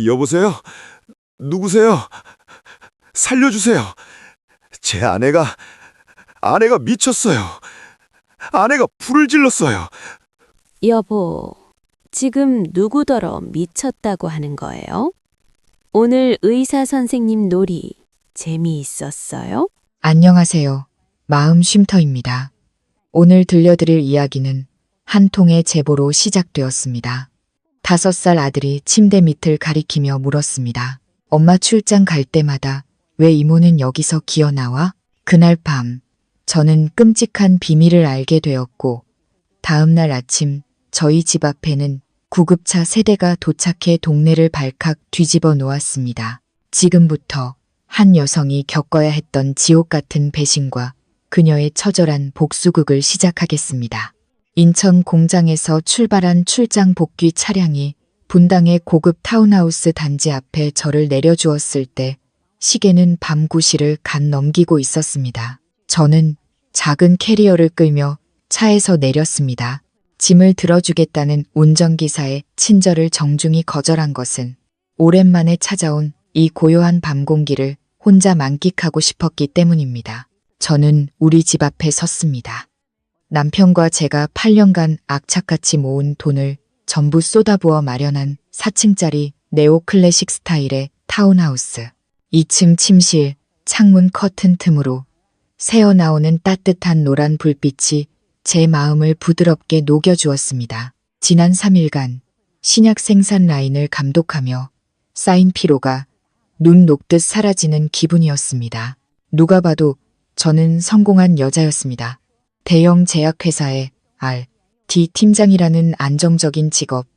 여보세요? 누구세요? 살려주세요. 제 아내가 미쳤어요. 아내가 불을 질렀어요. 여보, 지금 누구더러 미쳤다고 하는 거예요? 오늘 의사 선생님 놀이 재미있었어요? 안녕하세요. 마음 쉼터입니다. 오늘 들려드릴 이야기는 한 통의 제보로 시작되었습니다. 5살 아들이 침대 밑을 가리키며 물었습니다. 엄마 출장 갈 때마다 왜 이모는 여기서 기어 나와? 그날 밤, 저는 끔찍한 비밀을 알게 되었고, 다음날 아침 저희 집 앞에는 구급차 3대가 도착해 동네를 발칵 뒤집어 놓았습니다. 지금부터 한 여성이 겪어야 했던 지옥 같은 배신과 그녀의 처절한 복수극을 시작하겠습니다. 인천 공장에서 출발한 출장 복귀 차량이 분당의 고급 타운하우스 단지 앞에 저를 내려주었을 때 시계는 밤 9시를 간 넘기고 있었습니다. 저는 작은 캐리어를 끌며 차에서 내렸습니다. 짐을 들어주겠다는 운전기사의 친절을 정중히 거절한 것은 오랜만에 찾아온 이 고요한 밤 공기를 혼자 만끽하고 싶었기 때문입니다. 저는 우리 집 앞에 섰습니다. 남편과 제가 8년간 악착같이 모은 돈을 전부 쏟아부어 마련한 4층짜리 네오클래식 스타일의 타운하우스. 2층 침실, 창문 커튼 틈으로 새어나오는 따뜻한 노란 불빛이 제 마음을 부드럽게 녹여주었습니다. 지난 3일간 신약 생산 라인을 감독하며 쌓인 피로가 눈 녹듯 사라지는 기분이었습니다. 누가 봐도 저는 성공한 여자였습니다. 대형 제약회사의 R&D 팀장이라는 안정적인 직업,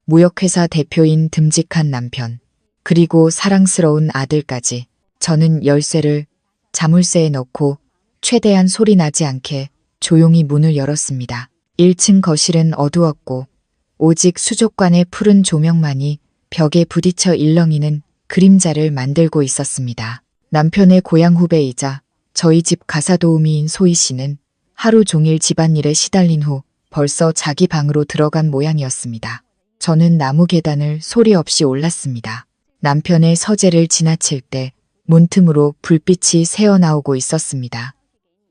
무역회사 대표인 듬직한 남편, 그리고 사랑스러운 아들까지. 저는 열쇠를 자물쇠에 넣고 최대한 소리 나지 않게 조용히 문을 열었습니다. 1층 거실은 어두웠고 오직 수족관의 푸른 조명만이 벽에 부딪혀 일렁이는 그림자를 만들고 있었습니다. 남편의 고향 후배이자 저희 집 가사도우미인 소희 씨는 하루 종일 집안일에 시달린 후 벌써 자기 방으로 들어간 모양이었습니다. 저는 나무 계단을 소리 없이 올랐습니다. 남편의 서재를 지나칠 때 문틈으로 불빛이 새어나오고 있었습니다.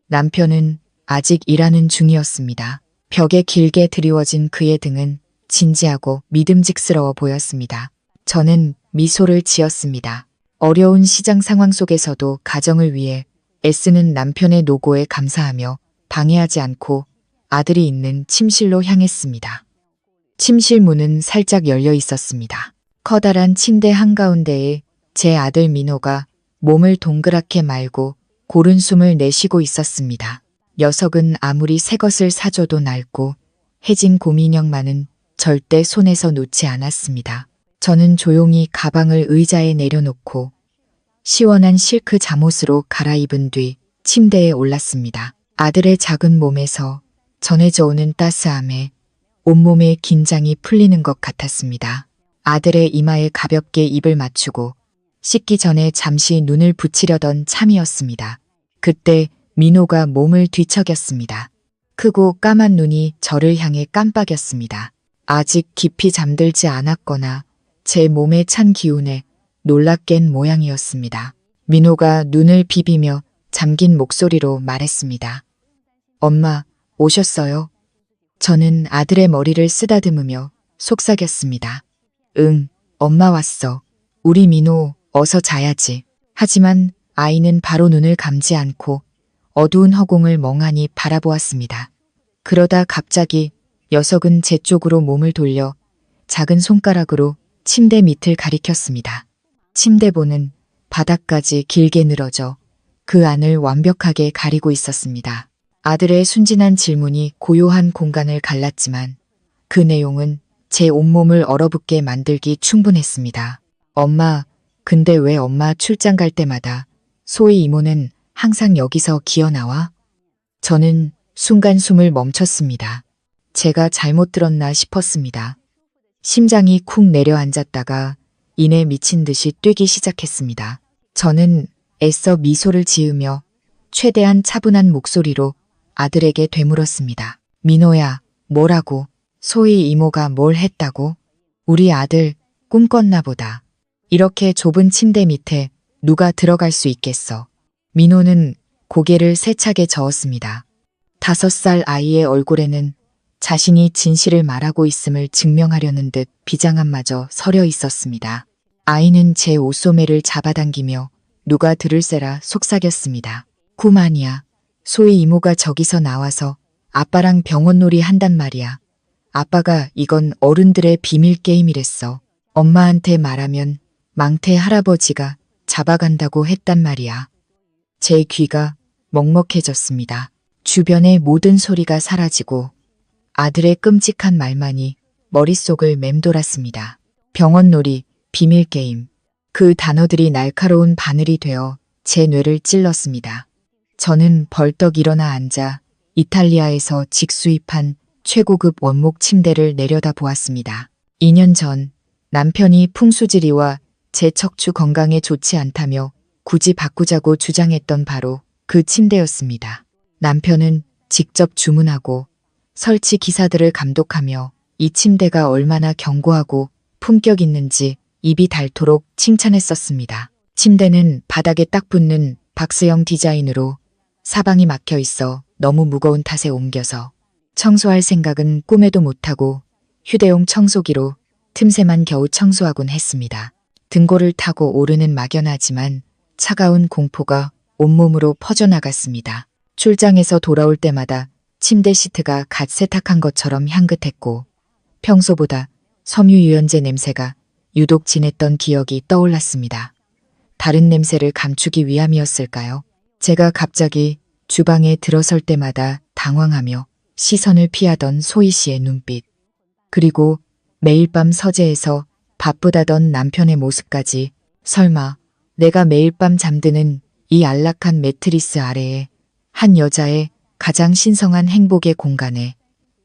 남편은 아직 일하는 중이었습니다. 벽에 길게 드리워진 그의 등은 진지하고 믿음직스러워 보였습니다. 저는 미소를 지었습니다. 어려운 시장 상황 속에서도 가정을 위해 애쓰는 남편의 노고에 감사하며 방해하지 않고 아들이 있는 침실로 향했습니다. 침실 문은 살짝 열려 있었습니다. 커다란 침대 한가운데에 제 아들 민호가 몸을 동그랗게 말고 고른 숨을 내쉬고 있었습니다. 녀석은 아무리 새 것을 사줘도 낡고 해진 곰인형만은 절대 손에서 놓지 않았습니다. 저는 조용히 가방을 의자에 내려놓고 시원한 실크 잠옷으로 갈아입은 뒤 침대에 올랐습니다. 아들의 작은 몸에서 전해져 오는 따스함에 온몸의 긴장이 풀리는 것 같았습니다. 아들의 이마에 가볍게 입을 맞추고 씻기 전에 잠시 눈을 붙이려던 참이었습니다. 그때 민호가 몸을 뒤척였습니다. 크고 까만 눈이 저를 향해 깜빡였습니다. 아직 깊이 잠들지 않았거나 제 몸의 찬 기운에 놀라 깬 모양이었습니다. 민호가 눈을 비비며 잠긴 목소리로 말했습니다. 엄마, 오셨어요? 저는 아들의 머리를 쓰다듬으며 속삭였습니다. 응, 엄마 왔어. 우리 민호, 어서 자야지. 하지만 아이는 바로 눈을 감지 않고 어두운 허공을 멍하니 바라보았습니다. 그러다 갑자기 녀석은 제 쪽으로 몸을 돌려 작은 손가락으로 침대 밑을 가리켰습니다. 침대보는 바닥까지 길게 늘어져 그 안을 완벽하게 가리고 있었습니다. 아들의 순진한 질문이 고요한 공간을 갈랐지만 그 내용은 제 온몸을 얼어붙게 만들기 충분했습니다. 엄마, 근데 왜 엄마 출장 갈 때마다 소희 이모는 항상 여기서 기어 나와? 저는 순간 숨을 멈췄습니다. 제가 잘못 들었나 싶었습니다. 심장이 쿵 내려앉았다가 이내 미친 듯이 뛰기 시작했습니다. 저는 애써 미소를 지으며 최대한 차분한 목소리로 아들에게 되물었습니다. 민호야, 뭐라고? 소희 이모가 뭘 했다고? 우리 아들 꿈꿨나 보다. 이렇게 좁은 침대 밑에 누가 들어갈 수 있겠어. 민호는 고개를 세차게 저었습니다. 5살 아이의 얼굴에는 자신이 진실을 말하고 있음을 증명하려는 듯 비장함마저 서려 있었습니다. 아이는 제 옷소매를 잡아당기며 누가 들을세라 속삭였습니다. 구만이야. 소희 이모가 저기서 나와서 아빠랑 병원놀이 한단 말이야. 아빠가 이건 어른들의 비밀 게임이랬어. 엄마한테 말하면 망태 할아버지가 잡아간다고 했단 말이야. 제 귀가 먹먹해졌습니다. 주변의 모든 소리가 사라지고 아들의 끔찍한 말만이 머릿속을 맴돌았습니다. 병원놀이, 비밀게임. 그 단어들이 날카로운 바늘이 되어 제 뇌를 찔렀습니다. 저는 벌떡 일어나 앉아 이탈리아에서 직수입한 최고급 원목 침대를 내려다 보았습니다. 2년 전 남편이 풍수지리와 제 척추 건강에 좋지 않다며 굳이 바꾸자고 주장했던 바로 그 침대였습니다. 남편은 직접 주문하고 설치 기사들을 감독하며 이 침대가 얼마나 견고하고 품격 있는지 입이 닳도록 칭찬했었습니다. 침대는 바닥에 딱 붙는 박스형 디자인으로 사방이 막혀 있어 너무 무거운 탓에 옮겨서 청소할 생각은 꿈에도 못하고 휴대용 청소기로 틈새만 겨우 청소하곤 했습니다. 등골을 타고 오르는 막연하지만 차가운 공포가 온몸으로 퍼져나갔습니다. 출장에서 돌아올 때마다 침대 시트가 갓 세탁한 것처럼 향긋했고 평소보다 섬유유연제 냄새가 유독 진했던 기억이 떠올랐습니다. 다른 냄새를 감추기 위함이었을까요? 제가 갑자기 주방에 들어설 때마다 당황하며 시선을 피하던 소희 씨의 눈빛, 그리고 매일 밤 서재에서 바쁘다던 남편의 모습까지, 설마 내가 매일 밤 잠드는 이 안락한 매트리스 아래에 한 여자의 가장 신성한 행복의 공간에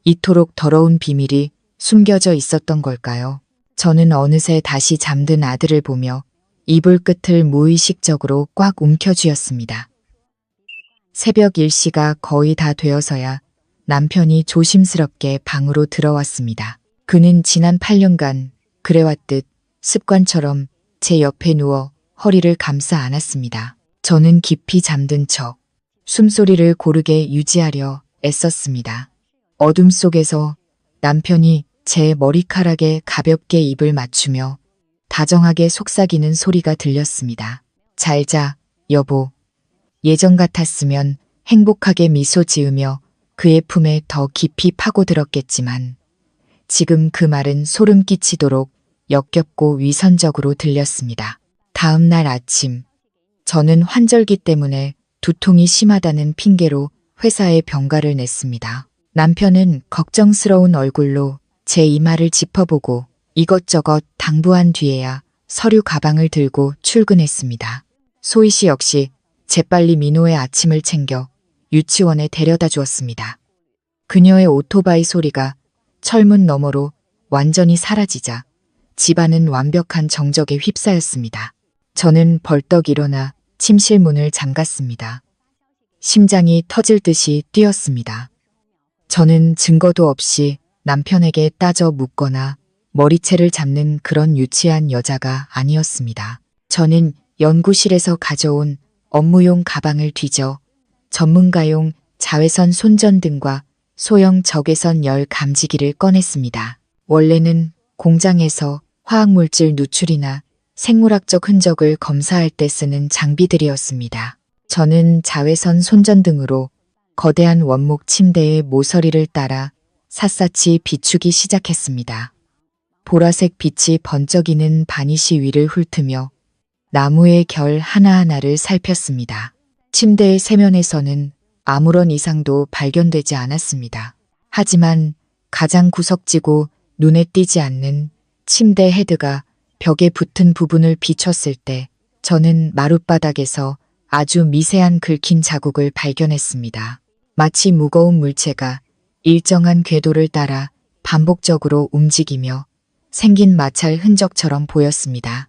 이토록 더러운 비밀이 숨겨져 있었던 걸까요? 저는 어느새 다시 잠든 아들을 보며 이불 끝을 무의식적으로 꽉 움켜쥐었습니다. 새벽 1시가 거의 다 되어서야 남편이 조심스럽게 방으로 들어왔습니다. 그는 지난 8년간 그래왔듯 습관처럼 제 옆에 누워 허리를 감싸 안았습니다. 저는 깊이 잠든 척 숨소리를 고르게 유지하려 애썼습니다. 어둠 속에서 남편이 제 머리카락에 가볍게 입을 맞추며 다정하게 속삭이는 소리가 들렸습니다. 잘 자, 여보. 예전 같았으면 행복하게 미소 지으며 그의 품에 더 깊이 파고들었겠지만 지금 그 말은 소름 끼치도록 역겹고 위선적으로 들렸습니다. 다음 날 아침, 저는 환절기 때문에 두통이 심하다는 핑계로 회사에 병가를 냈습니다. 남편은 걱정스러운 얼굴로 제 이마를 짚어보고 이것저것 당부한 뒤에야 서류 가방을 들고 출근했습니다. 소희 씨 역시 재빨리 민호의 아침을 챙겨 유치원에 데려다 주었습니다. 그녀의 오토바이 소리가 철문 너머로 완전히 사라지자 집안은 완벽한 정적에 휩싸였습니다. 저는 벌떡 일어나 침실 문을 잠갔습니다. 심장이 터질 듯이 뛰었습니다. 저는 증거도 없이 남편에게 따져 묻거나 머리채를 잡는 그런 유치한 여자가 아니었습니다. 저는 연구실에서 가져온 업무용 가방을 뒤져 전문가용 자외선 손전등과 소형 적외선 열 감지기를 꺼냈습니다. 원래는 공장에서 화학물질 누출이나 생물학적 흔적을 검사할 때 쓰는 장비들이었습니다. 저는 자외선 손전등으로 거대한 원목 침대의 모서리를 따라 샅샅이 비추기 시작했습니다. 보라색 빛이 번쩍이는 바니시 위를 훑으며 나무의 결 하나하나를 살폈습니다. 침대의 세면에서는 아무런 이상도 발견되지 않았습니다. 하지만 가장 구석지고 눈에 띄지 않는 침대 헤드가 벽에 붙은 부분을 비췄을 때 저는 마룻바닥에서 아주 미세한 긁힌 자국을 발견했습니다. 마치 무거운 물체가 일정한 궤도를 따라 반복적으로 움직이며 생긴 마찰 흔적처럼 보였습니다.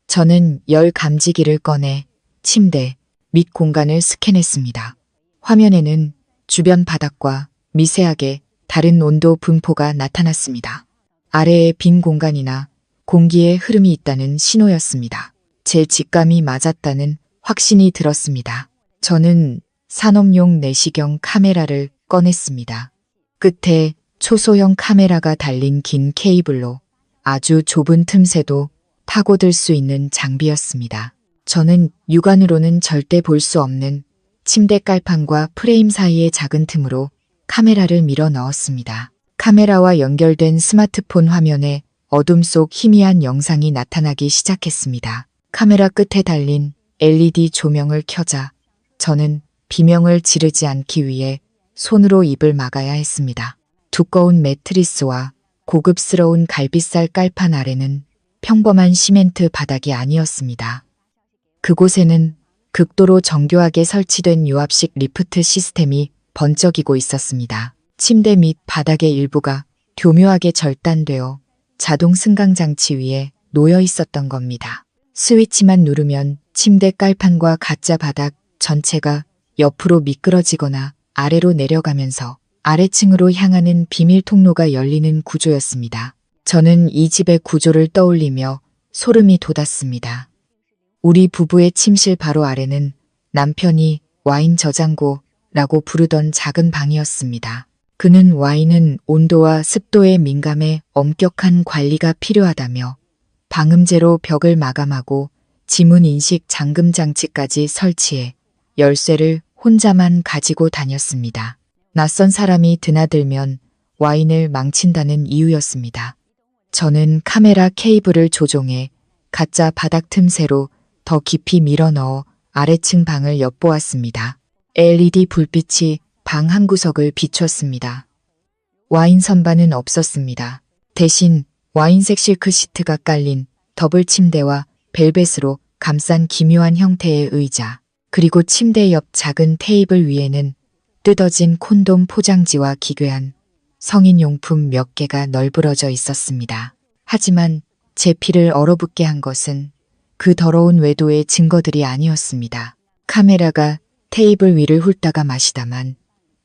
저는 열 감지기를 꺼내 침대 밑 공간을 스캔했습니다. 화면에는 주변 바닥과 미세하게 다른 온도 분포가 나타났습니다. 아래의 빈 공간이나 공기에 흐름이 있다는 신호였습니다. 제 직감이 맞았다는 확신이 들었습니다. 저는 산업용 내시경 카메라를 꺼냈습니다. 끝에 초소형 카메라가 달린 긴 케이블로 아주 좁은 틈새도 파고들 수 있는 장비였습니다. 저는 육안으로는 절대 볼 수 없는 침대 깔판과 프레임 사이의 작은 틈으로 카메라를 밀어 넣었습니다. 카메라와 연결된 스마트폰 화면에 어둠 속 희미한 영상이 나타나기 시작했습니다. 카메라 끝에 달린 LED 조명을 켜자 저는 비명을 지르지 않기 위해 손으로 입을 막아야 했습니다. 두꺼운 매트리스와 고급스러운 갈비살 깔판 아래는 평범한 시멘트 바닥이 아니었습니다. 그곳에는 극도로 정교하게 설치된 유압식 리프트 시스템이 번쩍이고 있었습니다. 침대 및 바닥의 일부가 교묘하게 절단되어 자동 승강 장치 위에 놓여 있었던 겁니다. 스위치만 누르면 침대 깔판과 가짜 바닥 전체가 옆으로 미끄러지거나 아래로 내려가면서 아래층으로 향하는 비밀 통로가 열리는 구조였습니다. 저는 이 집의 구조를 떠올리며 소름이 돋았습니다. 우리 부부의 침실 바로 아래는 남편이 와인 저장고라고 부르던 작은 방이었습니다. 그는 와인은 온도와 습도에 민감해 엄격한 관리가 필요하다며 방음제로 벽을 마감하고 지문 인식 잠금 장치까지 설치해 열쇠를 혼자만 가지고 다녔습니다. 낯선 사람이 드나들면 와인을 망친다는 이유였습니다. 저는 카메라 케이블을 조종해 가짜 바닥 틈새로 더 깊이 밀어넣어 아래층 방을 엿보았습니다. LED 불빛이 방 한 구석을 비췄습니다. 와인 선반은 없었습니다. 대신 와인색 실크 시트가 깔린 더블 침대와 벨벳으로 감싼 기묘한 형태의 의자, 그리고 침대 옆 작은 테이블 위에는 뜯어진 콘돔 포장지와 기괴한 성인용품 몇 개가 널브러져 있었습니다. 하지만 제 피를 얼어붙게 한 것은 그 더러운 외도의 증거들이 아니었습니다. 카메라가 테이블 위를 훑다가 마시다만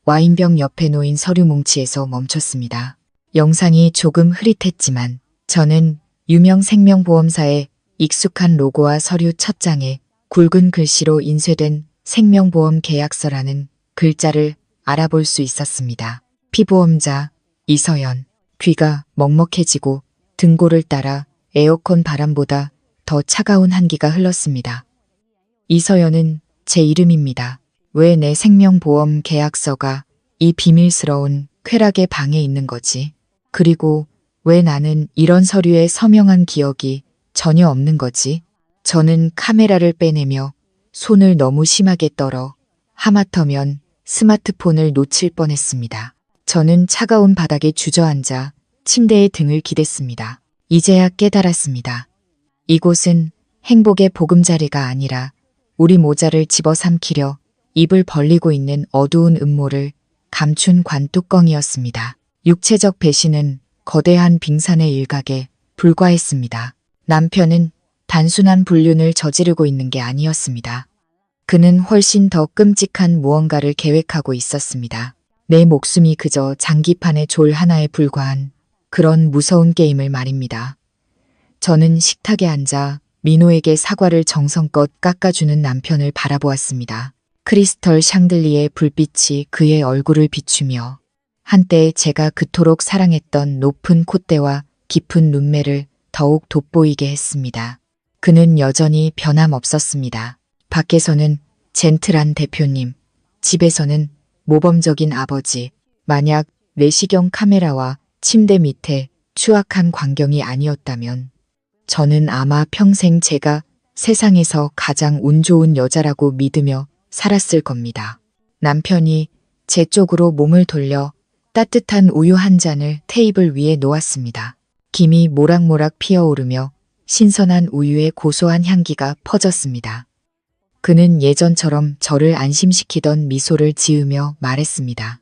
와인병 옆에 놓인 서류 뭉치에서 멈췄습니다. 영상이 조금 흐릿했지만 저는 유명 생명보험사의 익숙한 로고와 서류 첫 장에 굵은 글씨로 인쇄된 생명보험 계약서라는 글자를 알아볼 수 있었습니다. 피보험자 이서연. 귀가 먹먹해지고 등골을 따라 에어컨 바람보다 더 차가운 한기가 흘렀습니다. 이서연은 제 이름입니다. 왜 내 생명보험 계약서가 이 비밀스러운 쾌락의 방에 있는 거지? 그리고 왜 나는 이런 서류에 서명한 기억이 전혀 없는 거지? 저는 카메라를 빼내며 손을 너무 심하게 떨어 하마터면 스마트폰을 놓칠 뻔했습니다. 저는 차가운 바닥에 주저앉아 침대에 등을 기댔습니다. 이제야 깨달았습니다. 이곳은 행복의 보금자리가 아니라 우리 모자를 집어삼키려 입을 벌리고 있는 어두운 음모를 감춘 관뚜껑이었습니다. 육체적 배신은 거대한 빙산의 일각에 불과했습니다. 남편은 단순한 불륜을 저지르고 있는 게 아니었습니다. 그는 훨씬 더 끔찍한 무언가를 계획하고 있었습니다. 내 목숨이 그저 장기판의 졸 하나에 불과한 그런 무서운 게임을 말입니다. 저는 식탁에 앉아 민호에게 사과를 정성껏 깎아주는 남편을 바라보았습니다. 크리스털 샹들리의 불빛이 그의 얼굴을 비추며 한때 제가 그토록 사랑했던 높은 콧대와 깊은 눈매를 더욱 돋보이게 했습니다. 그는 여전히 변함없었습니다. 밖에서는 젠틀한 대표님, 집에서는 모범적인 아버지. 만약 내시경 카메라와 침대 밑에 추악한 광경이 아니었다면 저는 아마 평생 제가 세상에서 가장 운 좋은 여자라고 믿으며 살았을 겁니다. 남편이 제 쪽으로 몸을 돌려 따뜻한 우유 한 잔을 테이블 위에 놓았습니다. 김이 모락모락 피어오르며 신선한 우유의 고소한 향기가 퍼졌습니다. 그는 예전처럼 저를 안심시키던 미소를 지으며 말했습니다.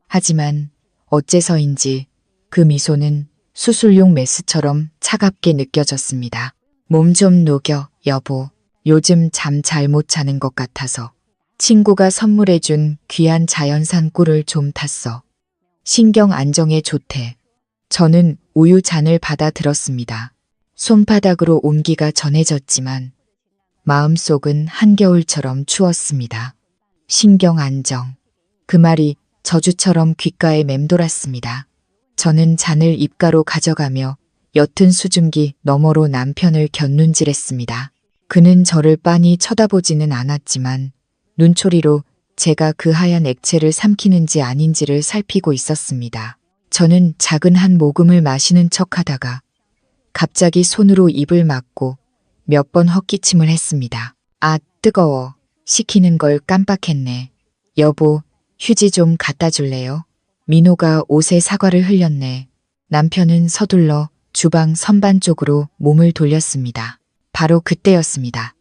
하지만 어째서인지 그 미소는 수술용 메스처럼 차갑게 느껴졌습니다. 몸 좀 녹여, 여보. 요즘 잠 잘 못 자는 것 같아서. 친구가 선물해준 귀한 자연산 꿀을 좀 탔어. 신경 안정에 좋대. 저는 우유 잔을 받아 들었습니다. 손바닥으로 온기가 전해졌지만 마음속은 한겨울처럼 추웠습니다. 신경 안정. 그 말이 저주처럼 귓가에 맴돌았습니다. 저는 잔을 입가로 가져가며 옅은 수증기 너머로 남편을 곁눈질했습니다. 그는 저를 빤히 쳐다보지는 않았지만 눈초리로 제가 그 하얀 액체를 삼키는지 아닌지를 살피고 있었습니다. 저는 작은 한 모금을 마시는 척하다가 갑자기 손으로 입을 막고 몇 번 헛기침을 했습니다. 아, 뜨거워. 시키는 걸 깜빡했네. 여보, 휴지 좀 갖다 줄래요? 민호가 옷에 사과를 흘렸네. 남편은 서둘러 주방 선반 쪽으로 몸을 돌렸습니다. 바로 그때였습니다.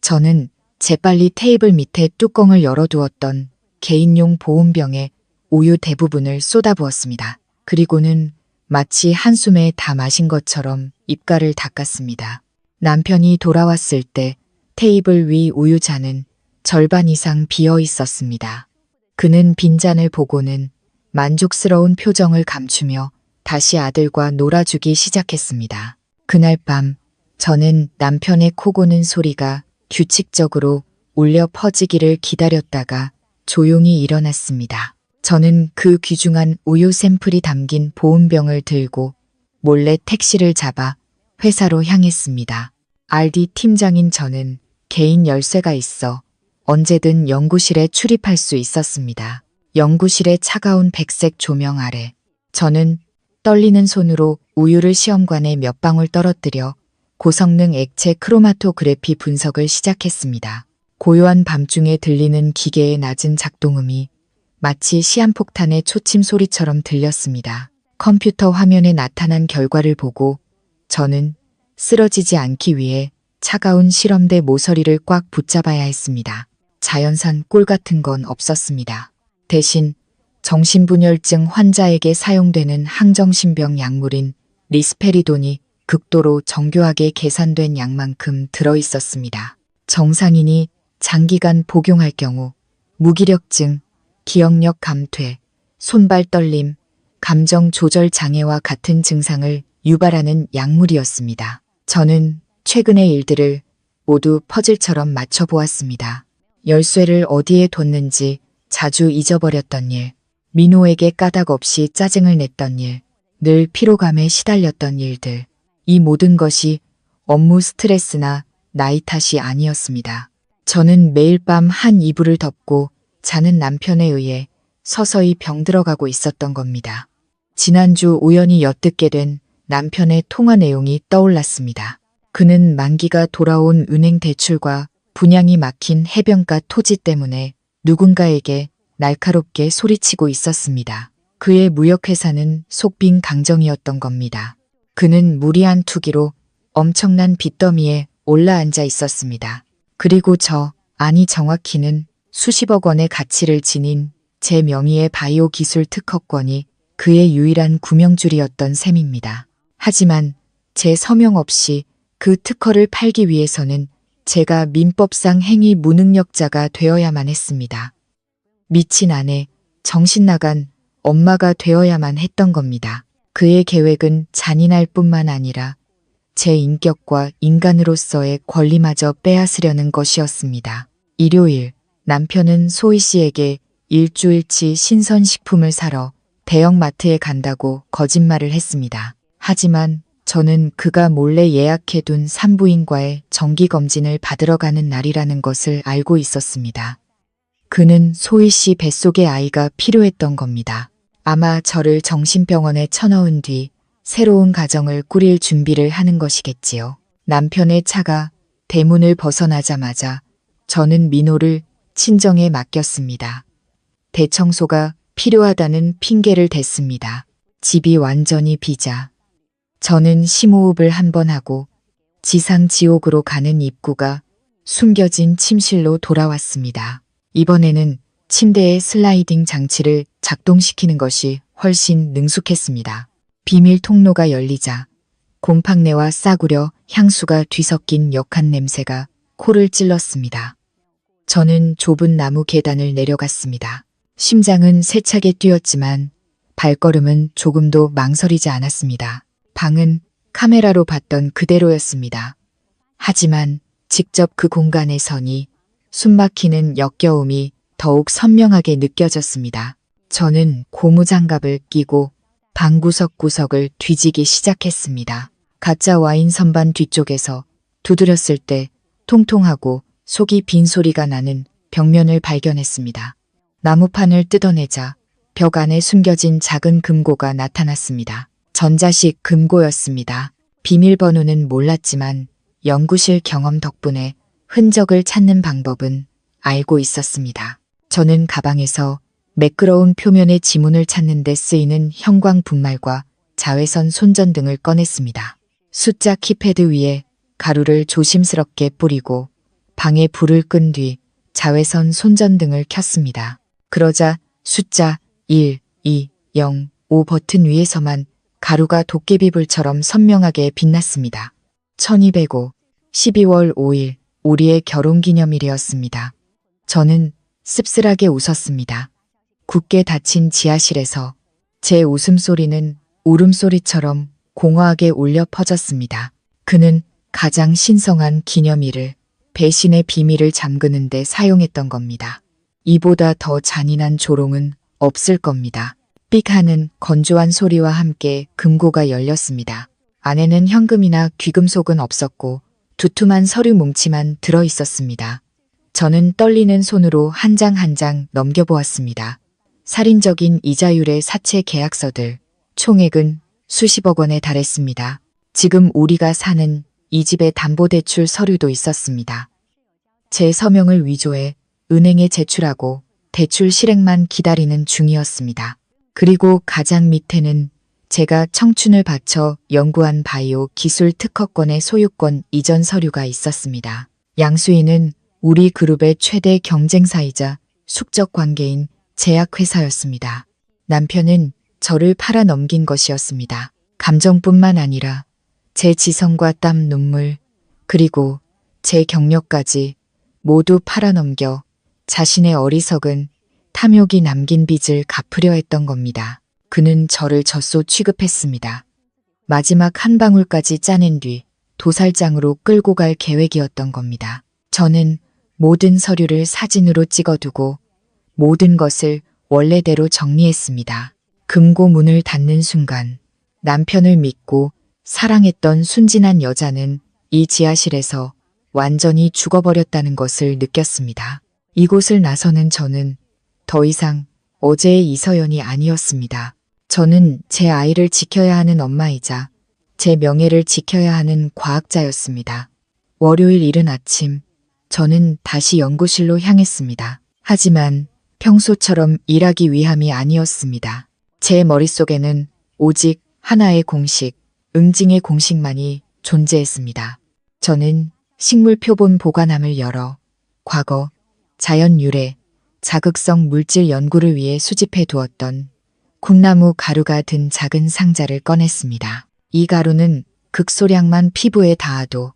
저는 재빨리 테이블 밑에 뚜껑을 열어두었던 개인용 보온병에 우유 대부분을 쏟아부었습니다. 그리고는 마치 한숨에 다 마신 것처럼 입가를 닦았습니다. 남편이 돌아왔을 때 테이블 위 우유잔은 절반 이상 비어 있었습니다. 그는 빈잔을 보고는 만족스러운 표정을 감추며 다시 아들과 놀아주기 시작했습니다. 그날 밤 저는 남편의 코 고는 소리가 규칙적으로 울려 퍼지기를 기다렸다가 조용히 일어났습니다. 저는 그 귀중한 우유 샘플이 담긴 보온병을 들고 몰래 택시를 잡아 회사로 향했습니다. RD 팀장인 저는 개인 열쇠가 있어 언제든 연구실에 출입할 수 있었습니다. 연구실의 차가운 백색 조명 아래 저는 떨리는 손으로 우유를 시험관에 몇 방울 떨어뜨려 고성능 액체 크로마토그래피 분석을 시작했습니다. 고요한 밤중에 들리는 기계의 낮은 작동음이 마치 시한폭탄의 초침 소리처럼 들렸습니다. 컴퓨터 화면에 나타난 결과를 보고 저는 쓰러지지 않기 위해 차가운 실험대 모서리를 꽉 붙잡아야 했습니다. 자연산 꿀 같은 건 없었습니다. 대신 정신분열증 환자에게 사용되는 항정신병 약물인 리스페리돈이 극도로 정교하게 계산된 양만큼 들어있었습니다. 정상인이 장기간 복용할 경우 무기력증, 기억력 감퇴, 손발 떨림, 감정 조절 장애와 같은 증상을 유발하는 약물이었습니다. 저는 최근의 일들을 모두 퍼즐처럼 맞춰보았습니다. 열쇠를 어디에 뒀는지 자주 잊어버렸던 일, 민호에게 까닭 없이 짜증을 냈던 일, 늘 피로감에 시달렸던 일들. 이 모든 것이 업무 스트레스나 나이 탓이 아니었습니다. 저는 매일 밤 한 이불을 덮고 자는 남편에 의해 서서히 병들어가고 있었던 겁니다. 지난주 우연히 엿듣게 된 남편의 통화 내용이 떠올랐습니다. 그는 만기가 돌아온 은행 대출과 분양이 막힌 해변가 토지 때문에 누군가에게 날카롭게 소리치고 있었습니다. 그의 무역회사는 속빈 강정이었던 겁니다. 그는 무리한 투기로 엄청난 빚더미에 올라앉아 있었습니다. 그리고 아니 정확히는 수십억 원의 가치를 지닌 제 명의의 바이오 기술 특허권이 그의 유일한 구명줄이었던 셈입니다. 하지만 제 서명 없이 그 특허를 팔기 위해서는 제가 민법상 행위 무능력자가 되어야만 했습니다. 미친 아내, 정신 나간 엄마가 되어야만 했던 겁니다. 그의 계획은 잔인할 뿐만 아니라 제 인격과 인간으로서의 권리마저 빼앗으려는 것이었습니다. 일요일, 남편은 소희 씨에게 일주일치 신선식품을 사러 대형마트에 간다고 거짓말을 했습니다. 하지만 저는 그가 몰래 예약해둔 산부인과의 정기검진을 받으러 가는 날이라는 것을 알고 있었습니다. 그는 소희 씨 뱃속의 아이가 필요했던 겁니다. 아마 저를 정신병원에 쳐넣은 뒤 새로운 가정을 꾸릴 준비를 하는 것이겠지요. 남편의 차가 대문을 벗어나자마자 저는 민호를 친정에 맡겼습니다. 대청소가 필요하다는 핑계를 댔습니다. 집이 완전히 비자. 저는 심호흡을 한 번 하고 지상 지옥으로 가는 입구가 숨겨진 침실로 돌아왔습니다. 이번에는 침대의 슬라이딩 장치를 작동시키는 것이 훨씬 능숙했습니다. 비밀 통로가 열리자 곰팡내와 싸구려 향수가 뒤섞인 역한 냄새가 코를 찔렀습니다. 저는 좁은 나무 계단을 내려갔습니다. 심장은 세차게 뛰었지만 발걸음은 조금도 망설이지 않았습니다. 방은 카메라로 봤던 그대로였습니다. 하지만 직접 그 공간에 서니 숨막히는 역겨움이 더욱 선명하게 느껴졌습니다. 저는 고무장갑을 끼고 방 구석구석을 뒤지기 시작했습니다. 가짜 와인 선반 뒤쪽에서 두드렸을 때 통통하고 속이 빈 소리가 나는 벽면을 발견했습니다. 나무판을 뜯어내자 벽 안에 숨겨진 작은 금고가 나타났습니다. 전자식 금고였습니다. 비밀번호는 몰랐지만 연구실 경험 덕분에 흔적을 찾는 방법은 알고 있었습니다. 저는 가방에서 매끄러운 표면의 지문을 찾는 데 쓰이는 형광 분말과 자외선 손전등을 꺼냈습니다. 숫자 키패드 위에 가루를 조심스럽게 뿌리고 방에 불을 끈 뒤 자외선 손전등을 켰습니다. 그러자 숫자 1, 2, 0, 5 버튼 위에서만 가루가 도깨비불처럼 선명하게 빛났습니다. 1205, 12월 5일, 우리의 결혼기념일이었습니다. 저는 씁쓸하게 웃었습니다. 굳게 닫힌 지하실에서 제 웃음소리는 울음소리처럼 공허하게 울려 퍼졌습니다. 그는 가장 신성한 기념일을 배신의 비밀을 잠그는 데 사용했던 겁니다. 이보다 더 잔인한 조롱은 없을 겁니다. 삑 하는 건조한 소리와 함께 금고가 열렸습니다. 안에는 현금이나 귀금속은 없었고 두툼한 서류 뭉치만 들어 있었습니다. 저는 떨리는 손으로 한 장 한 장 넘겨보았습니다. 살인적인 이자율의 사채 계약서들, 총액은 수십억 원에 달했습니다. 지금 우리가 사는 이 집의 담보대출 서류도 있었습니다. 제 서명을 위조해 은행에 제출하고 대출 실행만 기다리는 중이었습니다. 그리고 가장 밑에는 제가 청춘을 바쳐 연구한 바이오 기술 특허권의 소유권 이전 서류가 있었습니다. 양수인은 우리 그룹의 최대 경쟁사이자 숙적 관계인 제약회사였습니다. 남편은 저를 팔아넘긴 것이었습니다. 감정뿐만 아니라 제 지성과 땀, 눈물, 그리고 제 경력까지 모두 팔아넘겨 자신의 어리석은 탐욕이 남긴 빚을 갚으려 했던 겁니다. 그는 저를 젖소 취급했습니다. 마지막 한 방울까지 짜낸 뒤 도살장으로 끌고 갈 계획이었던 겁니다. 저는 모든 서류를 사진으로 찍어두고 모든 것을 원래대로 정리했습니다. 금고 문을 닫는 순간 남편을 믿고 사랑했던 순진한 여자는 이 지하실에서 완전히 죽어버렸다는 것을 느꼈습니다. 이곳을 나서는 저는 더 이상 어제의 이서연이 아니었습니다. 저는 제 아이를 지켜야 하는 엄마이자 제 명예를 지켜야 하는 과학자였습니다. 월요일 이른 아침, 저는 다시 연구실로 향했습니다. 하지만 평소처럼 일하기 위함이 아니었습니다. 제 머릿속에는 오직 하나의 공식, 응징의 공식만이 존재했습니다. 저는 식물 표본 보관함을 열어 과거 자연 유래, 자극성 물질 연구를 위해 수집해 두었던 콩나무 가루가 든 작은 상자를 꺼냈습니다. 이 가루는 극소량만 피부에 닿아도,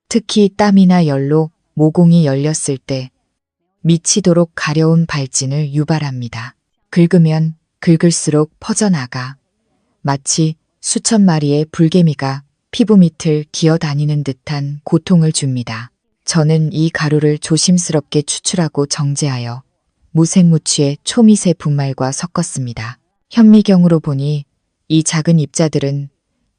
특히 땀이나 열로 모공이 열렸을 때 미치도록 가려운 발진을 유발합니다. 긁으면 긁을수록 퍼져나가 마치 수천 마리의 불개미가 피부 밑을 기어다니는 듯한 고통을 줍니다. 저는 이 가루를 조심스럽게 추출하고 정제하여 무색무취의 초미세 분말과 섞었습니다. 현미경으로 보니 이 작은 입자들은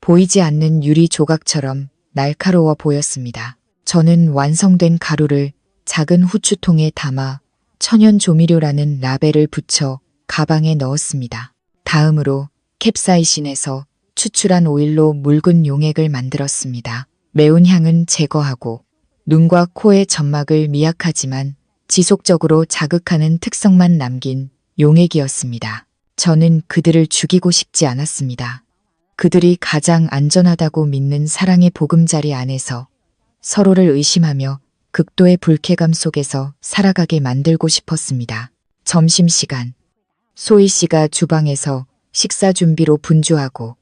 보이지 않는 유리 조각처럼 날카로워 보였습니다. 저는 완성된 가루를 작은 후추통에 담아 천연 조미료라는 라벨을 붙여 가방에 넣었습니다. 다음으로 캡사이신에서 추출한 오일로 묽은 용액을 만들었습니다. 매운 향은 제거하고 눈과 코의 점막을 미약하지만 지속적으로 자극하는 특성만 남긴 용액이었습니다. 저는 그들을 죽이고 싶지 않았습니다. 그들이 가장 안전하다고 믿는 사랑의 보금자리 안에서 서로를 의심하며 극도의 불쾌감 속에서 살아가게 만들고 싶었습니다. 점심시간, 소희 씨가 주방에서 식사 준비로 분주하고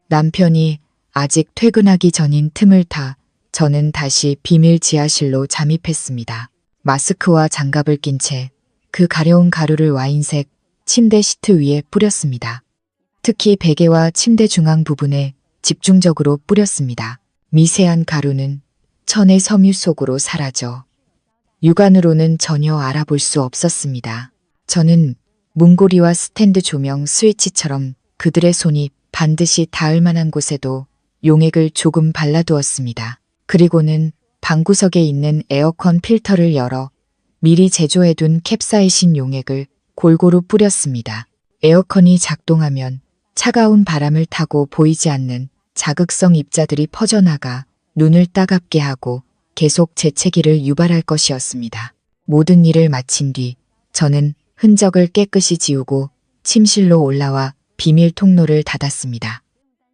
남편이 아직 퇴근하기 전인 틈을 타 저는 다시 비밀 지하실로 잠입했습니다. 마스크와 장갑을 낀 채 그 가려운 가루를 와인색 침대 시트 위에 뿌렸습니다. 특히 베개와 침대 중앙 부분에 집중적으로 뿌렸습니다. 미세한 가루는 천의 섬유 속으로 사라져 육안으로는 전혀 알아볼 수 없었습니다. 저는 문고리와 스탠드 조명 스위치처럼 그들의 손이 반드시 닿을 만한 곳에도 용액을 조금 발라두었습니다. 그리고는 방구석에 있는 에어컨 필터를 열어 미리 제조해둔 캡사이신 용액을 골고루 뿌렸습니다. 에어컨이 작동하면 차가운 바람을 타고 보이지 않는 자극성 입자들이 퍼져나가 눈을 따갑게 하고 계속 재채기를 유발할 것이었습니다. 모든 일을 마친 뒤 저는 흔적을 깨끗이 지우고 침실로 올라와 비밀 통로를 닫았습니다.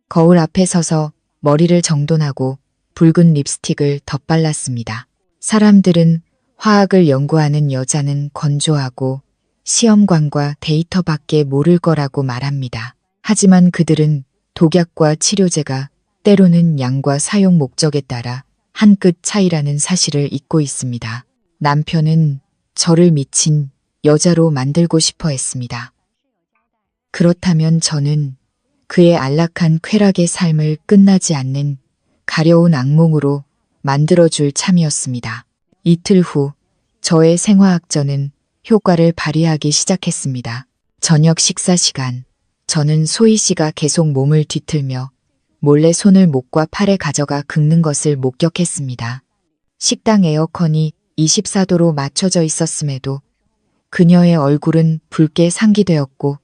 거울 앞에 서서 머리를 정돈하고 붉은 립스틱을 덧발랐습니다. 사람들은 화학을 연구하는 여자는 건조하고 시험관과 데이터밖에 모를 거라고 말합니다. 하지만 그들은 독약과 치료제가 때로는 양과 사용 목적에 따라 한 끗 차이라는 사실을 잊고 있습니다. 남편은 저를 미친 여자로 만들고 싶어 했습니다. 그렇다면 저는 그의 안락한 쾌락의 삶을 끝나지 않는 가려운 악몽으로 만들어줄 참이었습니다. 이틀 후 저의 생화학전은 효과를 발휘하기 시작했습니다. 저녁 식사 시간, 저는 소희 씨가 계속 몸을 뒤틀며 몰래 손을 목과 팔에 가져가 긁는 것을 목격했습니다. 식당 에어컨이 24도로 맞춰져 있었음에도 그녀의 얼굴은 붉게 상기되었고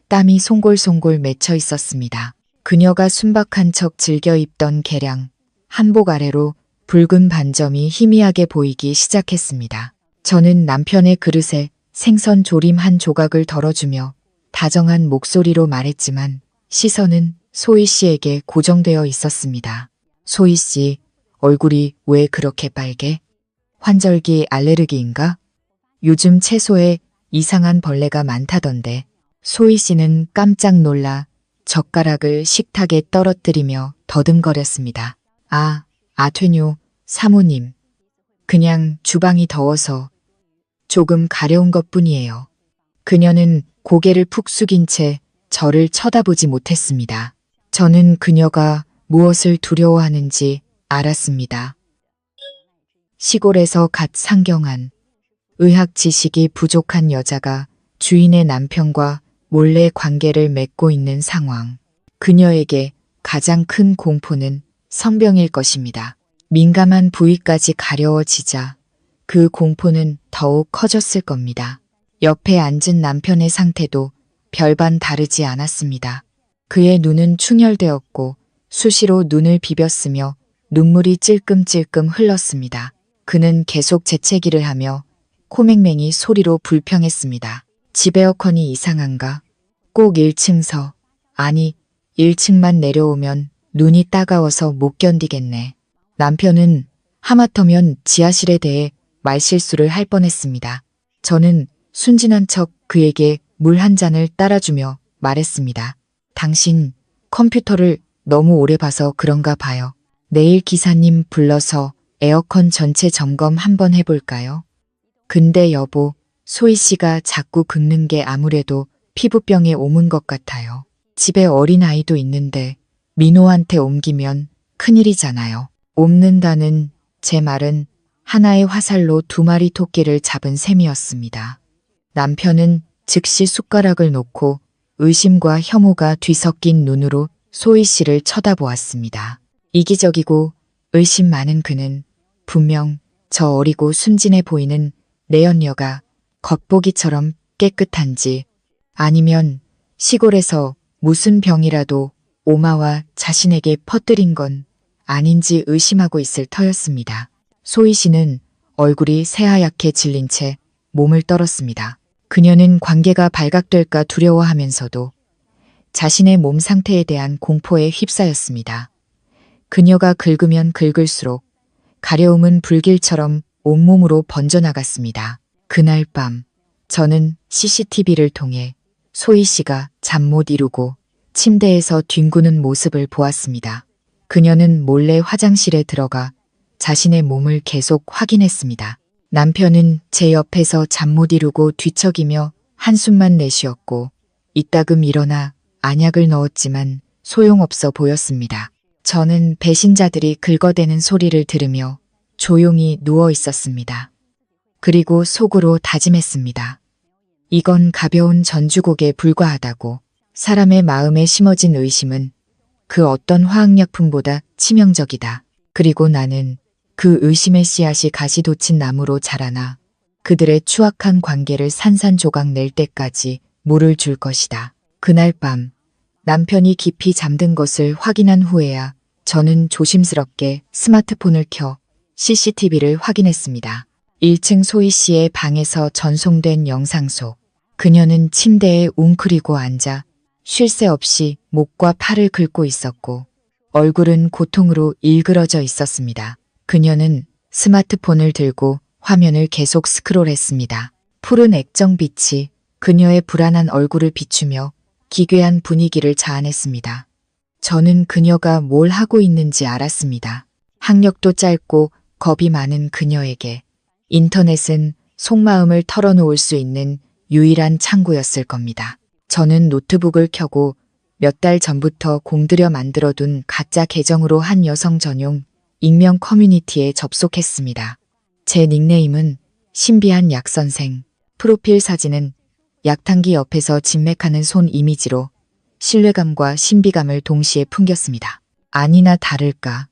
땀이 송골송골 맺혀 있었습니다. 그녀가 순박한 척 즐겨 입던 개량, 한복 아래로 붉은 반점이 희미하게 보이기 시작했습니다. 저는 남편의 그릇에 생선 조림 한 조각을 덜어주며 다정한 목소리로 말했지만 시선은 소희 씨에게 고정되어 있었습니다. 소희 씨, 얼굴이 왜 그렇게 빨개? 환절기 알레르기인가? 요즘 채소에 이상한 벌레가 많다던데. 소희 씨는 깜짝 놀라 젓가락을 식탁에 떨어뜨리며 더듬거렸습니다. 아퇴뇨, 사모님. 그냥 주방이 더워서 조금 가려운 것뿐이에요. 그녀는 고개를 푹 숙인 채 저를 쳐다보지 못했습니다. 저는 그녀가 무엇을 두려워하는지 알았습니다. 시골에서 갓 상경한 의학 지식이 부족한 여자가 주인의 남편과 몰래 관계를 맺고 있는 상황. 그녀에게 가장 큰 공포는 성병일 것입니다. 민감한 부위까지 가려워지자 그 공포는 더욱 커졌을 겁니다. 옆에 앉은 남편의 상태도 별반 다르지 않았습니다. 그의 눈은 충혈되었고 수시로 눈을 비볐으며 눈물이 찔끔찔끔 흘렀습니다. 그는 계속 재채기를 하며 코맹맹이 소리로 불평했습니다. 집 에어컨이 이상한가? 꼭 1층서, 아니 1층만 내려오면 눈이 따가워서 못 견디겠네. 남편은 하마터면 지하실에 대해 말실수를 할 뻔했습니다. 저는 순진한 척 그에게 물 한 잔을 따라주며 말했습니다. 당신 컴퓨터를 너무 오래 봐서 그런가 봐요. 내일 기사님 불러서 에어컨 전체 점검 한번 해볼까요? 근데 여보, 소희 씨가 자꾸 긁는 게 아무래도 피부병에 옮은 것 같아요. 집에 어린아이도 있는데 민호한테 옮기면 큰일이잖아요. 옮는다는 제 말은 하나의 화살로 2마리 토끼를 잡은 셈이었습니다. 남편은 즉시 숟가락을 놓고 의심과 혐오가 뒤섞인 눈으로 소희 씨를 쳐다보았습니다. 이기적이고 의심 많은 그는 분명 저 어리고 순진해 보이는 내연녀가 겉보기처럼 깨끗한지 아니면 시골에서 무슨 병이라도 오마와 자신에게 퍼뜨린 건 아닌지 의심하고 있을 터였습니다. 소희 씨는 얼굴이 새하얗게 질린 채 몸을 떨었습니다. 그녀는 관계가 발각될까 두려워하면서도 자신의 몸 상태에 대한 공포에 휩싸였습니다. 그녀가 긁으면 긁을수록 가려움은 불길처럼 온몸으로 번져나갔습니다. 그날 밤 저는 CCTV를 통해 소희 씨가 잠 못 이루고 침대에서 뒹구는 모습을 보았습니다. 그녀는 몰래 화장실에 들어가 자신의 몸을 계속 확인했습니다. 남편은 제 옆에서 잠 못 이루고 뒤척이며 한숨만 내쉬었고 이따금 일어나 안약을 넣었지만 소용없어 보였습니다. 저는 배신자들이 긁어대는 소리를 들으며 조용히 누워 있었습니다. 그리고 속으로 다짐했습니다. 이건 가벼운 전주곡에 불과하다고. 사람의 마음에 심어진 의심은 그 어떤 화학약품보다 치명적이다. 그리고 나는 그 의심의 씨앗이 가시 돋친 나무로 자라나 그들의 추악한 관계를 산산조각 낼 때까지 물을 줄 것이다. 그날 밤 남편이 깊이 잠든 것을 확인한 후에야 저는 조심스럽게 스마트폰을 켜 CCTV를 확인했습니다. 1층 소희 씨의 방에서 전송된 영상 속 그녀는 침대에 웅크리고 앉아 쉴 새 없이 목과 팔을 긁고 있었고 얼굴은 고통으로 일그러져 있었습니다. 그녀는 스마트폰을 들고 화면을 계속 스크롤했습니다. 푸른 액정빛이 그녀의 불안한 얼굴을 비추며 기괴한 분위기를 자아냈습니다. 저는 그녀가 뭘 하고 있는지 알았습니다. 학력도 짧고 겁이 많은 그녀에게 인터넷은 속마음을 털어놓을 수 있는 유일한 창구였을 겁니다. 저는 노트북을 켜고 몇 달 전부터 공들여 만들어둔 가짜 계정으로 한 여성 전용 익명 커뮤니티에 접속했습니다. 제 닉네임은 신비한 약선생, 프로필 사진은 약탕기 옆에서 진맥하는 손 이미지로 신뢰감과 신비감을 동시에 풍겼습니다. 아니나 다를까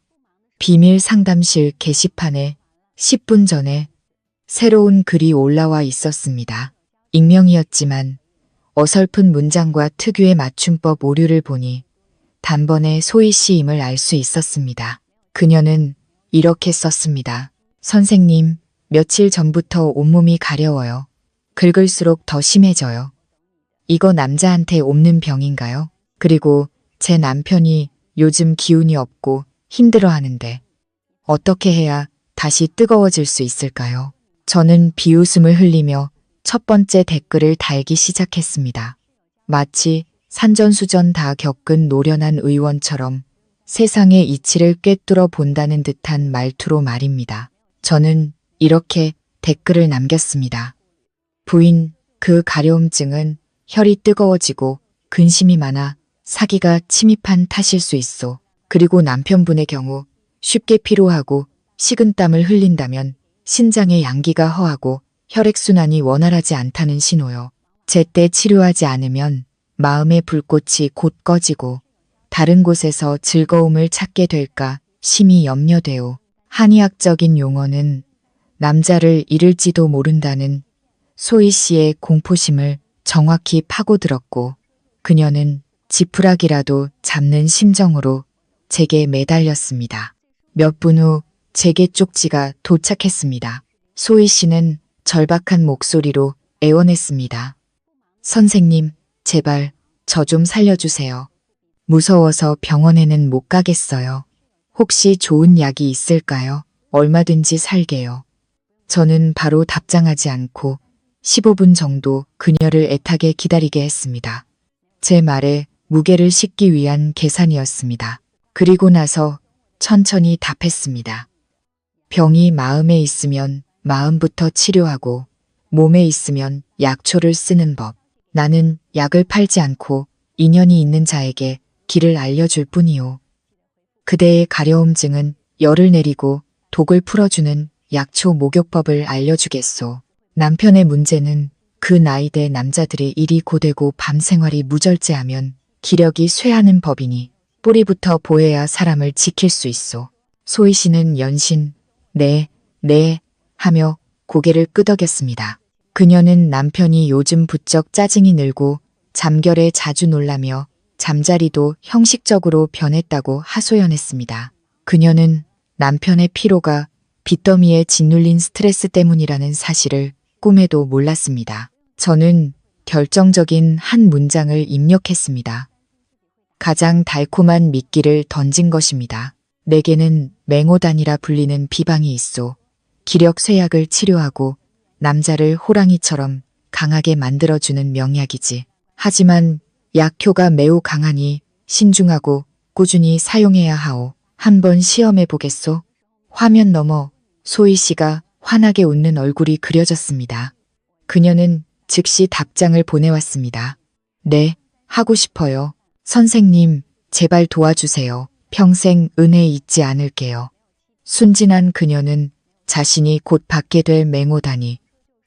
비밀 상담실 게시판에 10분 전에 새로운 글이 올라와 있었습니다. 익명이었지만 어설픈 문장과 특유의 맞춤법 오류를 보니 단번에 소희 씨임을 알 수 있었습니다. 그녀는 이렇게 썼습니다. 선생님, 며칠 전부터 온몸이 가려워요. 긁을수록 더 심해져요. 이거 남자한테 옮는 병인가요? 그리고 제 남편이 요즘 기운이 없고 힘들어 하는데 어떻게 해야 다시 뜨거워질 수 있을까요? 저는 비웃음을 흘리며 첫 번째 댓글을 달기 시작했습니다. 마치 산전수전 다 겪은 노련한 의원처럼 세상의 이치를 꿰뚫어 본다는 듯한 말투로 말입니다. 저는 이렇게 댓글을 남겼습니다. 부인, 그 가려움증은 혈이 뜨거워지고 근심이 많아 사기가 침입한 탓일 수 있어. 그리고 남편분의 경우 쉽게 피로하고 식은땀을 흘린다면 신장의 양기가 허하고 혈액순환이 원활하지 않다는 신호요. 제때 치료하지 않으면 마음의 불꽃이 곧 꺼지고 다른 곳에서 즐거움을 찾게 될까 심히 염려돼요. 한의학적인 용어는 남자를 잃을지도 모른다는 소희 씨의 공포심을 정확히 파고들었고 그녀는 지푸라기라도 잡는 심정으로 제게 매달렸습니다. 몇 분 후 제게 쪽지가 도착했습니다. 소희 씨는 절박한 목소리로 애원했습니다. 선생님, 제발 저 좀 살려주세요. 무서워서 병원에는 못 가겠어요. 혹시 좋은 약이 있을까요? 얼마든지 살게요. 저는 바로 답장하지 않고 15분 정도 그녀를 애타게 기다리게 했습니다. 제 말에 무게를 싣기 위한 계산이었습니다. 그리고 나서 천천히 답했습니다. 병이 마음에 있으면 마음부터 치료하고 몸에 있으면 약초를 쓰는 법. 나는 약을 팔지 않고 인연이 있는 자에게 길을 알려줄 뿐이요. 그대의 가려움증은 열을 내리고 독을 풀어주는 약초 목욕법을 알려주겠소. 남편의 문제는 그 나이대 남자들의 일이 고되고 밤 생활이 무절제하면 기력이 쇠하는 법이니 뿌리부터 보해야 사람을 지킬 수 있소. 소희 씨는 연신 네 하며 고개를 끄덕였습니다. 그녀는 남편이 요즘 부쩍 짜증이 늘고 잠결에 자주 놀라며 잠자리도 형식적으로 변했다고 하소연했습니다. 그녀는 남편의 피로가 빚더미에 짓눌린 스트레스 때문이라는 사실을 꿈에도 몰랐습니다. 저는 결정적인 한 문장을 입력했습니다. 가장 달콤한 미끼를 던진 것입니다. 내게는 맹호단이라 불리는 비방이 있어 기력 쇠약을 치료하고 남자를 호랑이처럼 강하게 만들어주는 명약이지. 하지만 약효가 매우 강하니 신중하고 꾸준히 사용해야 하오. 한번 시험해 보겠소? 화면 너머 소희 씨가 환하게 웃는 얼굴이 그려졌습니다. 그녀는 즉시 답장을 보내왔습니다. 네, 하고 싶어요. 선생님, 제발 도와주세요. 평생 은혜 잊지 않을게요. 순진한 그녀는 자신이 곧 받게 될 맹호다니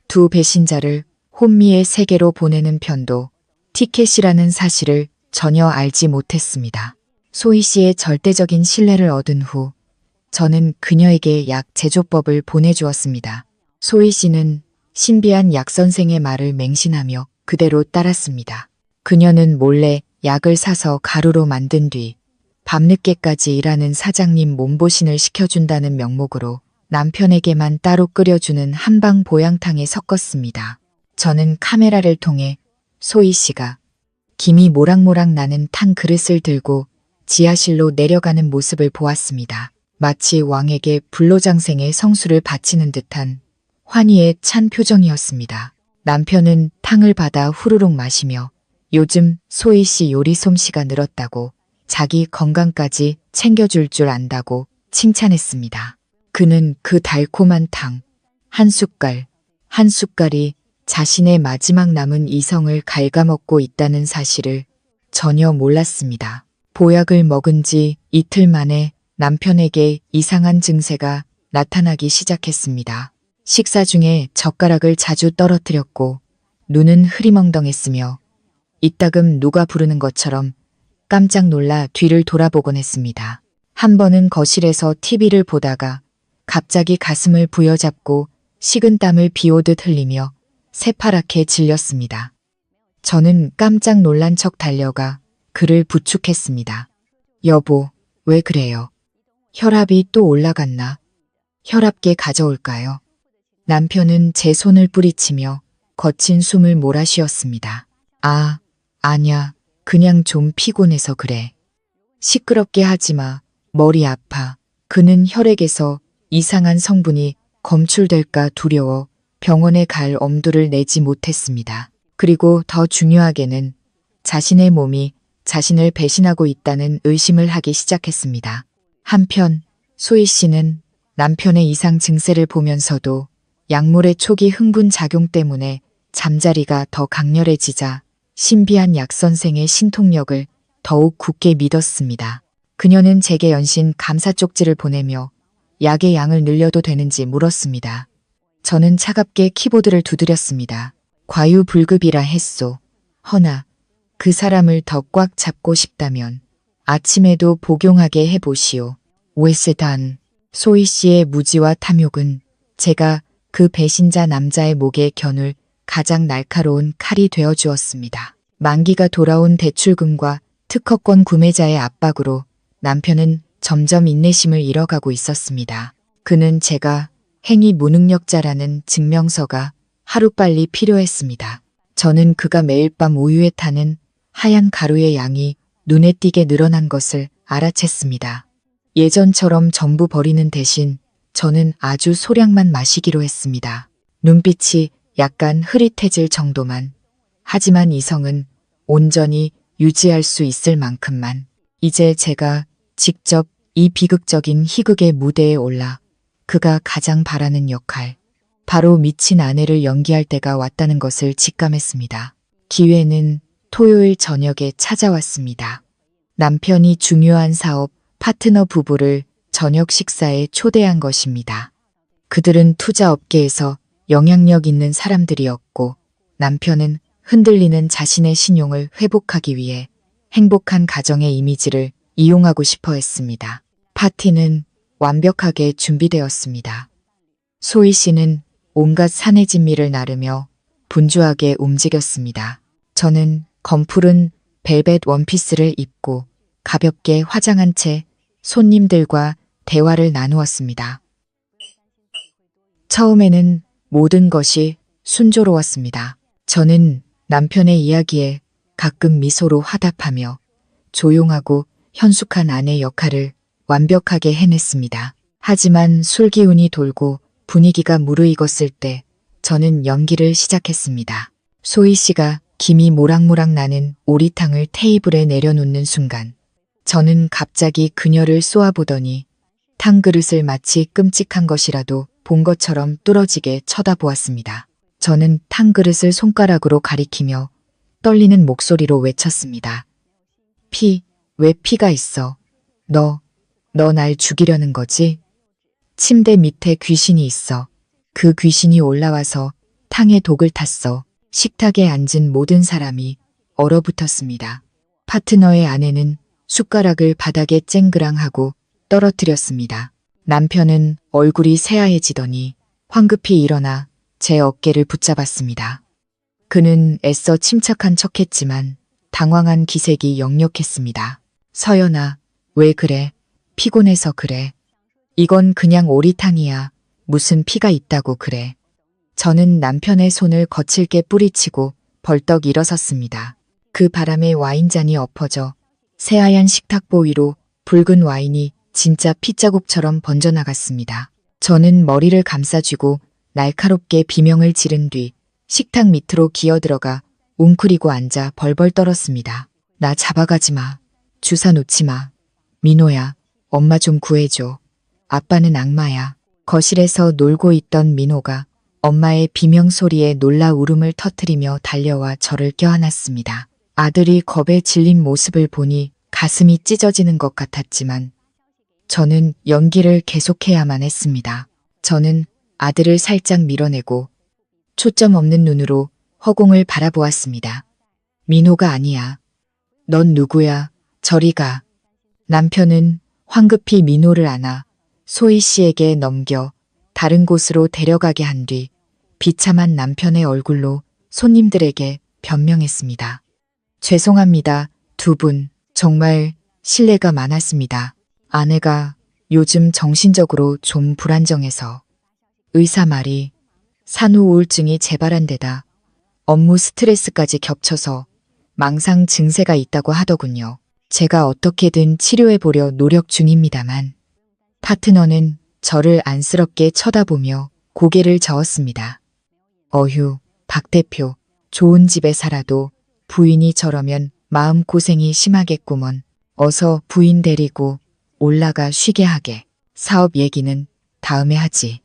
두 배신자를 혼미의 세계로 보내는 편도 티켓이라는 사실을 전혀 알지 못했습니다. 소희 씨의 절대적인 신뢰를 얻은 후 저는 그녀에게 약 제조법을 보내주었습니다. 소희 씨는 신비한 약 선생의 말을 맹신하며 그대로 따랐습니다. 그녀는 몰래 약을 사서 가루로 만든 뒤 밤늦게까지 일하는 사장님 몸보신을 시켜준다는 명목으로 남편에게만 따로 끓여주는 한방 보양탕에 섞었습니다. 저는 카메라를 통해 소희 씨가 김이 모락모락 나는 탕 그릇을 들고 지하실로 내려가는 모습을 보았습니다. 마치 왕에게 불로장생의 성수를 바치는 듯한 환희에 찬 표정이었습니다. 남편은 탕을 받아 후루룩 마시며 요즘 소희 씨 요리 솜씨가 늘었다고 자기 건강까지 챙겨줄 줄 안다고 칭찬했습니다. 그는 그 달콤한 탕, 한 숟갈, 한 숟갈이 자신의 마지막 남은 이성을 갉아먹고 있다는 사실을 전혀 몰랐습니다. 보약을 먹은 지 이틀 만에 남편에게 이상한 증세가 나타나기 시작했습니다. 식사 중에 젓가락을 자주 떨어뜨렸고 눈은 흐리멍덩했으며 이따금 누가 부르는 것처럼 깜짝 놀라 뒤를 돌아보곤 했습니다. 한 번은 거실에서 TV를 보다가 갑자기 가슴을 부여잡고 식은땀을 비오듯 흘리며 새파랗게 질렸습니다. 저는 깜짝 놀란 척 달려가 그를 부축했습니다. 여보, 왜 그래요? 혈압이 또 올라갔나? 혈압계 가져올까요? 남편은 제 손을 뿌리치며 거친 숨을 몰아쉬었습니다. 아, 아냐, 그냥 좀 피곤해서 그래. 시끄럽게 하지 마. 머리 아파. 그는 혈액에서 이상한 성분이 검출될까 두려워 병원에 갈 엄두를 내지 못했습니다. 그리고 더 중요하게는 자신의 몸이 자신을 배신하고 있다는 의심을 하기 시작했습니다. 한편 소희 씨는 남편의 이상 증세를 보면서도 약물의 초기 흥분 작용 때문에 잠자리가 더 강렬해지자 신비한 약 선생의 신통력을 더욱 굳게 믿었습니다. 그녀는 제게 연신 감사 쪽지를 보내며 약의 양을 늘려도 되는지 물었습니다. 저는 차갑게 키보드를 두드렸습니다. 과유불급이라 했소. 허나 그 사람을 더 꽉 잡고 싶다면 아침에도 복용하게 해보시오. 웨스단. 소희 씨의 무지와 탐욕은 제가 그 배신자 남자의 목에 겨눌 가장 날카로운 칼이 되어주었습니다. 만기가 돌아온 대출금과 특허권 구매자의 압박으로 남편은 점점 인내심을 잃어가고 있었습니다. 그는 제가 행위 무능력자라는 증명서가 하루빨리 필요했습니다. 저는 그가 매일 밤 우유에 타는 하얀 가루의 양이 눈에 띄게 늘어난 것을 알아챘습니다. 예전처럼 전부 버리는 대신 저는 아주 소량만 마시기로 했습니다. 눈빛이 약간 흐릿해질 정도만. 하지만 이성은 온전히 유지할 수 있을 만큼만. 이제 제가 직접 이 비극적인 희극의 무대에 올라 그가 가장 바라는 역할, 바로 미친 아내를 연기할 때가 왔다는 것을 직감했습니다. 기회는 토요일 저녁에 찾아왔습니다. 남편이 중요한 사업 파트너 부부를 저녁 식사에 초대한 것입니다. 그들은 투자업계에서 영향력 있는 사람들이었고 남편은 흔들리는 자신의 신용을 회복하기 위해 행복한 가정의 이미지를 이용하고 싶어 했습니다. 파티는 완벽하게 준비되었습니다. 소희 씨는 온갖 산해진미를 나르며 분주하게 움직였습니다. 저는 검푸른 벨벳 원피스를 입고 가볍게 화장한 채 손님들과 대화를 나누었습니다. 처음에는 모든 것이 순조로웠습니다. 저는 남편의 이야기에 가끔 미소로 화답하며 조용하고 현숙한 아내 역할을 완벽하게 해냈습니다. 하지만 술 기운이 돌고 분위기가 무르익었을 때 저는 연기를 시작했습니다. 소희 씨가 김이 모락모락 나는 오리탕을 테이블에 내려놓는 순간 저는 갑자기 그녀를 쏘아보더니 탕 그릇을 마치 끔찍한 것이라도 본 것처럼 뚫어지게 쳐다보았습니다. 저는 탕 그릇을 손가락으로 가리키며 떨리는 목소리로 외쳤습니다. 왜 피가 있어? 너 날 죽이려는 거지? 침대 밑에 귀신이 있어. 그 귀신이 올라와서 탕에 독을 탔어. 식탁에 앉은 모든 사람이 얼어붙었습니다. 파트너의 아내는 숟가락을 바닥에 쨍그랑하고 떨어뜨렸습니다. 남편은 얼굴이 새하얘지더니 황급히 일어나 제 어깨를 붙잡았습니다. 그는 애써 침착한 척했지만 당황한 기색이 역력했습니다. 서연아, 왜 그래? 피곤해서 그래. 이건 그냥 오리탕이야. 무슨 피가 있다고 그래. 저는 남편의 손을 거칠게 뿌리치고 벌떡 일어섰습니다. 그 바람에 와인잔이 엎어져 새하얀 식탁보 위로 붉은 와인이 진짜 핏자국처럼 번져나갔습니다. 저는 머리를 감싸쥐고 날카롭게 비명을 지른 뒤 식탁 밑으로 기어들어가 웅크리고 앉아 벌벌 떨었습니다. 나 잡아가지 마. 주사 놓지 마. 민호야, 엄마 좀 구해줘. 아빠는 악마야. 거실에서 놀고 있던 민호가 엄마의 비명소리에 놀라 울음을 터뜨리며 달려와 저를 껴안았습니다. 아들이 겁에 질린 모습을 보니 가슴이 찢어지는 것 같았지만 저는 연기를 계속해야만 했습니다. 저는 아들을 살짝 밀어내고 초점 없는 눈으로 허공을 바라보았습니다. 민호가 아니야. 넌 누구야? 저리 가. 남편은 황급히 민호를 안아 소희 씨에게 넘겨 다른 곳으로 데려가게 한 뒤 비참한 남편의 얼굴로 손님들에게 변명했습니다. 죄송합니다. 두 분 정말 실례가 많았습니다. 아내가 요즘 정신적으로 좀 불안정해서 의사 말이 산후 우울증이 재발한 데다 업무 스트레스까지 겹쳐서 망상 증세가 있다고 하더군요. 제가 어떻게든 치료해보려 노력 중입니다만 파트너는 저를 안쓰럽게 쳐다보며 고개를 저었습니다. 어휴, 박 대표, 좋은 집에 살아도 부인이 저러면 마음고생이 심하겠구먼. 어서 부인 데리고 올라가 쉬게 하게. 사업 얘기는 다음에 하지.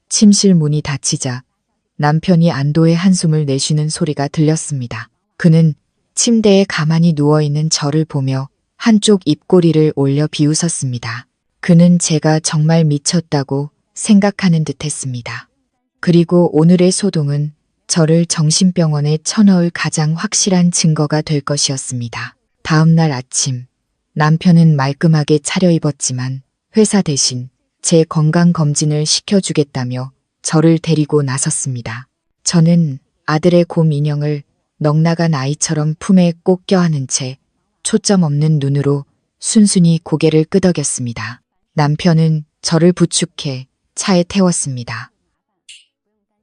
침실 문이 닫히자 남편이 안도의 한숨을 내쉬는 소리가 들렸습니다. 그는 침대에 가만히 누워있는 저를 보며 한쪽 입꼬리를 올려 비웃었습니다. 그는 제가 정말 미쳤다고 생각하는 듯 했습니다. 그리고 오늘의 소동은 저를 정신병원에 쳐넣을 가장 확실한 증거가 될 것이었습니다. 다음 날 아침, 남편은 말끔하게 차려입었지만 회사 대신 제 건강검진을 시켜주겠다며 저를 데리고 나섰습니다. 저는 아들의 곰 인형을 넉나간 아이처럼 품에 꼭 껴안은 채 초점 없는 눈으로 순순히 고개를 끄덕였습니다. 남편은 저를 부축해 차에 태웠습니다.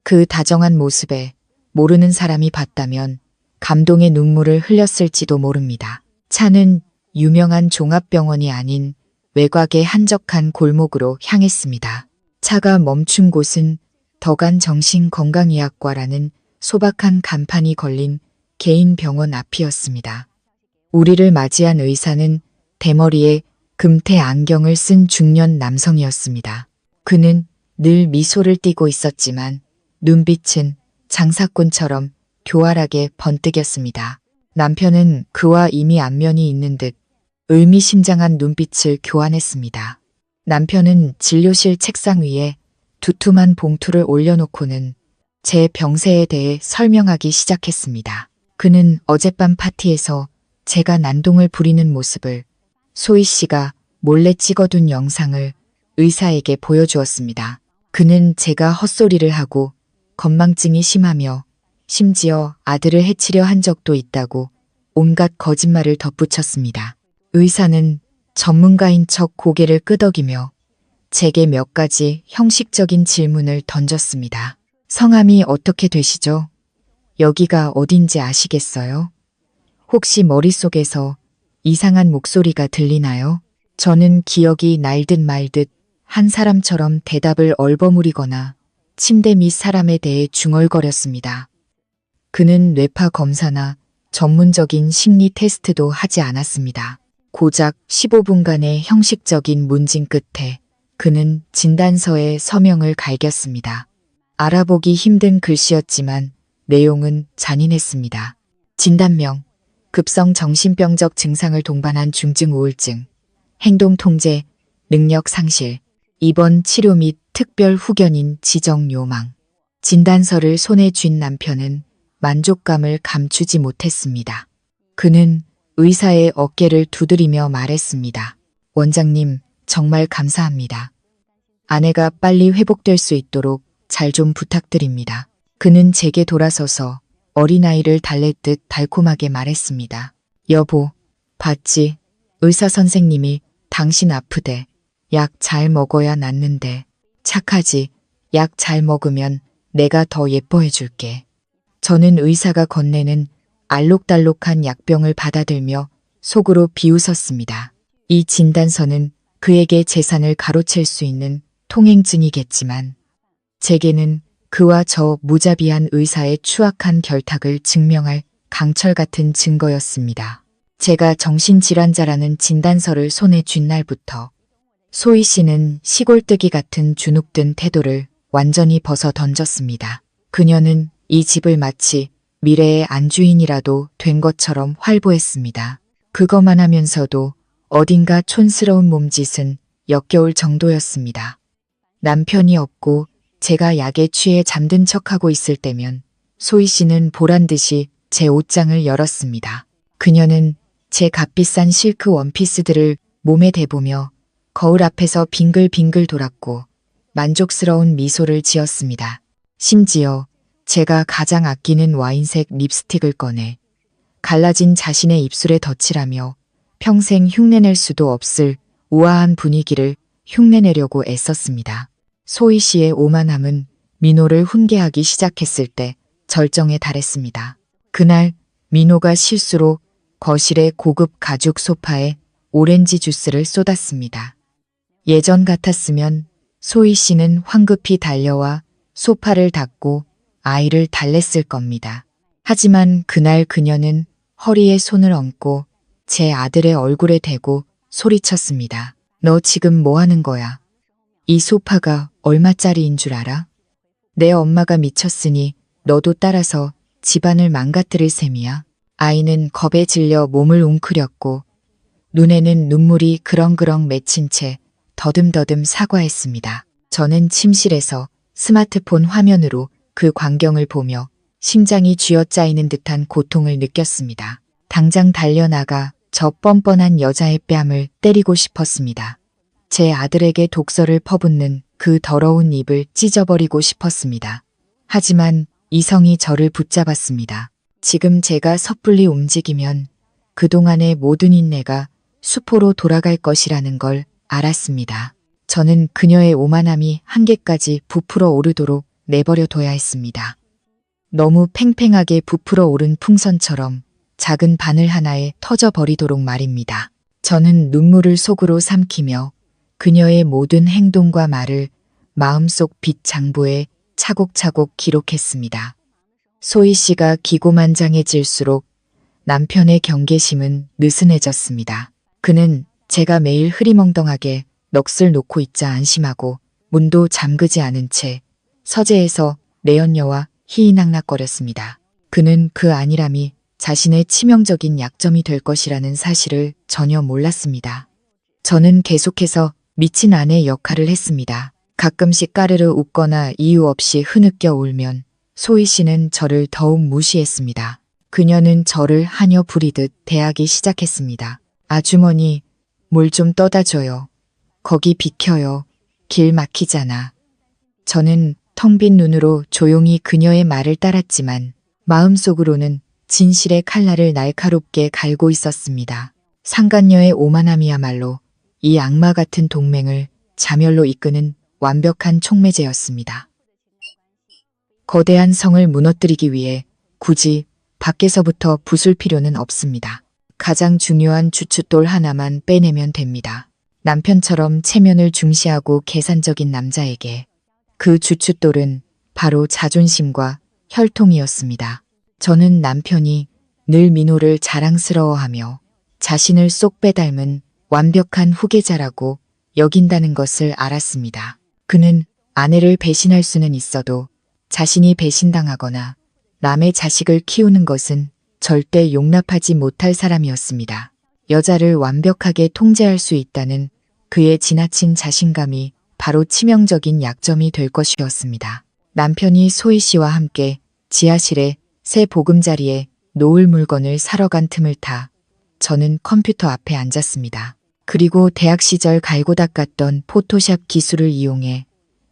그 다정한 모습에 모르는 사람이 봤다면 감동의 눈물을 흘렸을지도 모릅니다. 차는 유명한 종합병원이 아닌 외곽의 한적한 골목으로 향했습니다. 차가 멈춘 곳은 덕안 정신건강의학과라는 소박한 간판이 걸린 개인 병원 앞이었습니다. 우리를 맞이한 의사는 대머리에 금태 안경을 쓴 중년 남성이었습니다. 그는 늘 미소를 띠고 있었지만 눈빛은 장사꾼처럼 교활하게 번뜩였습니다. 남편은 그와 이미 안면이 있는 듯 의미심장한 눈빛을 교환했습니다. 남편은 진료실 책상 위에 두툼한 봉투를 올려놓고는 제 병세에 대해 설명하기 시작했습니다. 그는 어젯밤 파티에서 제가 난동을 부리는 모습을 소희 씨가 몰래 찍어둔 영상을 의사에게 보여주었습니다. 그는 제가 헛소리를 하고 건망증이 심하며 심지어 아들을 해치려 한 적도 있다고 온갖 거짓말을 덧붙였습니다. 의사는 전문가인 척 고개를 끄덕이며 제게 몇 가지 형식적인 질문을 던졌습니다. 성함이 어떻게 되시죠? 여기가 어딘지 아시겠어요? 혹시 머릿속에서 이상한 목소리가 들리나요? 저는 기억이 날듯 말듯 한 사람처럼 대답을 얼버무리거나 침대 밑 사람에 대해 중얼거렸습니다. 그는 뇌파 검사나 전문적인 심리 테스트도 하지 않았습니다. 고작 15분간의 형식적인 문진 끝에 그는 진단서에 서명을 갈겼습니다. 알아보기 힘든 글씨였지만 내용은 잔인했습니다. 진단명, 급성 정신병적 증상을 동반한 중증 우울증, 행동 통제, 능력 상실, 입원 치료 및 특별 후견인 지정 요망. 진단서를 손에 쥔 남편은 만족감을 감추지 못했습니다. 그는 의사의 어깨를 두드리며 말했습니다. 원장님, 정말 감사합니다. 아내가 빨리 회복될 수 있도록 잘 좀 부탁드립니다. 그는 제게 돌아서서 어린아이를 달랠듯 달콤하게 말했습니다. 여보, 봤지? 의사 선생님이 당신 아프대. 약 잘 먹어야 낫는데. 착하지? 약 잘 먹으면 내가 더 예뻐해 줄게. 저는 의사가 건네는 알록달록한 약병을 받아들며 속으로 비웃었습니다. 이 진단서는 그에게 재산을 가로챌 수 있는 통행증이겠지만 제게는 그와 저 무자비한 의사의 추악한 결탁을 증명할 강철 같은 증거였습니다. 제가 정신질환자라는 진단서를 손에 쥔 날부터 소희 씨는 시골뜨기 같은 주눅든 태도를 완전히 벗어 던졌습니다. 그녀는 이 집을 마치 미래의 안주인이라도 된 것처럼 활보했습니다. 그것만 하면서도 어딘가 촌스러운 몸짓은 역겨울 정도였습니다. 남편이 없고 제가 약에 취해 잠든 척하고 있을 때면 소희 씨는 보란듯이 제 옷장을 열었습니다. 그녀는 제 값비싼 실크 원피스들을 몸에 대보며 거울 앞에서 빙글빙글 돌았고 만족스러운 미소를 지었습니다. 심지어 제가 가장 아끼는 와인색 립스틱을 꺼내 갈라진 자신의 입술에 덧칠하며 평생 흉내낼 수도 없을 우아한 분위기를 흉내내려고 애썼습니다. 소희 씨의 오만함은 민호를 훈계하기 시작했을 때 절정에 달했습니다. 그날 민호가 실수로 거실의 고급 가죽 소파에 오렌지 주스를 쏟았습니다. 예전 같았으면 소희 씨는 황급히 달려와 소파를 닦고 아이를 달랬을 겁니다. 하지만 그날 그녀는 허리에 손을 얹고 제 아들의 얼굴에 대고 소리쳤습니다. 너 지금 뭐 하는 거야? 이 소파가 얼마짜리인 줄 알아? 내 엄마가 미쳤으니 너도 따라서 집안을 망가뜨릴 셈이야. 아이는 겁에 질려 몸을 웅크렸고 눈에는 눈물이 그렁그렁 맺힌 채 더듬더듬 사과했습니다. 저는 침실에서 스마트폰 화면으로 그 광경을 보며 심장이 쥐어짜이는 듯한 고통을 느꼈습니다. 당장 달려나가 저 뻔뻔한 여자의 뺨을 때리고 싶었습니다. 제 아들에게 독서를 퍼붓는 그 더러운 입을 찢어버리고 싶었습니다. 하지만 이성이 저를 붙잡았습니다. 지금 제가 섣불리 움직이면 그동안의 모든 인내가 수포로 돌아갈 것이라는 걸 알았습니다. 저는 그녀의 오만함이 한계까지 부풀어 오르도록 내버려 둬야 했습니다. 너무 팽팽하게 부풀어 오른 풍선처럼 작은 바늘 하나에 터져버리도록 말입니다. 저는 눈물을 속으로 삼키며 그녀의 모든 행동과 말을 마음속 빛 장부에 차곡차곡 기록했습니다. 소희 씨가 기고만장해질수록 남편의 경계심은 느슨해졌습니다. 그는 제가 매일 흐리멍덩하게 넋을 놓고 있자 안심하고 문도 잠그지 않은 채 서재에서 내연녀와 희희낙낙거렸습니다. 그는 그 안일함이 자신의 치명적인 약점이 될 것이라는 사실을 전혀 몰랐습니다. 저는 계속해서 미친 아내 역할을 했습니다. 가끔씩 까르르 웃거나 이유 없이 흐느껴 울면 소희 씨는 저를 더욱 무시했습니다. 그녀는 저를 하녀 부리듯 대하기 시작했습니다. 아주머니, 물 좀 떠다 줘요. 거기 비켜요. 길 막히잖아. 저는 텅 빈 눈으로 조용히 그녀의 말을 따랐지만 마음속으로는 진실의 칼날을 날카롭게 갈고 있었습니다. 상간녀의 오만함이야말로 이 악마 같은 동맹을 자멸로 이끄는 완벽한 촉매제였습니다. 거대한 성을 무너뜨리기 위해 굳이 밖에서부터 부술 필요는 없습니다. 가장 중요한 주춧돌 하나만 빼내면 됩니다. 남편처럼 체면을 중시하고 계산적인 남자에게 그 주춧돌은 바로 자존심과 혈통이었습니다. 저는 남편이 늘 민호를 자랑스러워하며 자신을 쏙 빼닮은 완벽한 후계자라고 여긴다는 것을 알았습니다. 그는 아내를 배신할 수는 있어도 자신이 배신당하거나 남의 자식을 키우는 것은 절대 용납하지 못할 사람이었습니다. 여자를 완벽하게 통제할 수 있다는 그의 지나친 자신감이 바로 치명적인 약점이 될 것이었습니다. 남편이 소희 씨와 함께 지하실에 새 보금자리에 놓을 물건을 사러 간 틈을 타 저는 컴퓨터 앞에 앉았습니다. 그리고 대학 시절 갈고 닦았던 포토샵 기술을 이용해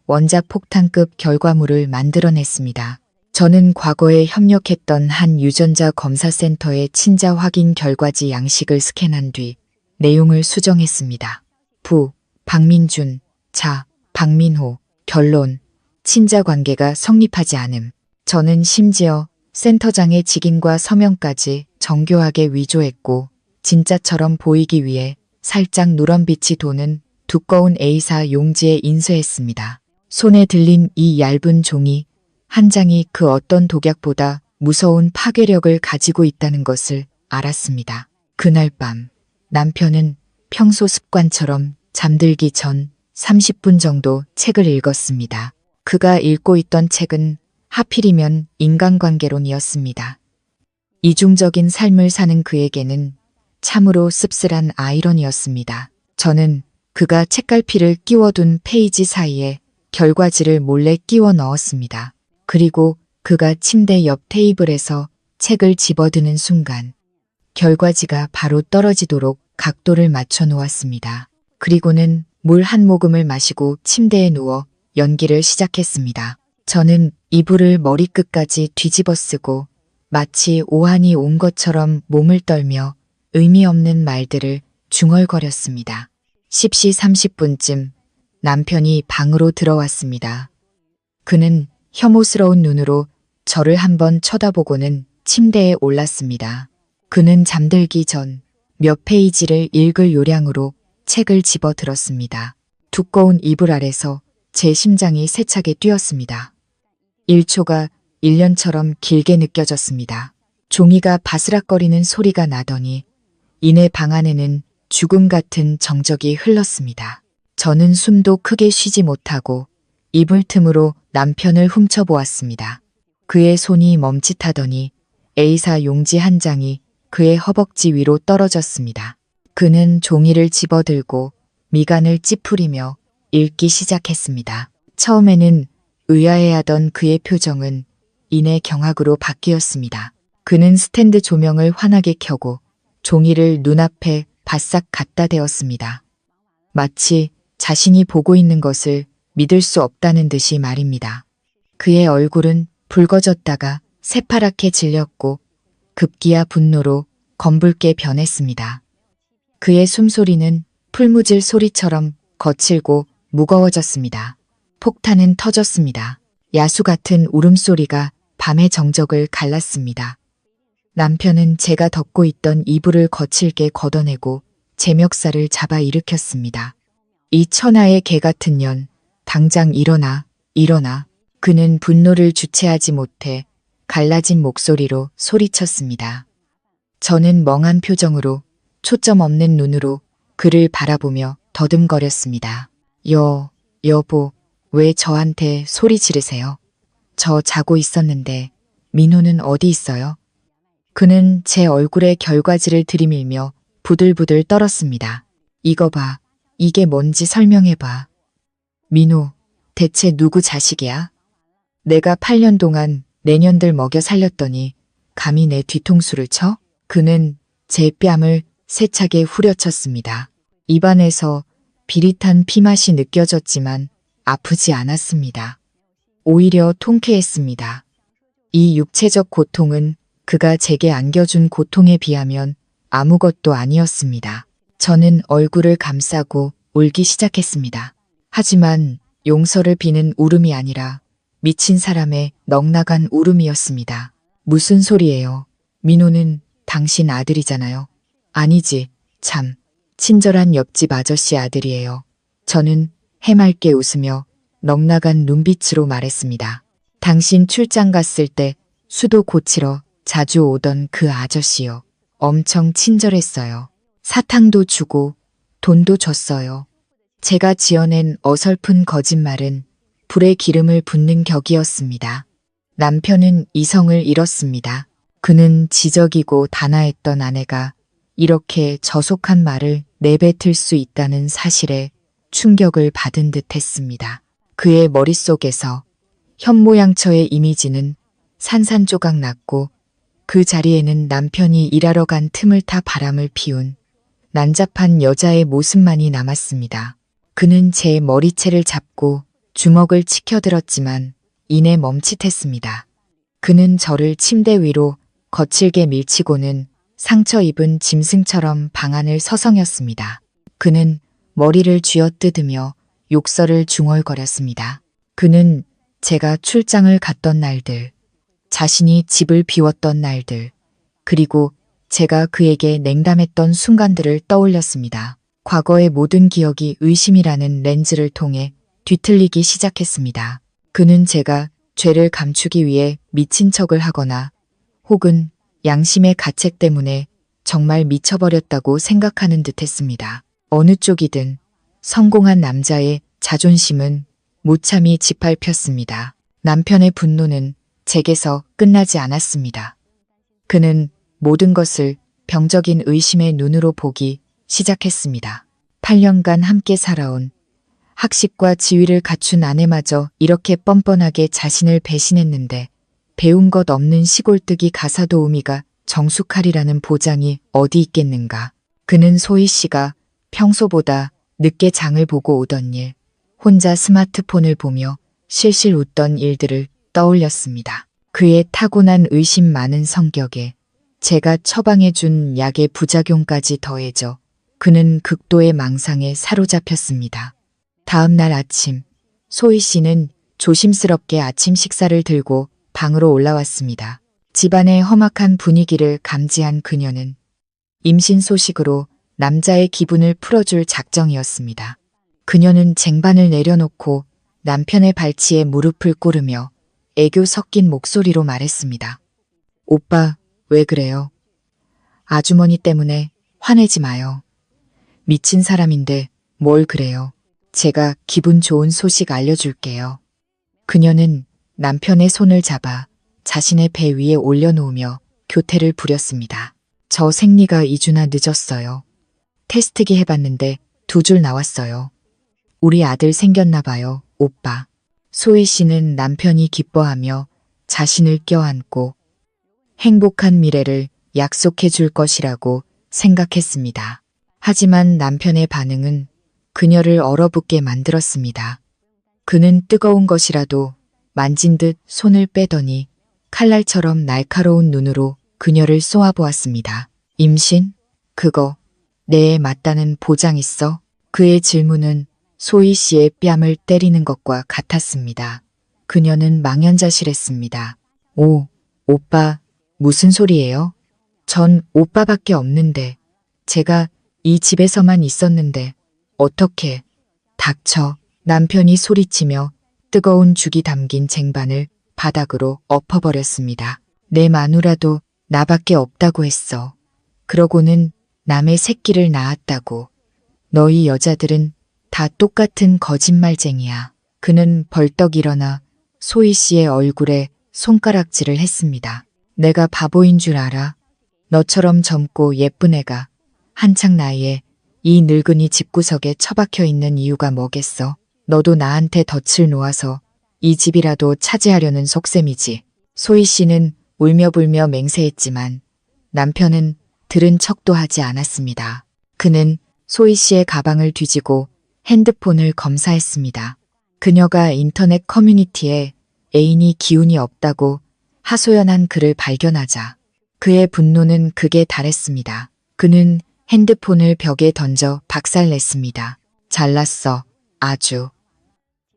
원자 폭탄급 결과물을 만들어냈습니다. 저는 과거에 협력했던 한 유전자 검사센터의 친자 확인 결과지 양식을 스캔한 뒤 내용을 수정했습니다. 부, 박민준, 자, 박민호, 결론, 친자 관계가 성립하지 않음. 저는 심지어 센터장의 직인과 서명까지 정교하게 위조했고 진짜처럼 보이기 위해 살짝 누런빛이 도는 두꺼운 A사 용지에 인쇄했습니다. 손에 들린 이 얇은 종이 한 장이 그 어떤 독약보다 무서운 파괴력을 가지고 있다는 것을 알았습니다. 그날 밤 남편은 평소 습관처럼 잠들기 전 30분 정도 책을 읽었습니다. 그가 읽고 있던 책은 하필이면 인간관계론이었습니다. 이중적인 삶을 사는 그에게는 참으로 씁쓸한 아이러니였습니다. 저는 그가 책갈피를 끼워둔 페이지 사이에 결과지를 몰래 끼워 넣었습니다. 그리고 그가 침대 옆 테이블에서 책을 집어드는 순간 결과지가 바로 떨어지도록 각도를 맞춰 놓았습니다. 그리고는 물 한 모금을 마시고 침대에 누워 연기를 시작했습니다. 저는 이불을 머리끝까지 뒤집어 쓰고 마치 오한이 온 것처럼 몸을 떨며 의미 없는 말들을 중얼거렸습니다. 10시 30분쯤 남편이 방으로 들어왔습니다. 그는 혐오스러운 눈으로 저를 한번 쳐다보고는 침대에 올랐습니다. 그는 잠들기 전 몇 페이지를 읽을 요량으로 책을 집어들었습니다. 두꺼운 이불 아래서 제 심장이 세차게 뛰었습니다. 1초가 1년처럼 길게 느껴졌습니다. 종이가 바스락거리는 소리가 나더니 이내 방 안에는 죽음 같은 정적이 흘렀습니다. 저는 숨도 크게 쉬지 못하고 이불 틈으로 남편을 훔쳐보았습니다. 그의 손이 멈칫하더니 A사 용지 한 장이 그의 허벅지 위로 떨어졌습니다. 그는 종이를 집어들고 미간을 찌푸리며 읽기 시작했습니다. 처음에는 의아해하던 그의 표정은 이내 경악으로 바뀌었습니다. 그는 스탠드 조명을 환하게 켜고 종이를 눈앞에 바싹 갖다 대었습니다. 마치 자신이 보고 있는 것을 믿을 수 없다는 듯이 말입니다. 그의 얼굴은 붉어졌다가 새파랗게 질렸고 급기야 분노로 검붉게 변했습니다. 그의 숨소리는 풀무질 소리처럼 거칠고 무거워졌습니다. 폭탄은 터졌습니다. 야수 같은 울음소리가 밤의 정적을 갈랐습니다. 남편은 제가 덮고 있던 이불을 거칠게 걷어내고 제 멱살을 잡아 일으켰습니다. 이 천하의 개 같은 년, 당장 일어나, 일어나. 그는 분노를 주체하지 못해 갈라진 목소리로 소리쳤습니다. 저는 멍한 표정으로 초점 없는 눈으로 그를 바라보며 더듬거렸습니다. 여보, 왜 저한테 소리 지르세요? 저 자고 있었는데 민호는 어디 있어요? 그는 제 얼굴에 결과지를 들이밀며 부들부들 떨었습니다. 이거 봐. 이게 뭔지 설명해봐. 민호, 대체 누구 자식이야? 내가 8년 동안 내년들 먹여 살렸더니 감히 내 뒤통수를 쳐? 그는 제 뺨을 세차게 후려쳤습니다. 입안에서 비릿한 피맛이 느껴졌지만 아프지 않았습니다. 오히려 통쾌했습니다. 이 육체적 고통은 그가 제게 안겨준 고통에 비하면 아무것도 아니었습니다. 저는 얼굴을 감싸고 울기 시작했습니다. 하지만 용서를 비는 울음이 아니라 미친 사람의 넉나간 울음이었습니다. 무슨 소리예요? 민호는 당신 아들이잖아요. 아니지, 참. 친절한 옆집 아저씨 아들이에요. 저는 해맑게 웃으며 넉나간 눈빛으로 말했습니다. 당신 출장 갔을 때 수도 고치러 자주 오던 그 아저씨요. 엄청 친절했어요. 사탕도 주고 돈도 줬어요. 제가 지어낸 어설픈 거짓말은 불에 기름을 붓는 격이었습니다. 남편은 이성을 잃었습니다. 그는 지적이고 단아했던 아내가 이렇게 저속한 말을 내뱉을 수 있다는 사실에 충격을 받은 듯 했습니다. 그의 머릿속에서 현모양처의 이미지는 산산조각 났고 그 자리에는 남편이 일하러 간 틈을 타 바람을 피운 난잡한 여자의 모습만이 남았습니다. 그는 제 머리채를 잡고 주먹을 치켜들었지만 이내 멈칫했습니다. 그는 저를 침대 위로 거칠게 밀치고는 상처 입은 짐승처럼 방 안을 서성였습니다. 그는 머리를 쥐어뜯으며 욕설을 중얼거렸습니다. 그는 제가 출장을 갔던 날들, 자신이 집을 비웠던 날들, 그리고 제가 그에게 냉담했던 순간들을 떠올렸습니다. 과거의 모든 기억이 의심이라는 렌즈를 통해 뒤틀리기 시작했습니다. 그는 제가 죄를 감추기 위해 미친 척을 하거나 혹은 양심의 가책 때문에 정말 미쳐버렸다고 생각하는 듯 했습니다. 어느 쪽이든 성공한 남자의 자존심은 무참히 짓밟혔습니다. 남편의 분노는 제게서 끝나지 않았습니다. 그는 모든 것을 병적인 의심의 눈으로 보기 시작했습니다. 8년간 함께 살아온 학식과 지위를 갖춘 아내마저 이렇게 뻔뻔하게 자신을 배신했는데 배운 것 없는 시골뜨기 가사도우미가 정숙하리라는 보장이 어디 있겠는가. 그는 소희 씨가 평소보다 늦게 장을 보고 오던 일, 혼자 스마트폰을 보며 실실 웃던 일들을 떠올렸습니다. 그의 타고난 의심 많은 성격에 제가 처방해준 약의 부작용까지 더해져 그는 극도의 망상에 사로잡혔습니다. 다음 날 아침, 소희 씨는 조심스럽게 아침 식사를 들고 방으로 올라왔습니다. 집안의 험악한 분위기를 감지한 그녀는 임신 소식으로 남자의 기분을 풀어줄 작정이었습니다. 그녀는 쟁반을 내려놓고 남편의 발치에 무릎을 꿇으며 애교 섞인 목소리로 말했습니다. 오빠, 왜 그래요? 아주머니 때문에 화내지 마요. 미친 사람인데 뭘 그래요. 제가 기분 좋은 소식 알려줄게요. 그녀는 남편의 손을 잡아 자신의 배 위에 올려놓으며 교태를 부렸습니다. 저 생리가 2주나 늦었어요. 테스트기 해봤는데 2줄 나왔어요. 우리 아들 생겼나 봐요, 오빠. 소희 씨는 남편이 기뻐하며 자신을 껴안고 행복한 미래를 약속해 줄 것이라고 생각했습니다. 하지만 남편의 반응은 그녀를 얼어붙게 만들었습니다. 그는 뜨거운 것이라도 만진 듯 손을 빼더니 칼날처럼 날카로운 눈으로 그녀를 쏘아보았습니다. 임신? 그거 네, 맞다는 보장 있어? 그의 질문은 소희 씨의 뺨을 때리는 것과 같았습니다. 그녀는 망연자실했습니다. 오, 오빠, 무슨 소리예요? 전 오빠밖에 없는데, 제가 이 집에서만 있었는데, 어떻게, 닥쳐, 남편이 소리치며 뜨거운 죽이 담긴 쟁반을 바닥으로 엎어버렸습니다. 내 마누라도 나밖에 없다고 했어. 그러고는 남의 새끼를 낳았다고. 너희 여자들은 다 똑같은 거짓말쟁이야. 그는 벌떡 일어나 소희 씨의 얼굴에 손가락질을 했습니다. 내가 바보인 줄 알아? 너처럼 젊고 예쁜 애가 한창 나이에 이 늙은이 집구석에 처박혀 있는 이유가 뭐겠어? 너도 나한테 덫을 놓아서 이 집이라도 차지하려는 속셈이지. 소희 씨는 울며불며 맹세했지만 남편은 들은 척도 하지 않았습니다. 그는 소희 씨의 가방을 뒤지고 핸드폰을 검사했습니다. 그녀가 인터넷 커뮤니티에 애인이 기운이 없다고 하소연한 글을 발견하자 그의 분노는 극에 달했습니다. 그는 핸드폰을 벽에 던져 박살냈습니다. 잘났어, 아주.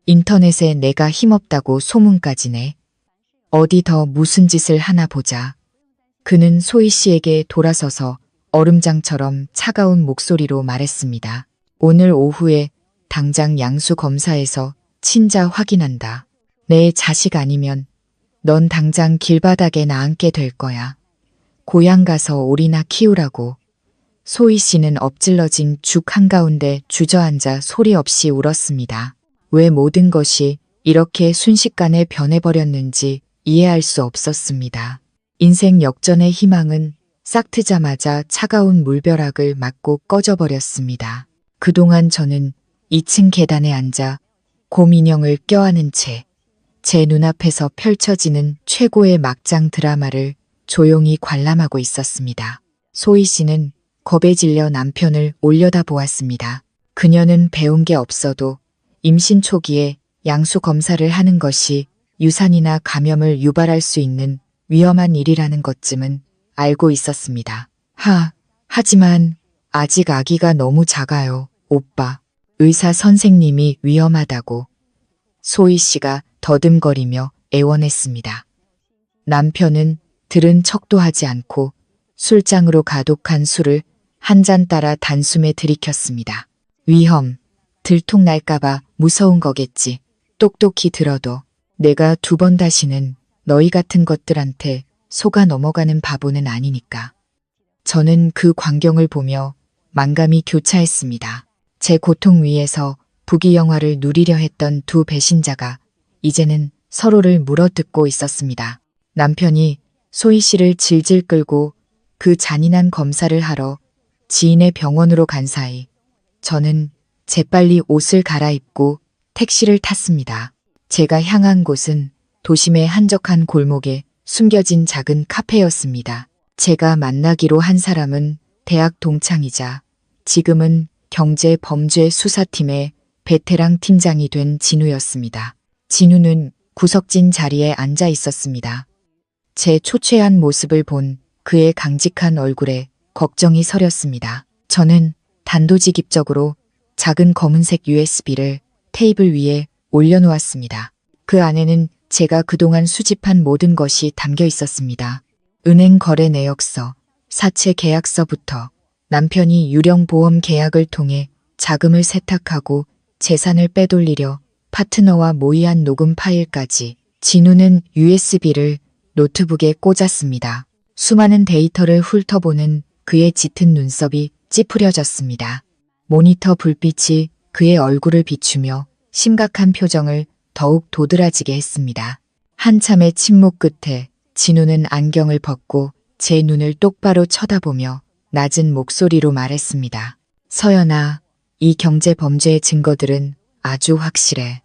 인터넷에 내가 힘없다고 소문까지 내. 어디 더 무슨 짓을 하나 보자. 그는 소희 씨에게 돌아서서 얼음장처럼 차가운 목소리로 말했습니다. 오늘 오후에 당장 양수 검사에서 친자 확인한다. 내 자식 아니면 넌 당장 길바닥에 나앉게 될 거야. 고향 가서 오리나 키우라고. 소희 씨는 엎질러진 죽 한가운데 주저앉아 소리 없이 울었습니다. 왜 모든 것이 이렇게 순식간에 변해버렸는지 이해할 수 없었습니다. 인생 역전의 희망은 싹 트자마자 차가운 물벼락을 맞고 꺼져버렸습니다. 그동안 저는 2층 계단에 앉아 곰인형을 껴안은 채 제 눈앞에서 펼쳐지는 최고의 막장 드라마를 조용히 관람하고 있었습니다. 소희 씨는 겁에 질려 남편을 올려다보았습니다. 그녀는 배운 게 없어도 임신 초기에 양수 검사를 하는 것이 유산이나 감염을 유발할 수 있는 위험한 일이라는 것쯤은 알고 있었습니다. 하지만 아직 아기가 너무 작아요, 오빠. 의사 선생님이 위험하다고 소희 씨가 더듬거리며 애원했습니다. 남편은 들은 척도 하지 않고 술장으로 가독한 술을 한 잔 따라 단숨에 들이켰습니다. 위험, 들통날까봐 무서운 거겠지. 똑똑히 들어도 내가 2번 다시는 너희 같은 것들한테 속아 넘어가는 바보는 아니니까. 저는 그 광경을 보며 만감이 교차했습니다. 제 고통 위에서 부귀영화를 누리려 했던 두 배신자가 이제는 서로를 물어뜯고 있었습니다. 남편이 소희 씨를 질질 끌고 그 잔인한 검사를 하러 지인의 병원으로 간 사이 저는 재빨리 옷을 갈아입고 택시를 탔습니다. 제가 향한 곳은 도심의 한적한 골목에 숨겨진 작은 카페였습니다. 제가 만나기로 한 사람은 대학 동창이자 지금은 경제범죄 수사팀의 베테랑 팀장이 된 진우였습니다. 진우는 구석진 자리에 앉아 있었습니다. 제 초췌한 모습을 본 그의 강직한 얼굴에 걱정이 서렸습니다. 저는 단도직입적으로 작은 검은색 USB를 테이블 위에 올려놓았습니다. 그 안에는 제가 그동안 수집한 모든 것이 담겨 있었습니다. 은행 거래 내역서, 사채 계약서부터 남편이 유령 보험 계약을 통해 자금을 세탁하고 재산을 빼돌리려 파트너와 모의한 녹음 파일까지. 진우는 USB를 노트북에 꽂았습니다. 수많은 데이터를 훑어보는 그의 짙은 눈썹이 찌푸려졌습니다. 모니터 불빛이 그의 얼굴을 비추며 심각한 표정을 더욱 도드라지게 했습니다. 한참의 침묵 끝에 진우는 안경을 벗고 제 눈을 똑바로 쳐다보며 낮은 목소리로 말했습니다. 서연아, 이 경제 범죄의 증거들은 아주 확실해.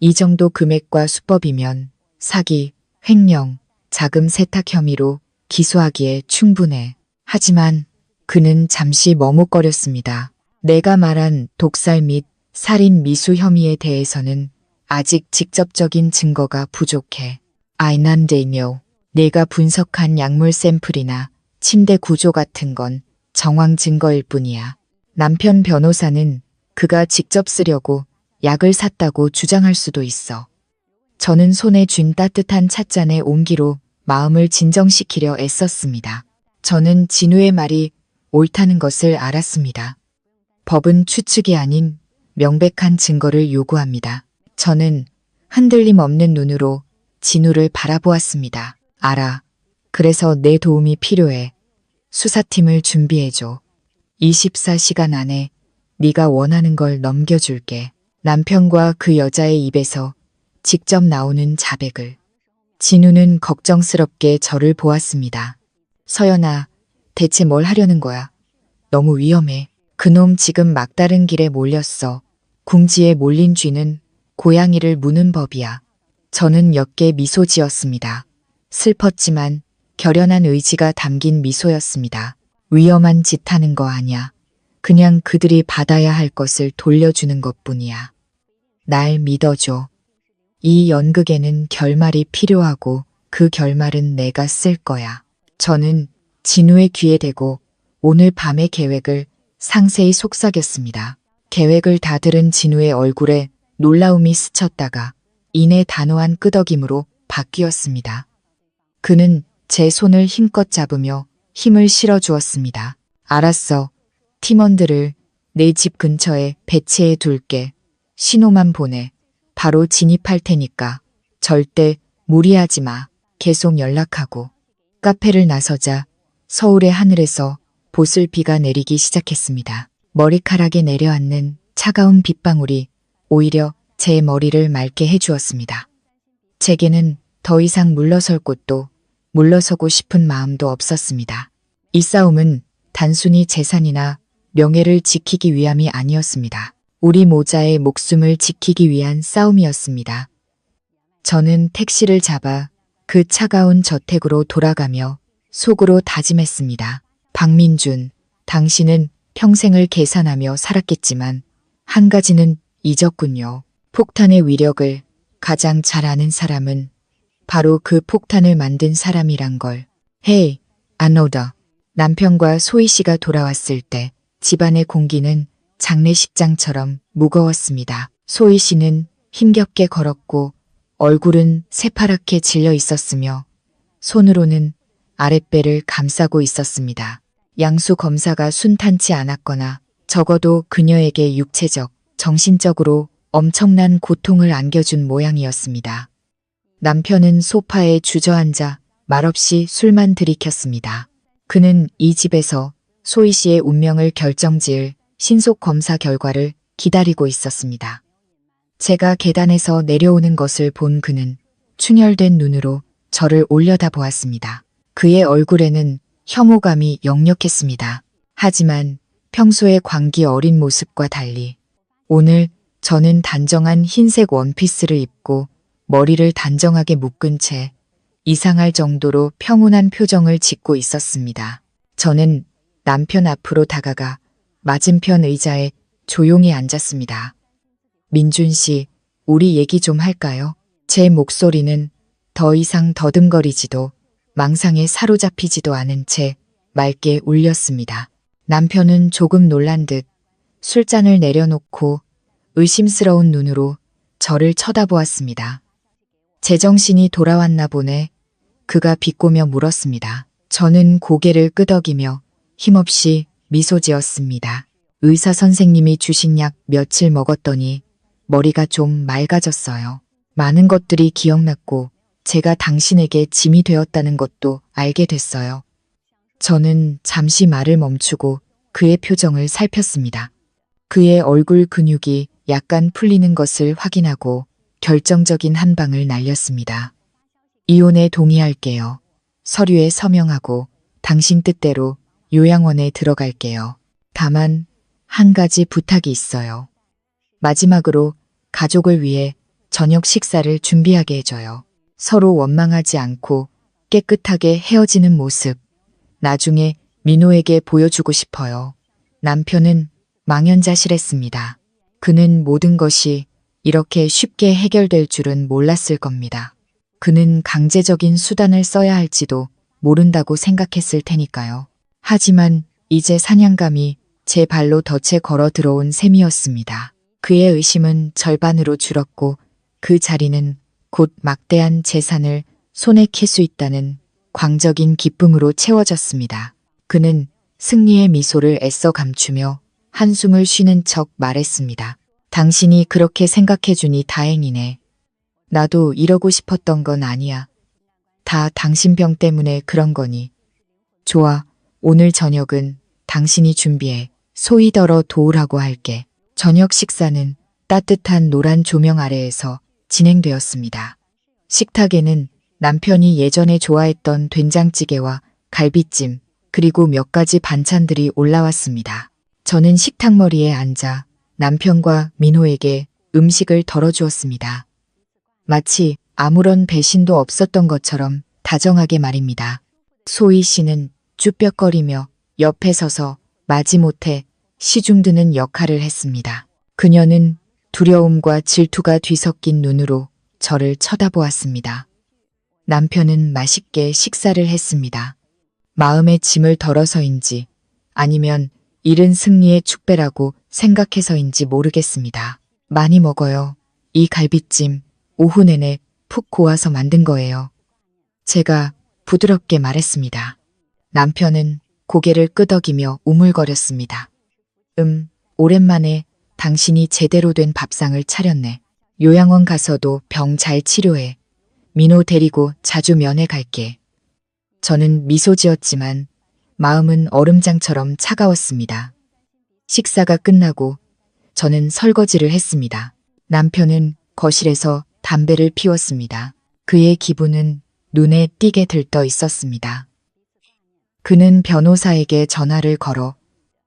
이 정도 금액과 수법이면 사기, 횡령, 자금 세탁 혐의로 기소하기에 충분해. 하지만 그는 잠시 머뭇거렸습니다. 내가 말한 독살 및 살인 미수 혐의에 대해서는 아직 직접적인 증거가 부족해. 아이난데이뇨. 내가 분석한 약물 샘플이나 침대 구조 같은 건 정황 증거일 뿐이야. 남편 변호사는 그가 직접 쓰려고 약을 샀다고 주장할 수도 있어. 저는 손에 쥔 따뜻한 찻잔에 온기로 마음을 진정시키려 애썼습니다. 저는 진우의 말이 옳다는 것을 알았습니다. 법은 추측이 아닌 명백한 증거를 요구합니다. 저는 흔들림 없는 눈으로 진우를 바라보았습니다. 알아. 그래서 내 도움이 필요해. 수사팀을 준비해줘. 24시간 안에 네가 원하는 걸 넘겨줄게. 남편과 그 여자의 입에서 직접 나오는 자백을. 진우는 걱정스럽게 저를 보았습니다. 서연아, 대체 뭘 하려는 거야? 너무 위험해. 그놈 지금 막다른 길에 몰렸어. 궁지에 몰린 쥐는 고양이를 무는 법이야. 저는 옅게 미소 지었습니다. 슬펐지만 결연한 의지가 담긴 미소였습니다. 위험한 짓 하는 거 아냐. 그냥 그들이 받아야 할 것을 돌려주는 것뿐이야. 날 믿어줘. 이 연극에는 결말이 필요하고 그 결말은 내가 쓸 거야. 저는 진우의 귀에 대고 오늘 밤의 계획을 상세히 속삭였습니다. 계획을 다 들은 진우의 얼굴에 놀라움이 스쳤다가 이내 단호한 끄덕임으로 바뀌었습니다. 그는 제 손을 힘껏 잡으며 힘을 실어주었습니다. 알았어. 팀원들을 내 집 근처에 배치해 둘게. 신호만 보내. 바로 진입할 테니까. 절대 무리하지 마. 계속 연락하고. 카페를 나서자 서울의 하늘에서 보슬비가 내리기 시작했습니다. 머리카락에 내려앉는 차가운 빗방울이 오히려 제 머리를 맑게 해주었습니다. 제게는 더 이상 물러설 곳도 물러서고 싶은 마음도 없었습니다. 이 싸움은 단순히 재산이나 명예를 지키기 위함이 아니었습니다. 우리 모자의 목숨을 지키기 위한 싸움이었습니다. 저는 택시를 잡아 그 차가운 저택으로 돌아가며 속으로 다짐했습니다. 박민준, 당신은 평생을 계산하며 살았겠지만 한 가지는 잊었군요. 폭탄의 위력을 가장 잘 아는 사람은 바로 그 폭탄을 만든 사람이란 걸. 헤이, 안노더. 남편과 소희 씨가 돌아왔을 때 집안의 공기는 장례식장처럼 무거웠습니다. 소희 씨는 힘겹게 걸었고 얼굴은 새파랗게 질려 있었으며 손으로는 아랫배를 감싸고 있었습니다. 양수 검사가 순탄치 않았거나 적어도 그녀에게 육체적, 정신적으로 엄청난 고통을 안겨준 모양이었습니다. 남편은 소파에 주저앉아 말없이 술만 들이켰습니다. 그는 이 집에서 소희 씨의 운명을 결정지을 신속 검사 결과를 기다리고 있었습니다. 제가 계단에서 내려오는 것을 본 그는 충혈된 눈으로 저를 올려다보았습니다. 그의 얼굴에는 혐오감이 역력했습니다. 하지만 평소의 광기 어린 모습과 달리 오늘 저는 단정한 흰색 원피스를 입고 머리를 단정하게 묶은 채 이상할 정도로 평온한 표정을 짓고 있었습니다. 저는 남편 앞으로 다가가 맞은편 의자에 조용히 앉았습니다. 민준 씨, 우리 얘기 좀 할까요? 제 목소리는 더 이상 더듬거리지도 망상에 사로잡히지도 않은 채 맑게 울렸습니다. 남편은 조금 놀란 듯 술잔을 내려놓고 의심스러운 눈으로 저를 쳐다보았습니다. 제정신이 돌아왔나 보네. 그가 비꼬며 물었습니다. 저는 고개를 끄덕이며 힘없이 미소 지었습니다. 의사 선생님이 주신 약 며칠 먹었더니 머리가 좀 맑아졌어요. 많은 것들이 기억났고 제가 당신에게 짐이 되었다는 것도 알게 됐어요. 저는 잠시 말을 멈추고 그의 표정을 살폈습니다. 그의 얼굴 근육이 약간 풀리는 것을 확인하고 결정적인 한 방을 날렸습니다. 이혼에 동의할게요. 서류에 서명하고 당신 뜻대로 요양원에 들어갈게요. 다만 한 가지 부탁이 있어요. 마지막으로 가족을 위해 저녁 식사를 준비하게 해줘요. 서로 원망하지 않고 깨끗하게 헤어지는 모습, 나중에 민호에게 보여주고 싶어요. 남편은 망연자실했습니다. 그는 모든 것이 이렇게 쉽게 해결될 줄은 몰랐을 겁니다. 그는 강제적인 수단을 써야 할지도 모른다고 생각했을 테니까요. 하지만 이제 사냥감이 제 발로 덫에 걸어 들어온 셈이었습니다. 그의 의심은 절반으로 줄었고 그 자리는 곧 막대한 재산을 손에 켭 수 있다는 광적인 기쁨으로 채워졌습니다. 그는 승리의 미소를 애써 감추며 한숨을 쉬는 척 말했습니다. 당신이 그렇게 생각해주니 다행이네. 나도 이러고 싶었던 건 아니야. 다 당신 병 때문에 그런 거니. 좋아, 오늘 저녁은 당신이 준비해 소이더러 도우라고 할게. 저녁 식사는 따뜻한 노란 조명 아래에서 진행되었습니다. 식탁에는 남편이 예전에 좋아했던 된장찌개와 갈비찜, 그리고 몇 가지 반찬들이 올라왔습니다. 저는 식탁머리에 앉아 남편과 민호에게 음식을 덜어주었습니다. 마치 아무런 배신도 없었던 것처럼 다정하게 말입니다. 소희 씨는 쭈뼛거리며 옆에 서서 마지못해 시중드는 역할을 했습니다. 그녀는 두려움과 질투가 뒤섞인 눈으로 저를 쳐다보았습니다. 남편은 맛있게 식사를 했습니다. 마음의 짐을 덜어서인지 아니면 이른 승리의 축배라고 생각해서인지 모르겠습니다. 많이 먹어요. 이 갈비찜 오후 내내 푹 고아서 만든 거예요. 제가 부드럽게 말했습니다. 남편은 고개를 끄덕이며 우물거렸습니다. 오랜만에 당신이 제대로 된 밥상을 차렸네. 요양원 가서도 병 잘 치료해. 민호 데리고 자주 면회 갈게. 저는 미소 지었지만 마음은 얼음장처럼 차가웠습니다. 식사가 끝나고 저는 설거지를 했습니다. 남편은 거실에서 담배를 피웠습니다. 그의 기분은 눈에 띄게 들떠 있었습니다. 그는 변호사에게 전화를 걸어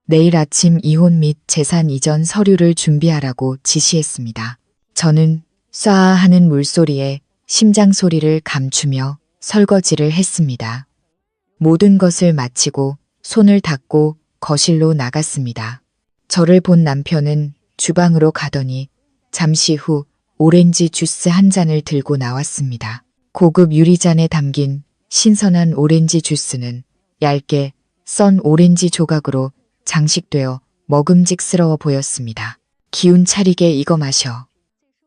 내일 아침 이혼 및 재산 이전 서류를 준비하라고 지시했습니다. 저는 쏴 하는 물소리에 심장 소리를 감추며 설거지를 했습니다. 모든 것을 마치고 손을 닦고 거실로 나갔습니다. 저를 본 남편은 주방으로 가더니 잠시 후 오렌지 주스 한 잔을 들고 나왔습니다. 고급 유리잔에 담긴 신선한 오렌지 주스는 얇게 썬 오렌지 조각으로 장식되어 먹음직스러워 보였습니다. 기운 차리게 이거 마셔.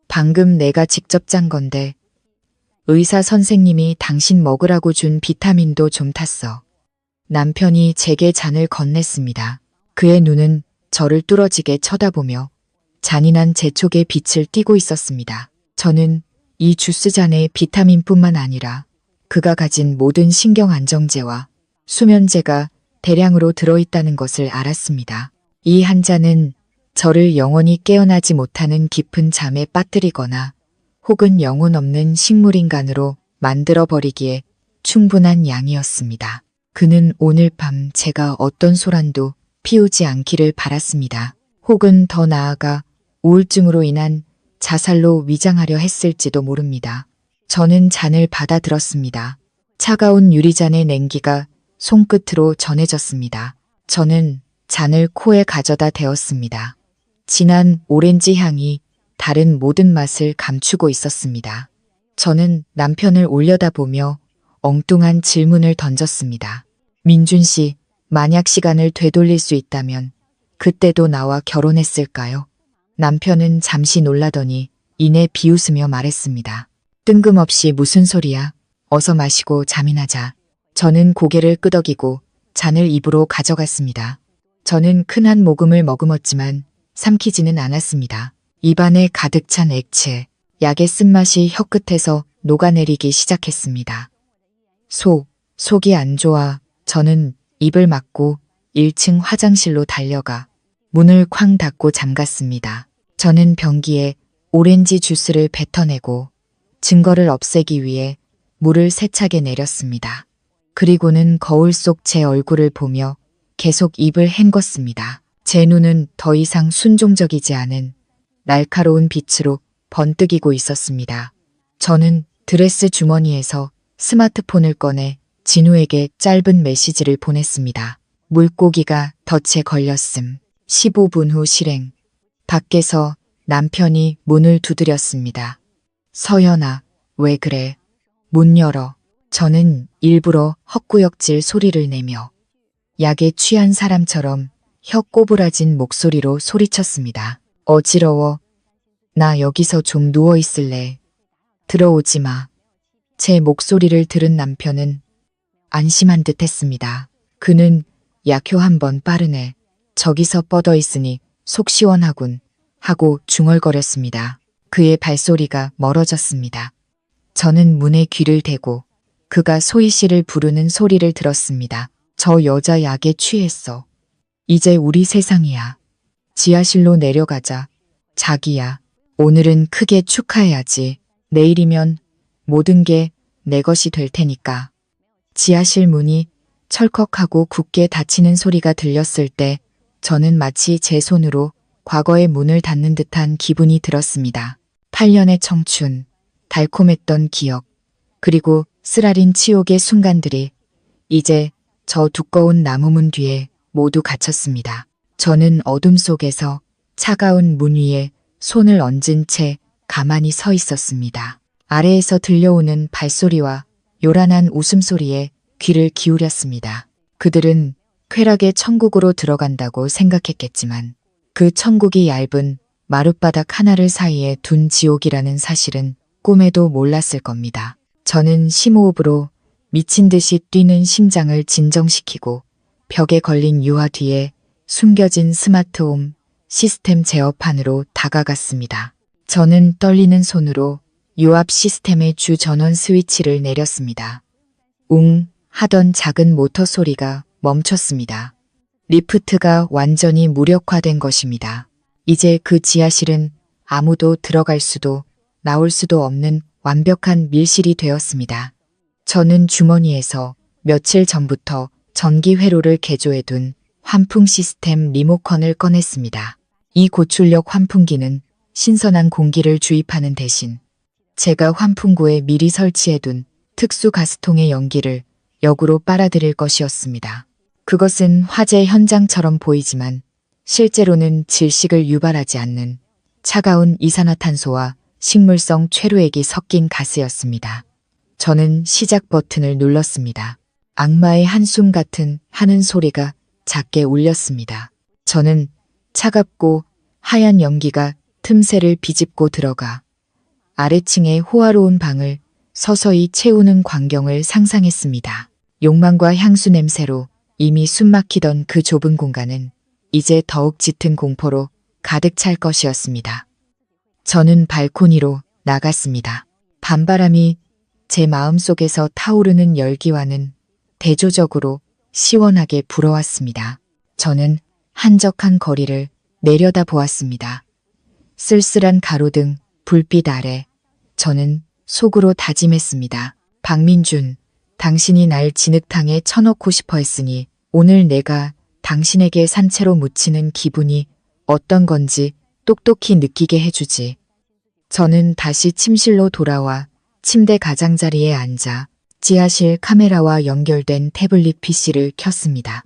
방금 내가 직접 짠 건데 의사 선생님이 당신 먹으라고 준 비타민도 좀 탔어. 남편이 제게 잔을 건넸습니다. 그의 눈은 저를 뚫어지게 쳐다보며 잔인한 재촉의 빛을 띠고 있었습니다. 저는 이 주스잔에 비타민뿐만 아니라 그가 가진 모든 신경 안정제와 수면제가 대량으로 들어있다는 것을 알았습니다. 이 한 잔은 저를 영원히 깨어나지 못하는 깊은 잠에 빠뜨리거나 혹은 영혼 없는 식물인간으로 만들어버리기에 충분한 양이었습니다. 그는 오늘 밤 제가 어떤 소란도 피우지 않기를 바랐습니다. 혹은 더 나아가 우울증으로 인한 자살로 위장하려 했을지도 모릅니다. 저는 잔을 받아들었습니다. 차가운 유리잔의 냉기가 손끝으로 전해졌습니다. 저는 잔을 코에 가져다 대었습니다. 진한 오렌지 향이 다른 모든 맛을 감추고 있었습니다. 저는 남편을 올려다보며 엉뚱한 질문을 던졌습니다. 민준 씨, 만약 시간을 되돌릴 수 있다면 그때도 나와 결혼했을까요? 남편은 잠시 놀라더니 이내 비웃으며 말했습니다. 뜬금없이 무슨 소리야? 어서 마시고 잠이나자. 저는 고개를 끄덕이고 잔을 입으로 가져갔습니다. 저는 큰 한 모금을 머금었지만 삼키지는 않았습니다. 입안에 가득 찬 액체, 약의 쓴맛이 혀끝에서 녹아내리기 시작했습니다. 속이 안 좋아. 저는 입을 막고 1층 화장실로 달려가 문을 쾅 닫고 잠갔습니다. 저는 변기에 오렌지 주스를 뱉어내고 증거를 없애기 위해 물을 세차게 내렸습니다. 그리고는 거울 속 제 얼굴을 보며 계속 입을 헹궜습니다. 제 눈은 더 이상 순종적이지 않은 날카로운 빛으로 번뜩이고 있었습니다. 저는 드레스 주머니에서 스마트폰을 꺼내 진우에게 짧은 메시지를 보냈습니다. 물고기가 덫에 걸렸음. 15분 후 실행. 밖에서 남편이 문을 두드렸습니다. 서연아, 왜 그래? 문 열어. 저는 일부러 헛구역질 소리를 내며 약에 취한 사람처럼 혀 꼬부라진 목소리로 소리쳤습니다. 어지러워. 나 여기서 좀 누워 있을래. 들어오지 마. 제 목소리를 들은 남편은 안심한 듯 했습니다. 그는 약효 한 번 빠르네. 저기서 뻗어 있으니 속 시원하군 하고 중얼거렸습니다. 그의 발소리가 멀어졌습니다. 저는 문에 귀를 대고 그가 소희 씨를 부르는 소리를 들었습니다. 저 여자 약에 취했어. 이제 우리 세상이야. 지하실로 내려가자. 자기야, 오늘은 크게 축하해야지. 내일이면 모든 게 내 것이 될 테니까. 지하실 문이 철컥하고 굳게 닫히는 소리가 들렸을 때 저는 마치 제 손으로 과거의 문을 닫는 듯한 기분이 들었습니다. 8년의 청춘, 달콤했던 기억, 그리고 쓰라린 치욕의 순간들이 이제 저 두꺼운 나무문 뒤에 모두 갇혔습니다. 저는 어둠 속에서 차가운 문 위에 손을 얹은 채 가만히 서 있었습니다. 아래에서 들려오는 발소리와 요란한 웃음소리에 귀를 기울였습니다. 그들은 쾌락의 천국으로 들어간다고 생각했겠지만 그 천국이 얇은 마룻바닥 하나를 사이에 둔 지옥이라는 사실은 꿈에도 몰랐을 겁니다. 저는 심호흡으로 미친 듯이 뛰는 심장을 진정시키고 벽에 걸린 유화 뒤에 숨겨진 스마트홈 시스템 제어판으로 다가갔습니다. 저는 떨리는 손으로 유압 시스템의 주 전원 스위치를 내렸습니다. 웅 하던 작은 모터 소리가 멈췄습니다. 리프트가 완전히 무력화된 것입니다. 이제 그 지하실은 아무도 들어갈 수도 나올 수도 없는 완벽한 밀실이 되었습니다. 저는 주머니에서 며칠 전부터 전기 회로를 개조해둔 환풍 시스템 리모컨을 꺼냈습니다. 이 고출력 환풍기는 신선한 공기를 주입하는 대신 제가 환풍구에 미리 설치해둔 특수 가스통의 연기를 역으로 빨아들일 것이었습니다. 그것은 화재 현장처럼 보이지만 실제로는 질식을 유발하지 않는 차가운 이산화탄소와 식물성 최루액이 섞인 가스였습니다. 저는 시작 버튼을 눌렀습니다. 악마의 한숨 같은 하는 소리가 작게 울렸습니다. 저는 차갑고 하얀 연기가 틈새를 비집고 들어가 아래층의 호화로운 방을 서서히 채우는 광경을 상상했습니다. 욕망과 향수 냄새로 이미 숨막히던 그 좁은 공간은 이제 더욱 짙은 공포로 가득 찰 것이었습니다. 저는 발코니로 나갔습니다. 밤바람이 제 마음속에서 타오르는 열기와는 대조적으로 시원하게 불어왔습니다. 저는 한적한 거리를 내려다 보았습니다. 쓸쓸한 가로등 불빛 아래 저는 속으로 다짐했습니다. 박민준, 당신이 날 진흙탕에 쳐넣고 싶어 했으니 오늘 내가 당신에게 산채로 묻히는 기분이 어떤 건지 똑똑히 느끼게 해주지. 저는 다시 침실로 돌아와 침대 가장자리에 앉아 지하실 카메라와 연결된 태블릿 PC를 켰습니다.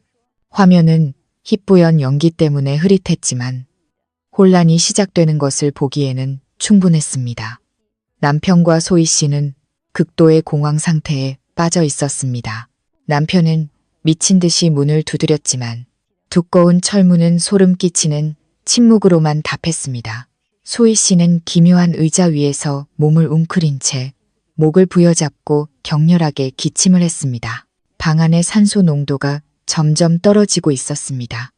화면은 희뿌연 연기 때문에 흐릿했지만 혼란이 시작되는 것을 보기에는 충분했습니다. 남편과 소희 씨는 극도의 공황 상태에 빠져 있었습니다. 남편은 미친 듯이 문을 두드렸지만 두꺼운 철문은 소름 끼치는 침묵으로만 답했습니다. 소희 씨는 기묘한 의자 위에서 몸을 웅크린 채 목을 부여잡고 격렬하게 기침을 했습니다. 방 안의 산소 농도가 점점 떨어지고 있었습니다.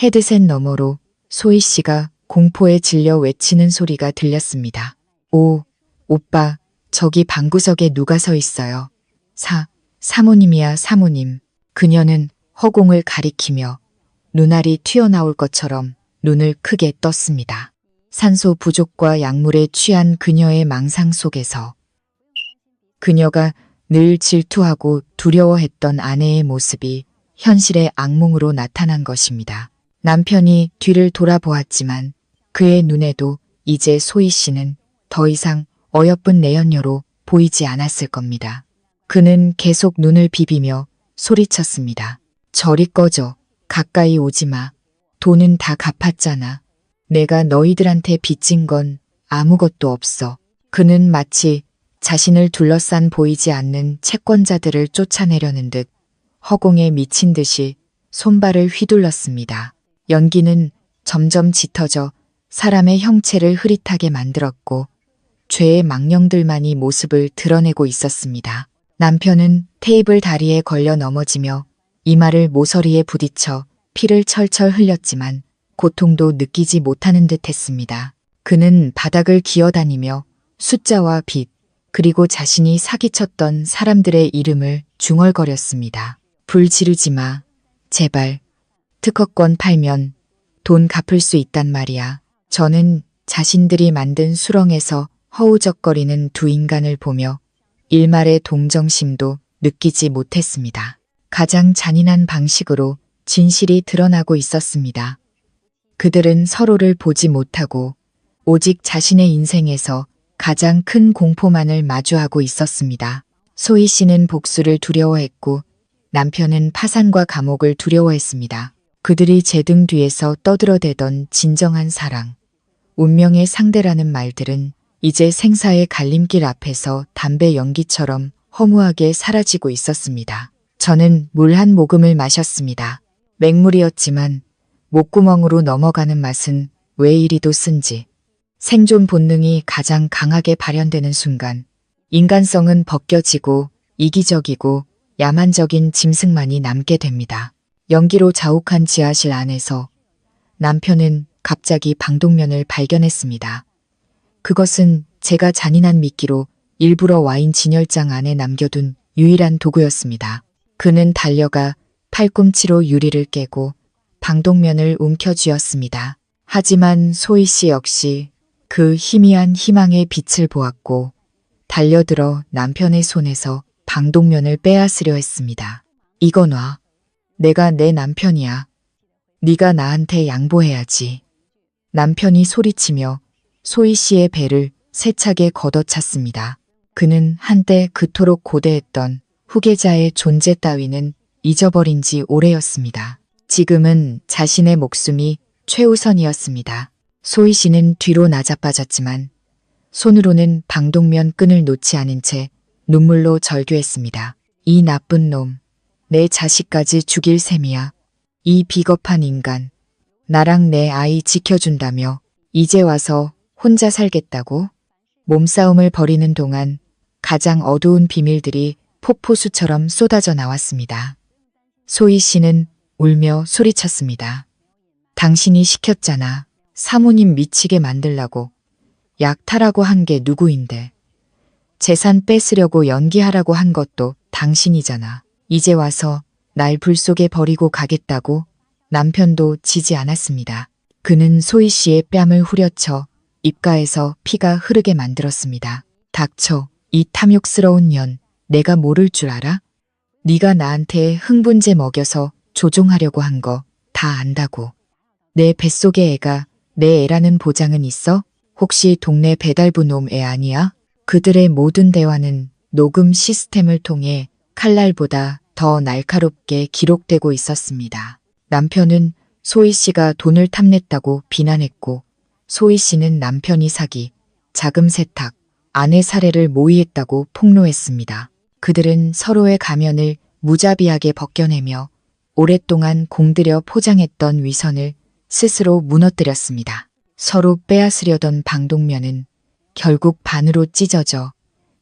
헤드셋 너머로 소희 씨가 공포에 질려 외치는 소리가 들렸습니다. 오, 오빠, 저기 방구석에 누가 서 있어요. 사모님이야, 사모님. 그녀는 허공을 가리키며 눈알이 튀어나올 것처럼 눈을 크게 떴습니다. 산소 부족과 약물에 취한 그녀의 망상 속에서 그녀가 늘 질투하고 두려워했던 아내의 모습이 현실의 악몽으로 나타난 것입니다. 남편이 뒤를 돌아보았지만 그의 눈에도 이제 소희 씨는 더 이상 어여쁜 내연녀로 보이지 않았을 겁니다. 그는 계속 눈을 비비며 소리쳤습니다. 저리 꺼져. 가까이 오지 마. 돈은 다 갚았잖아. 내가 너희들한테 빚진 건 아무것도 없어. 그는 마치 자신을 둘러싼 보이지 않는 채권자들을 쫓아내려는 듯 허공에 미친 듯이 손발을 휘둘렀습니다. 연기는 점점 짙어져 사람의 형체를 흐릿하게 만들었고 죄의 망령들만이 모습을 드러내고 있었습니다. 남편은 테이블 다리에 걸려 넘어지며 이마를 모서리에 부딪혀 피를 철철 흘렸지만 고통도 느끼지 못하는 듯 했습니다. 그는 바닥을 기어다니며 숫자와 빛, 그리고 자신이 사기쳤던 사람들의 이름을 중얼거렸습니다. 불 지르지 마. 제발. 특허권 팔면 돈 갚을 수 있단 말이야. 저는 자신들이 만든 수렁에서 허우적거리는 두 인간을 보며 일말의 동정심도 느끼지 못했습니다. 가장 잔인한 방식으로 진실이 드러나고 있었습니다. 그들은 서로를 보지 못하고 오직 자신의 인생에서 가장 큰 공포만을 마주하고 있었습니다. 소희 씨는 복수를 두려워했고 남편은 파산과 감옥을 두려워했습니다. 그들이 제 등 뒤에서 떠들어대던 진정한 사랑, 운명의 상대라는 말들은 이제 생사의 갈림길 앞에서 담배 연기처럼 허무하게 사라지고 있었습니다. 저는 물 한 모금을 마셨습니다. 맹물이었지만 목구멍으로 넘어가는 맛은 왜 이리도 쓴지. 생존 본능이 가장 강하게 발현되는 순간 인간성은 벗겨지고 이기적이고 야만적인 짐승만이 남게 됩니다. 연기로 자욱한 지하실 안에서 남편은 갑자기 방독면을 발견했습니다. 그것은 제가 잔인한 미끼로 일부러 와인 진열장 안에 남겨둔 유일한 도구였습니다. 그는 달려가 팔꿈치로 유리를 깨고 방독면을 움켜쥐었습니다. 하지만 소희 씨 역시 그 희미한 희망의 빛을 보았고 달려들어 남편의 손에서 방독면을 빼앗으려 했습니다. 이거 놔. 내가 내 남편이야. 네가 나한테 양보해야지. 남편이 소리치며 소희 씨의 배를 세차게 걷어찼습니다. 그는 한때 그토록 고대했던 후계자의 존재 따위는 잊어버린 지 오래였습니다. 지금은 자신의 목숨이 최우선이었습니다. 소희 씨는 뒤로 나자빠졌지만 손으로는 방독면 끈을 놓지 않은 채 눈물로 절규했습니다. 이 나쁜 놈, 내 자식까지 죽일 셈이야. 이 비겁한 인간, 나랑 내 아이 지켜준다며 이제 와서 혼자 살겠다고? 몸싸움을 벌이는 동안 가장 어두운 비밀들이 폭포수처럼 쏟아져 나왔습니다. 소희 씨는 울며 소리쳤습니다. 당신이 시켰잖아. 사모님 미치게 만들라고. 약탈하고 한 게 누구인데. 재산 뺏으려고 연기하라고 한 것도 당신이잖아. 이제 와서 날 불 속에 버리고 가겠다고. 남편도 지지 않았습니다. 그는 소희 씨의 뺨을 후려쳐 입가에서 피가 흐르게 만들었습니다. 닥쳐, 이 탐욕스러운 년, 내가 모를 줄 알아? 네가 나한테 흥분제 먹여서 조종하려고 한 거 다 안다고. 내 뱃속의 애가 내 애라는 보장은 있어? 혹시 동네 배달부 놈 애 아니야? 그들의 모든 대화는 녹음 시스템을 통해 칼날보다 더 날카롭게 기록되고 있었습니다. 남편은 소희 씨가 돈을 탐냈다고 비난했고 소희 씨는 남편이 사기, 자금 세탁, 아내 살해를 모의했다고 폭로했습니다. 그들은 서로의 가면을 무자비하게 벗겨내며 오랫동안 공들여 포장했던 위선을 스스로 무너뜨렸습니다. 서로 빼앗으려던 방독면은 결국 반으로 찢어져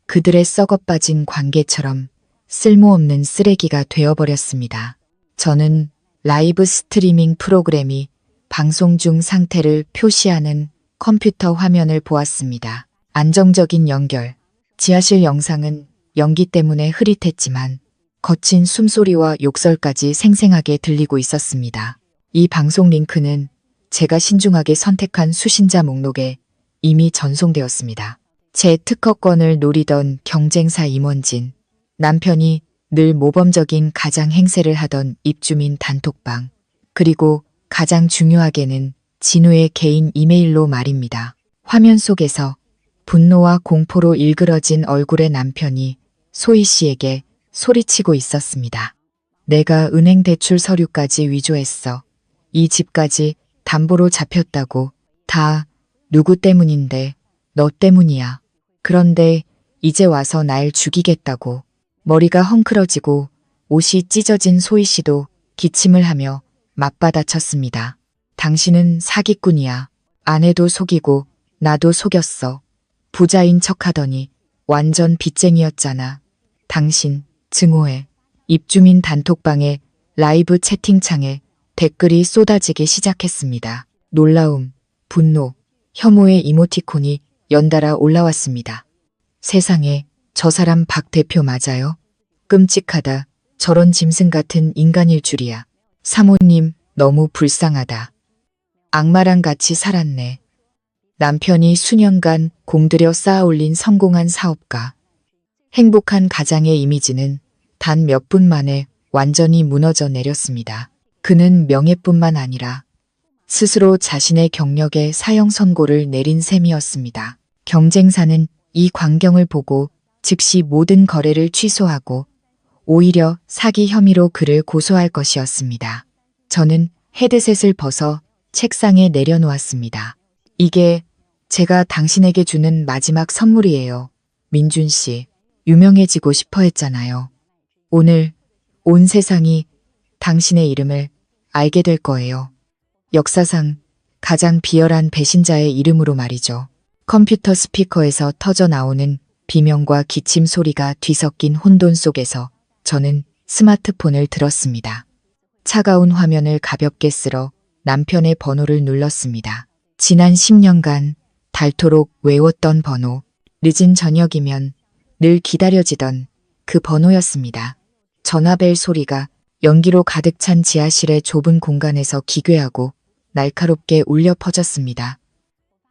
그들의 썩어빠진 관계처럼 쓸모없는 쓰레기가 되어버렸습니다. 저는 라이브 스트리밍 프로그램이 방송 중 상태를 표시하는 컴퓨터 화면을 보았습니다. 안정적인 연결. 지하실 영상은 연기 때문에 흐릿했지만 거친 숨소리와 욕설까지 생생하게 들리고 있었습니다. 이 방송 링크는 제가 신중하게 선택한 수신자 목록에 이미 전송되었습니다. 제 특허권을 노리던 경쟁사 임원진, 남편이 늘 모범적인 가장 행세를 하던 입주민 단톡방, 그리고 가장 중요하게는 진우의 개인 이메일로 말입니다. 화면 속에서 분노와 공포로 일그러진 얼굴의 남편이 소희 씨에게 소리치고 있었습니다. 내가 은행 대출 서류까지 위조했어. 이 집까지 담보로 잡혔다고. 다 누구 때문인데 너 때문이야. 그런데 이제 와서 날 죽이겠다고. 머리가 헝클어지고 옷이 찢어진 소희 씨도 기침을 하며 맞받아쳤습니다. 당신은 사기꾼이야. 아내도 속이고 나도 속였어. 부자인 척하더니 완전 빚쟁이였잖아. 당신 증오해. 입주민 단톡방에 라이브 채팅창에 댓글이 쏟아지기 시작했습니다. 놀라움, 분노, 혐오의 이모티콘이 연달아 올라왔습니다. 세상에, 저 사람 박 대표 맞아요? 끔찍하다. 저런 짐승 같은 인간일 줄이야. 사모님, 너무 불쌍하다. 악마랑 같이 살았네. 남편이 수년간 공들여 쌓아올린 성공한 사업가. 행복한 가장의 이미지는 단 몇 분 만에 완전히 무너져 내렸습니다. 그는 명예뿐만 아니라 스스로 자신의 경력에 사형 선고를 내린 셈이었습니다. 경쟁사는 이 광경을 보고 즉시 모든 거래를 취소하고 오히려 사기 혐의로 그를 고소할 것이었습니다. 저는 헤드셋을 벗어 책상에 내려놓았습니다. 이게 제가 당신에게 주는 마지막 선물이에요. 민준 씨, 유명해지고 싶어 했잖아요. 오늘 온 세상이 당신의 이름을 알게 될 거예요. 역사상 가장 비열한 배신자의 이름으로 말이죠. 컴퓨터 스피커에서 터져 나오는 비명과 기침 소리가 뒤섞인 혼돈 속에서 저는 스마트폰을 들었습니다. 차가운 화면을 가볍게 쓸어 남편의 번호를 눌렀습니다. 지난 10년간 닳도록 외웠던 번호, 늦은 저녁이면 늘 기다려지던 그 번호였습니다. 전화벨 소리가 연기로 가득 찬 지하실의 좁은 공간에서 기괴하고 날카롭게 울려 퍼졌습니다.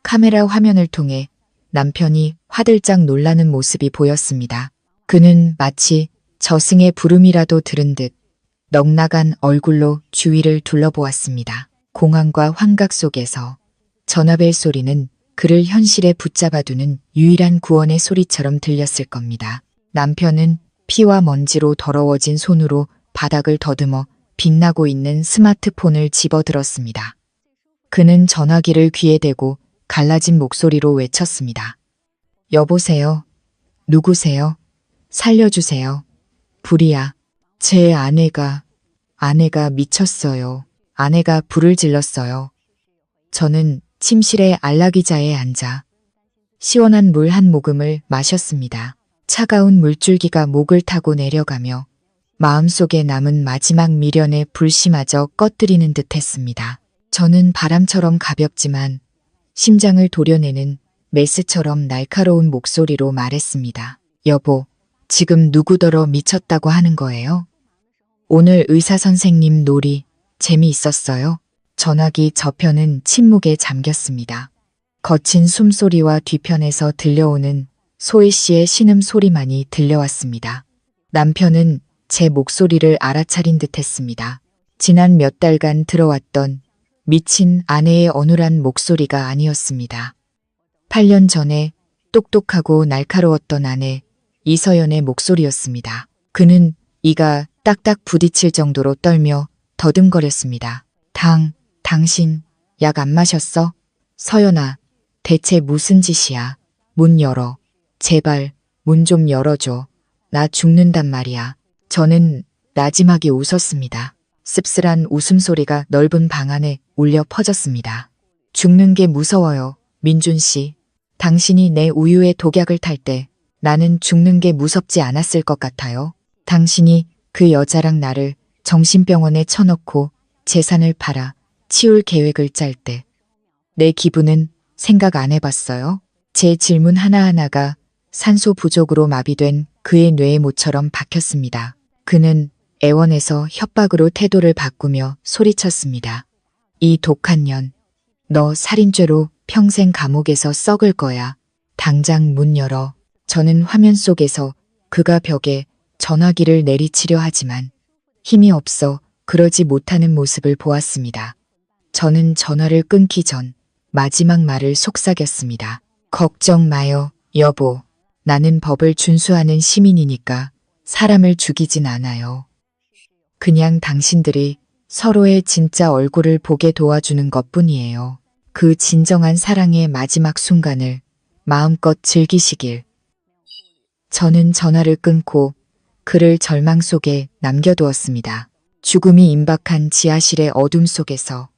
카메라 화면을 통해 남편이 화들짝 놀라는 모습이 보였습니다. 그는 마치 저승의 부름이라도 들은 듯 넉나간 얼굴로 주위를 둘러보았습니다. 공황과 환각 속에서 전화벨 소리는 그를 현실에 붙잡아두는 유일한 구원의 소리처럼 들렸을 겁니다. 남편은 피와 먼지로 더러워진 손으로 바닥을 더듬어 빛나고 있는 스마트폰을 집어들었습니다. 그는 전화기를 귀에 대고 갈라진 목소리로 외쳤습니다. 여보세요? 누구세요? 살려주세요. 불이야. 제 아내가 미쳤어요. 아내가 불을 질렀어요. 저는 침실에 안락의자에 앉아 시원한 물 한 모금을 마셨습니다. 차가운 물줄기가 목을 타고 내려가며 마음속에 남은 마지막 미련의 불씨마저 꺼뜨리는 듯 했습니다. 저는 바람처럼 가볍지만 심장을 도려내는 메스처럼 날카로운 목소리로 말했습니다. 여보, 지금 누구더러 미쳤다고 하는 거예요? 오늘 의사 선생님 놀이 재미있었어요? 전화기 저편은 침묵에 잠겼습니다. 거친 숨소리와 뒤편에서 들려오는 소희 씨의 신음소리만이 들려왔습니다. 남편은 제 목소리를 알아차린 듯 했습니다. 지난 몇 달간 들어왔던 미친 아내의 어눌한 목소리가 아니었습니다. 8년 전에 똑똑하고 날카로웠던 아내 이서연의 목소리였습니다. 그는 이가 딱딱 부딪힐 정도로 떨며 더듬거렸습니다. 당신 약 안 마셨어? 서연아, 대체 무슨 짓이야? 문 열어. 제발 문 좀 열어줘. 나 죽는단 말이야. 저는 나지막이 웃었습니다. 씁쓸한 웃음소리가 넓은 방 안에 울려 퍼졌습니다. 죽는 게 무서워요, 민준 씨. 당신이 내 우유에 독약을 탈 때 나는 죽는 게 무섭지 않았을 것 같아요. 당신이 그 여자랑 나를 정신병원에 쳐넣고 재산을 팔아 치울 계획을 짤 때 내 기분은 생각 안 해봤어요? 제 질문 하나하나가 산소 부족으로 마비된 그의 뇌의 모처럼 박혔습니다. 그는 애원해서 협박으로 태도를 바꾸며 소리쳤습니다. 이 독한 년, 너 살인죄로 평생 감옥에서 썩을 거야. 당장 문 열어. 저는 화면 속에서 그가 벽에 전화기를 내리치려 하지만 힘이 없어 그러지 못하는 모습을 보았습니다. 저는 전화를 끊기 전 마지막 말을 속삭였습니다. 걱정 마요, 여보. 나는 법을 준수하는 시민이니까 사람을 죽이진 않아요. 그냥 당신들이 서로의 진짜 얼굴을 보게 도와주는 것뿐이에요. 그 진정한 사랑의 마지막 순간을 마음껏 즐기시길. 저는 전화를 끊고 그를 절망 속에 남겨두었습니다. 죽음이 임박한 지하실의 어둠 속에서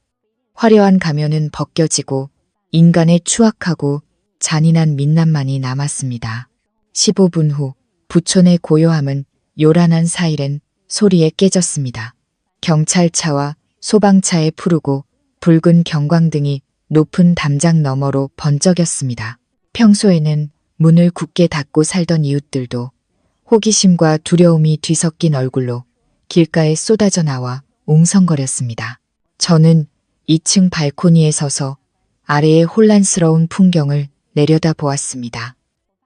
화려한 가면은 벗겨지고 인간의 추악하고 잔인한 민낯만이 남았습니다. 15분 후 부촌의 고요함은 요란한 사이렌 소리에 깨졌습니다. 경찰차와 소방차에 푸르고 붉은 경광등이 높은 담장 너머로 번쩍였습니다. 평소에는 문을 굳게 닫고 살던 이웃들도 호기심과 두려움이 뒤섞인 얼굴로 길가에 쏟아져 나와 웅성거렸습니다. 저는 2층 발코니에 서서 아래의 혼란스러운 풍경을 내려다보았습니다.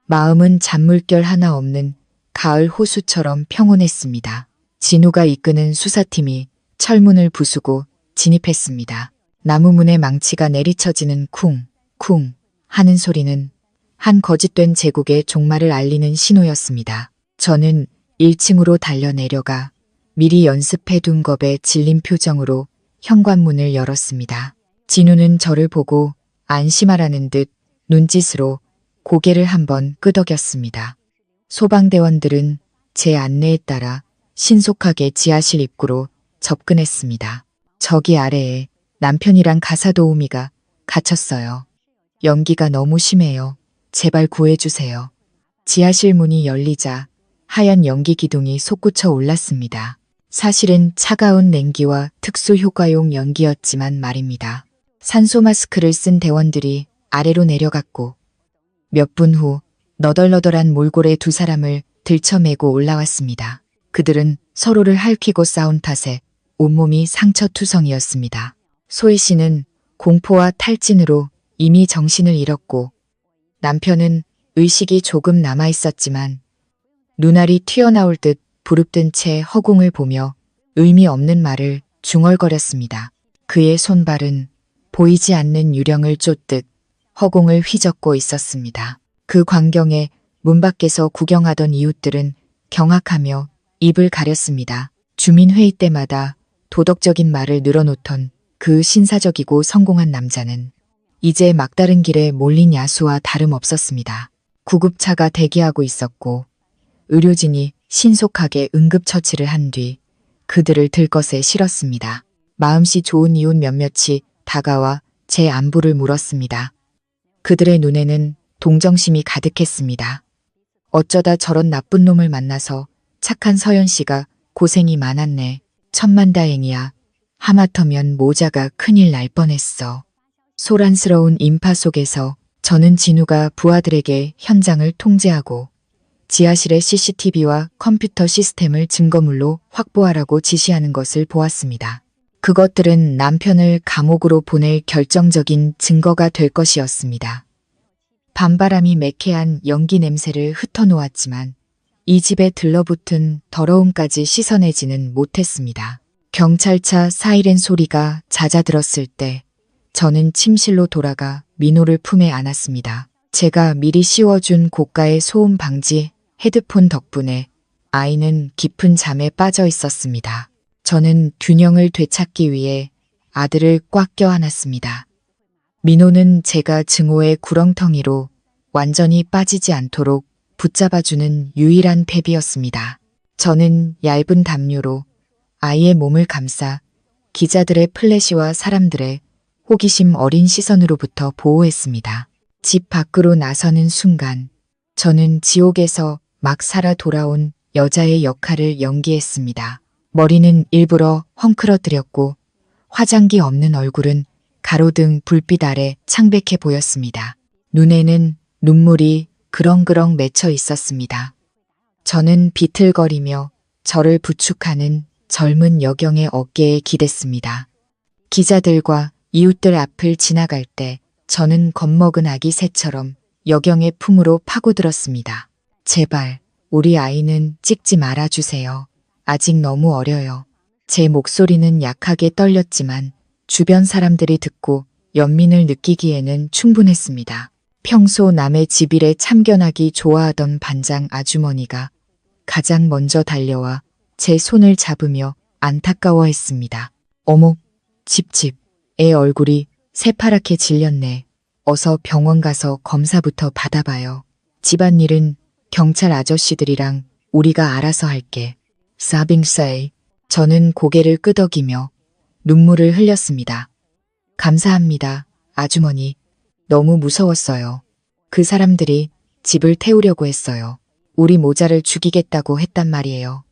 마음은 잔물결 하나 없는 가을 호수처럼 평온했습니다. 진우가 이끄는 수사팀이 철문을 부수고 진입했습니다. 나무문의 망치가 내리쳐지는 쿵쿵 하는 소리는 한 거짓된 제국의 종말을 알리는 신호였습니다. 저는 1층으로 달려내려가 미리 연습해둔 겁에 질린 표정으로 현관문을 열었습니다. 진우는 저를 보고 안심하라는 듯 눈짓으로 고개를 한번 끄덕였습니다. 소방대원들은 제 안내에 따라 신속하게 지하실 입구로 접근했습니다. 저기 아래에 남편이랑 가사도우미가 갇혔어요. 연기가 너무 심해요. 제발 구해주세요. 지하실 문이 열리자 하얀 연기 기둥이 솟구쳐 올랐습니다. 사실은 차가운 냉기와 특수효과용 연기였지만 말입니다. 산소 마스크를 쓴 대원들이 아래로 내려갔고 몇 분 후 너덜너덜한 몰골의 두 사람을 들쳐매고 올라왔습니다. 그들은 서로를 핥히고 싸운 탓에 온몸이 상처투성이었습니다. 소희 씨는 공포와 탈진으로 이미 정신을 잃었고 남편은 의식이 조금 남아있었지만 눈알이 튀어나올 듯 부릅뜬 채 허공을 보며 의미 없는 말을 중얼거렸습니다. 그의 손발은 보이지 않는 유령을 쫓듯 허공을 휘젓고 있었습니다. 그 광경에 문 밖에서 구경하던 이웃들은 경악하며 입을 가렸습니다. 주민회의 때마다 도덕적인 말을 늘어놓던 그 신사적이고 성공한 남자는 이제 막다른 길에 몰린 야수와 다름없었습니다. 구급차가 대기하고 있었고 의료진이 신속하게 응급처치를 한 뒤 그들을 들것에 실었습니다. 마음씨 좋은 이웃 몇몇이 다가와 제 안부를 물었습니다. 그들의 눈에는 동정심이 가득했습니다. 어쩌다 저런 나쁜 놈을 만나서 착한 서연 씨가 고생이 많았네. 천만다행이야. 하마터면 모자가 큰일 날 뻔했어. 소란스러운 인파 속에서 저는 진우가 부하들에게 현장을 통제하고 지하실의 CCTV와 컴퓨터 시스템을 증거물로 확보하라고 지시하는 것을 보았습니다. 그것들은 남편을 감옥으로 보낼 결정적인 증거가 될 것이었습니다. 밤바람이 매캐한 연기 냄새를 흩어놓았지만 이 집에 들러붙은 더러움까지 씻어내지는 못했습니다. 경찰차 사이렌 소리가 잦아들었을 때 저는 침실로 돌아가 민호를 품에 안았습니다. 제가 미리 씌워준 고가의 소음 방지 헤드폰 덕분에 아이는 깊은 잠에 빠져 있었습니다. 저는 균형을 되찾기 위해 아들을 꽉 껴안았습니다. 민호는 제가 증오의 구렁텅이로 완전히 빠지지 않도록 붙잡아주는 유일한 폐비였습니다. 저는 얇은 담요로 아이의 몸을 감싸 기자들의 플래시와 사람들의 호기심 어린 시선으로부터 보호했습니다. 집 밖으로 나서는 순간 저는 지옥에서 막 살아 돌아온 여자의 역할을 연기했습니다. 머리는 일부러 헝클어뜨렸고 화장기 없는 얼굴은 가로등 불빛 아래 창백해 보였습니다. 눈에는 눈물이 그렁그렁 맺혀 있었습니다. 저는 비틀거리며 저를 부축하는 젊은 여경의 어깨에 기댔습니다. 기자들과 이웃들 앞을 지나갈 때 저는 겁먹은 아기 새처럼 여경의 품으로 파고들었습니다. 제발 우리 아이는 찍지 말아주세요. 아직 너무 어려요. 제 목소리는 약하게 떨렸지만 주변 사람들이 듣고 연민을 느끼기에는 충분했습니다. 평소 남의 집일에 참견하기 좋아하던 반장 아주머니가 가장 먼저 달려와 제 손을 잡으며 안타까워했습니다. 어머, 칩칩, 애 얼굴이 새파랗게 질렸네. 어서 병원 가서 검사부터 받아봐요. 집안일은 경찰 아저씨들이랑 우리가 알아서 할게. 사빙사이. 저는 고개를 끄덕이며 눈물을 흘렸습니다. 감사합니다, 아주머니. 너무 무서웠어요. 그 사람들이 집을 태우려고 했어요. 우리 모자를 죽이겠다고 했단 말이에요.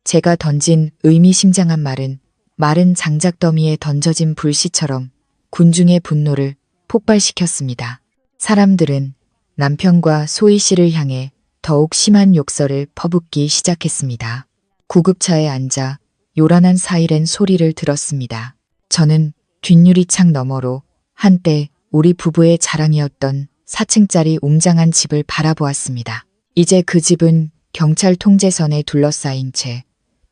제가 던진 의미심장한 말은 마른 장작더미에 던져진 불씨처럼 군중의 분노를 폭발시켰습니다. 사람들은 남편과 소희 씨를 향해 더욱 심한 욕설을 퍼붓기 시작했습니다. 구급차에 앉아 요란한 사이렌 소리를 들었습니다. 저는 뒷유리창 너머로 한때 우리 부부의 자랑이었던 4층짜리 웅장한 집을 바라보았습니다. 이제 그 집은 경찰 통제선에 둘러싸인 채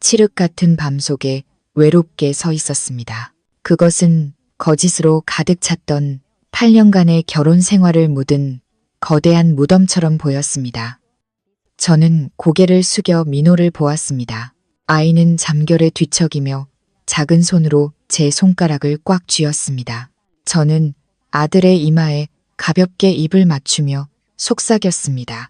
칠흑 같은 밤 속에 외롭게 서 있었습니다. 그것은 거짓으로 가득 찼던 8년간의 결혼 생활을 묻은 거대한 무덤처럼 보였습니다. 저는 고개를 숙여 민호를 보았습니다. 아이는 잠결에 뒤척이며 작은 손으로 제 손가락을 꽉 쥐었습니다. 저는 아들의 이마에 가볍게 입을 맞추며 속삭였습니다.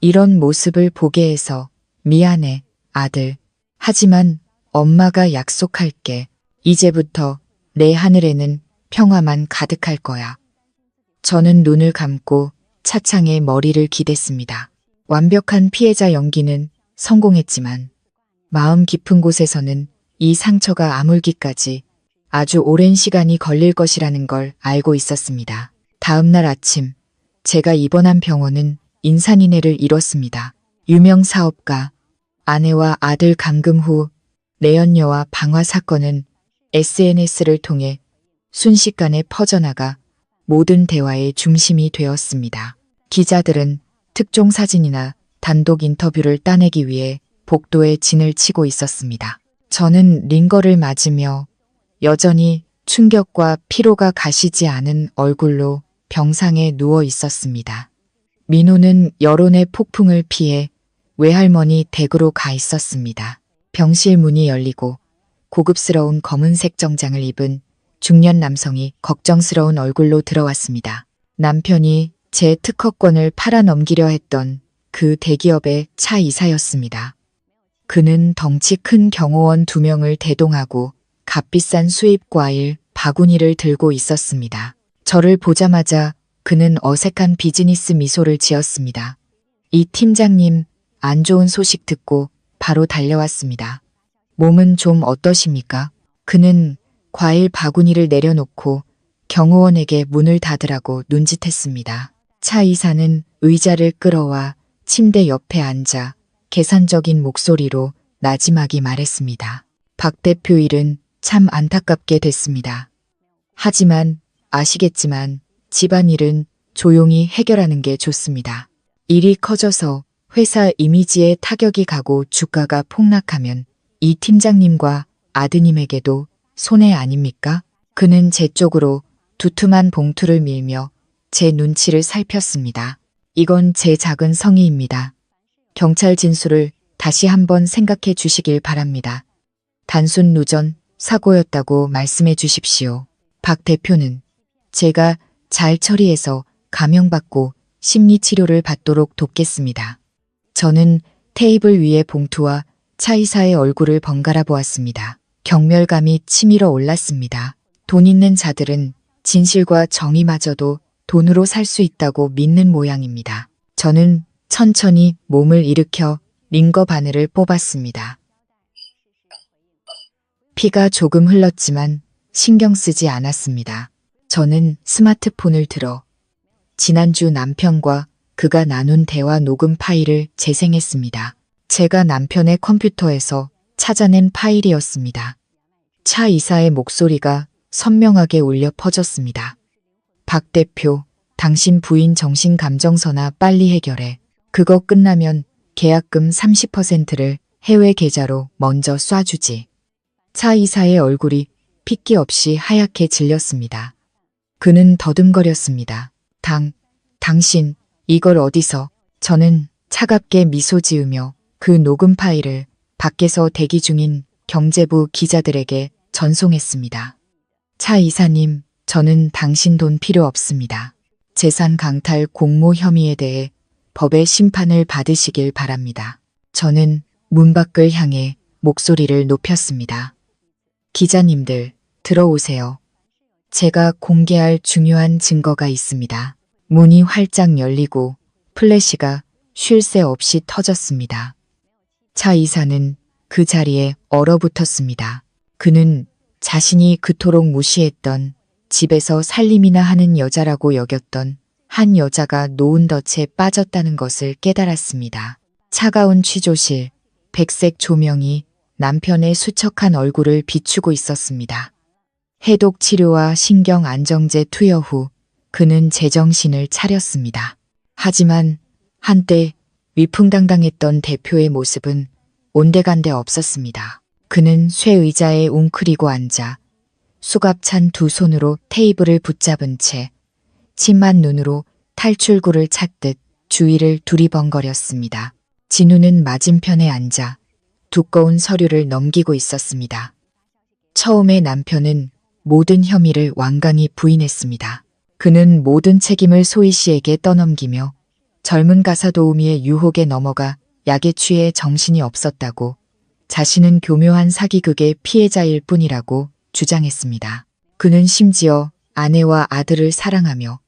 이런 모습을 보게 해서 미안해, 아들. 하지만 엄마가 약속할게. 이제부터 내 하늘에는 평화만 가득할 거야. 저는 눈을 감고 차창에 머리를 기댔습니다. 완벽한 피해자 연기는 성공했지만 마음 깊은 곳에서는 이 상처가 아물기까지 아주 오랜 시간이 걸릴 것이라는 걸 알고 있었습니다. 다음 날 아침 제가 입원한 병원은 인산인해를 이뤘습니다. 유명 사업가, 아내와 아들 감금 후 내연녀와 방화 사건은 SNS를 통해 순식간에 퍼져나가 모든 대화의 중심이 되었습니다. 기자들은 특종 사진이나 단독 인터뷰를 따내기 위해 복도에 진을 치고 있었습니다. 저는 링거를 맞으며 여전히 충격과 피로가 가시지 않은 얼굴로 병상에 누워 있었습니다. 민호는 여론의 폭풍을 피해 외할머니 댁으로 가 있었습니다. 병실 문이 열리고 고급스러운 검은색 정장을 입은 중년 남성이 걱정스러운 얼굴로 들어왔습니다. 남편이 제 특허권을 팔아넘기려 했던 그 대기업의 차 이사였습니다. 그는 덩치 큰 경호원 2명을 대동하고 값비싼 수입 과일 바구니를 들고 있었습니다. 저를 보자마자 그는 어색한 비즈니스 미소를 지었습니다. 이 팀장님, 안 좋은 소식 듣고 바로 달려왔습니다. 몸은 좀 어떠십니까? 그는 과일 바구니를 내려놓고 경호원에게 문을 닫으라고 눈짓했습니다. 차 이사는 의자를 끌어와 침대 옆에 앉아 계산적인 목소리로 나지막이 말했습니다. 박 대표 일은 참 안타깝게 됐습니다. 하지만 아시겠지만 집안일은 조용히 해결하는 게 좋습니다. 일이 커져서 회사 이미지에 타격이 가고 주가가 폭락하면 이 팀장님과 아드님에게도 손해 아닙니까? 그는 제 쪽으로 두툼한 봉투를 밀며 제 눈치를 살폈습니다. 이건 제 작은 성의입니다. 경찰 진술을 다시 한번 생각해 주시길 바랍니다. 단순 누전 사고였다고 말씀해 주십시오. 박 대표는 제가 잘 처리해서 감형받고 심리치료를 받도록 돕겠습니다. 저는 테이블 위의 봉투와 차 이사의 얼굴을 번갈아 보았습니다. 경멸감이 치밀어 올랐습니다. 돈 있는 자들은 진실과 정의마저도 돈으로 살 수 있다고 믿는 모양입니다. 저는 천천히 몸을 일으켜 링거 바늘을 뽑았습니다. 피가 조금 흘렀지만 신경 쓰지 않았습니다. 저는 스마트폰을 들어 지난주 남편과 그가 나눈 대화 녹음 파일을 재생했습니다. 제가 남편의 컴퓨터에서 찾아낸 파일이었습니다. 차 이사의 목소리가 선명하게 울려 퍼졌습니다. 박 대표, 당신 부인 정신감정서나 빨리 해결해. 그거 끝나면 계약금 30%를 해외 계좌로 먼저 쏴주지. 차 이사의 얼굴이 핏기 없이 하얗게 질렸습니다. 그는 더듬거렸습니다. 당신, 이걸 어디서? 저는 차갑게 미소 지으며 그 녹음 파일을 밖에서 대기 중인 경제부 기자들에게 전송했습니다. 차 이사님, 저는 당신 돈 필요 없습니다. 재산 강탈 공모 혐의에 대해 법의 심판을 받으시길 바랍니다. 저는 문 밖을 향해 목소리를 높였습니다. 기자님들, 들어오세요. 제가 공개할 중요한 증거가 있습니다. 문이 활짝 열리고 플래시가 쉴 새 없이 터졌습니다. 차 이사는 그 자리에 얼어붙었습니다. 그는 자신이 그토록 무시했던 집에서 살림이나 하는 여자라고 여겼던 한 여자가 노은 덫에 빠졌다는 것을 깨달았습니다. 차가운 취조실, 백색 조명이 남편의 수척한 얼굴을 비추고 있었습니다. 해독 치료와 신경 안정제 투여 후 그는 제정신을 차렸습니다. 하지만 한때 위풍당당했던 대표의 모습은 온데간데 없었습니다. 그는 쇠의자에 웅크리고 앉아 수갑찬 2 손으로 테이블을 붙잡은 채 침만 눈으로 탈출구를 찾듯 주위를 두리번거렸습니다. 진우는 맞은편에 앉아 두꺼운 서류를 넘기고 있었습니다. 처음에 남편은 모든 혐의를 완강히 부인했습니다. 그는 모든 책임을 소희 씨에게 떠넘기며 젊은 가사 도우미의 유혹에 넘어가 약에 취해 정신이 없었다고, 자신은 교묘한 사기극의 피해자일 뿐이라고 주장했습니다. 그는 심지어 아내와 아들을 사랑하며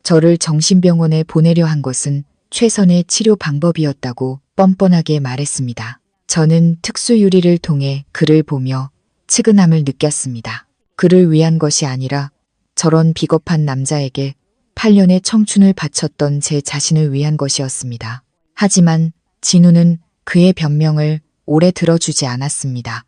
저를 정신병원에 보내려 한 것은 최선의 치료 방법이었다고 뻔뻔하게 말했습니다. 저는 특수유리를 통해 그를 보며 측은함을 느꼈습니다. 그를 위한 것이 아니라 저런 비겁한 남자에게 8년의 청춘을 바쳤던 제 자신을 위한 것이었습니다. 하지만 진우는 그의 변명을 오래 들어주지 않았습니다.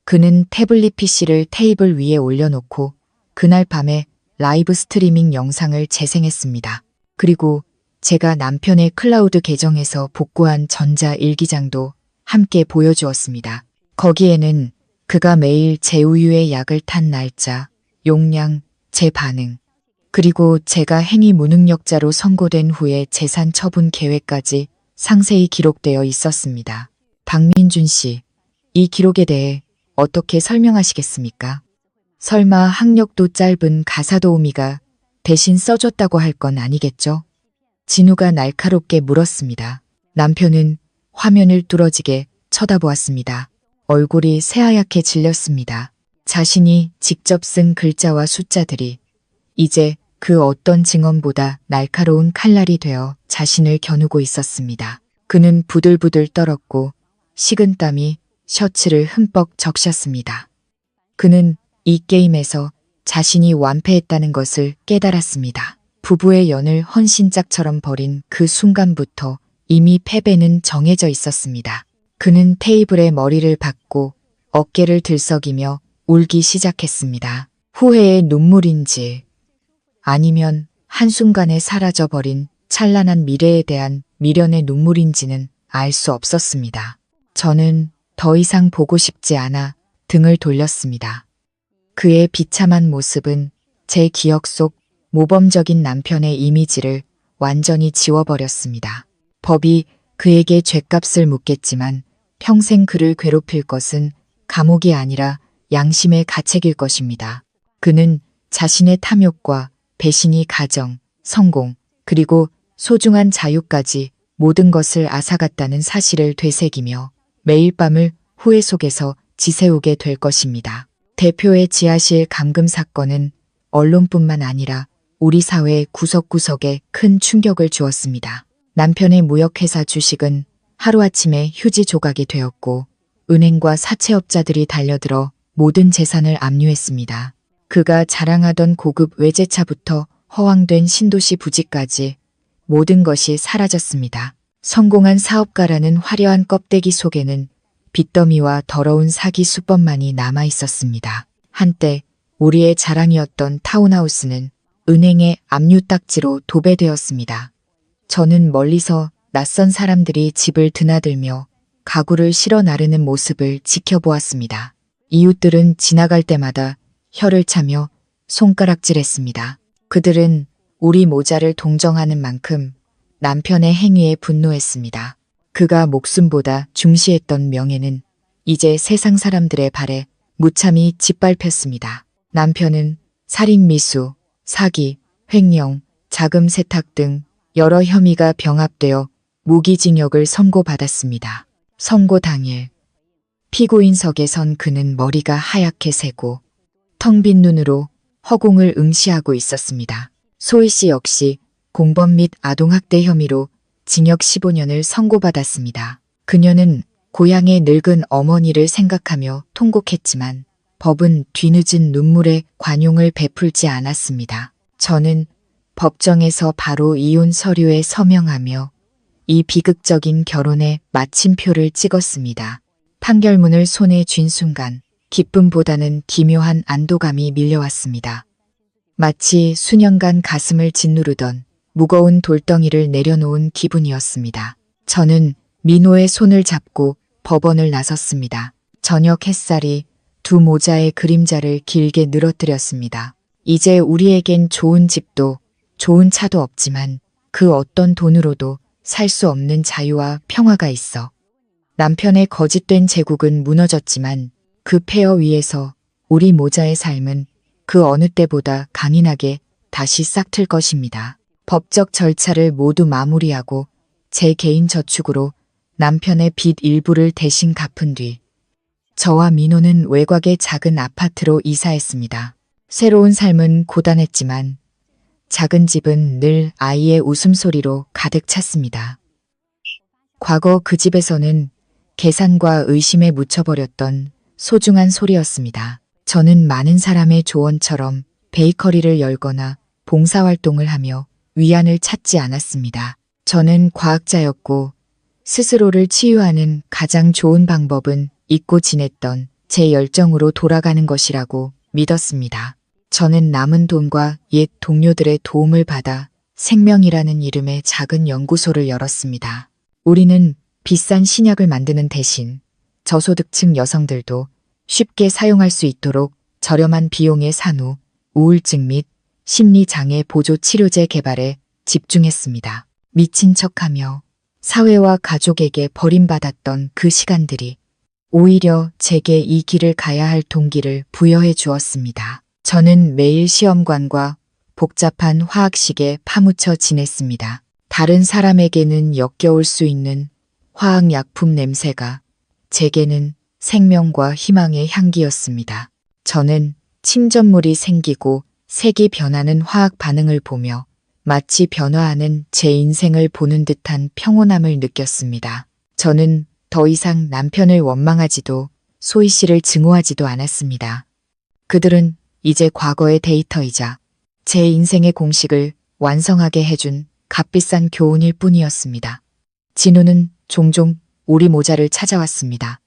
그는 태블릿 PC를 테이블 위에 올려놓고 그날 밤에 라이브 스트리밍 영상을 재생했습니다. 그리고 제가 남편의 클라우드 계정에서 복구한 전자 일기장도 함께 보여주었습니다. 거기에는 그가 매일 제 우유에 약을 탄 날짜, 용량, 제 반응, 그리고 제가 행위 무능력자로 선고된 후에 재산 처분 계획까지 상세히 기록되어 있었습니다. 박민준 씨, 이 기록에 대해 어떻게 설명하시겠습니까? 설마 학력도 짧은 가사도우미가 대신 써줬다고 할 건 아니겠죠? 진우가 날카롭게 물었습니다. 남편은 화면을 뚫어지게 쳐다보았습니다. 얼굴이 새하얗게 질렸습니다. 자신이 직접 쓴 글자와 숫자들이 이제 그 어떤 증언보다 날카로운 칼날이 되어 자신을 겨누고 있었습니다. 그는 부들부들 떨었고 식은땀이 셔츠를 흠뻑 적셨습니다. 그는 이 게임에서 자신이 완패했다는 것을 깨달았습니다. 부부의 연을 헌신짝처럼 벌인 그 순간부터 이미 패배는 정해져 있었습니다. 그는 테이블에 머리를 박고 어깨를 들썩이며 울기 시작했습니다. 후회의 눈물인지 아니면 한순간에 사라져버린 찬란한 미래에 대한 미련의 눈물인지는 알 수 없었습니다. 저는 더 이상 보고 싶지 않아 등을 돌렸습니다. 그의 비참한 모습은 제 기억 속 모범적인 남편의 이미지를 완전히 지워버렸습니다. 법이 그에게 죗값을 묻겠지만 평생 그를 괴롭힐 것은 감옥이 아니라 양심의 가책일 것입니다. 그는 자신의 탐욕과 배신이 가정, 성공, 그리고 소중한 자유까지 모든 것을 앗아갔다는 사실을 되새기며 매일 밤을 후회 속에서 지새우게 될 것입니다. 대표의 지하실 감금 사건은 언론뿐만 아니라 우리 사회 구석구석에 큰 충격을 주었습니다. 남편의 무역회사 주식은 하루아침에 휴지 조각이 되었고 은행과 사채업자들이 달려들어 모든 재산을 압류했습니다. 그가 자랑하던 고급 외제차부터 허황된 신도시 부지까지 모든 것이 사라졌습니다. 성공한 사업가라는 화려한 껍데기 속에는 빚더미와 더러운 사기 수법만이 남아 있었습니다. 한때 우리의 자랑이었던 타운하우스는 은행의 압류딱지로 도배되었습니다. 저는 멀리서 낯선 사람들이 집을 드나들며 가구를 실어 나르는 모습을 지켜보았습니다. 이웃들은 지나갈 때마다 혀를 차며 손가락질했습니다. 그들은 우리 모자를 동정하는 만큼 남편의 행위에 분노했습니다. 그가 목숨보다 중시했던 명예는 이제 세상 사람들의 발에 무참히 짓밟혔습니다. 남편은 살인미수, 사기, 횡령, 자금 세탁 등 여러 혐의가 병합되어 무기징역을 선고받았습니다. 선고 당일 피고인석에 선 그는 머리가 하얗게 새고 텅 빈 눈으로 허공을 응시하고 있었습니다. 소희 씨 역시 공범 및 아동학대 혐의로 징역 15년을 선고받았습니다. 그녀는 고향의 늙은 어머니를 생각하며 통곡했지만 법은 뒤늦은 눈물에 관용을 베풀지 않았습니다. 저는 법정에서 바로 이혼 서류에 서명하며 이 비극적인 결혼에 마침표를 찍었습니다. 판결문을 손에 쥔 순간 기쁨보다는 기묘한 안도감이 밀려왔습니다. 마치 수년간 가슴을 짓누르던 무거운 돌덩이를 내려놓은 기분이었습니다. 저는 민호의 손을 잡고 법원을 나섰습니다. 저녁 햇살이 두 모자의 그림자를 길게 늘어뜨렸습니다. 이제 우리에겐 좋은 집도 좋은 차도 없지만 그 어떤 돈으로도 살 수 없는 자유와 평화가 있어. 남편의 거짓된 제국은 무너졌지만 그 폐허 위에서 우리 모자의 삶은 그 어느 때보다 강인하게 다시 싹틀 것입니다. 법적 절차를 모두 마무리하고 제 개인 저축으로 남편의 빚 일부를 대신 갚은 뒤 저와 민호는 외곽의 작은 아파트로 이사했습니다. 새로운 삶은 고단했지만 작은 집은 늘 아이의 웃음소리로 가득 찼습니다. 과거 그 집에서는 계산과 의심에 묻혀버렸던 소중한 소리였습니다. 저는 많은 사람의 조언처럼 베이커리를 열거나 봉사활동을 하며 위안을 찾지 않았습니다. 저는 과학자였고 스스로를 치유하는 가장 좋은 방법은 잊고 지냈던 제 열정으로 돌아가는 것이라고 믿었습니다. 저는 남은 돈과 옛 동료들의 도움을 받아 생명이라는 이름의 작은 연구소를 열었습니다. 우리는 비싼 신약을 만드는 대신 저소득층 여성들도 쉽게 사용할 수 있도록 저렴한 비용의 산후, 우울증 및 심리장애 보조 치료제 개발에 집중했습니다. 미친 척하며 사회와 가족에게 버림받았던 그 시간들이 오히려 제게 이 길을 가야 할 동기를 부여해 주었습니다. 저는 매일 시험관과 복잡한 화학식에 파묻혀 지냈습니다. 다른 사람에게는 역겨울 수 있는 화학약품 냄새가 제게는 생명과 희망의 향기였습니다. 저는 침전물이 생기고 색이 변하는 화학 반응을 보며 마치 변화하는 제 인생을 보는 듯한 평온함을 느꼈습니다. 저는 더 이상 남편을 원망하지도 소희 씨를 증오하지도 않았습니다. 그들은 이제 과거의 데이터이자 제 인생의 공식을 완성하게 해준 값비싼 교훈일 뿐이었습니다. 진우는 종종 우리 모자를 찾아왔습니다.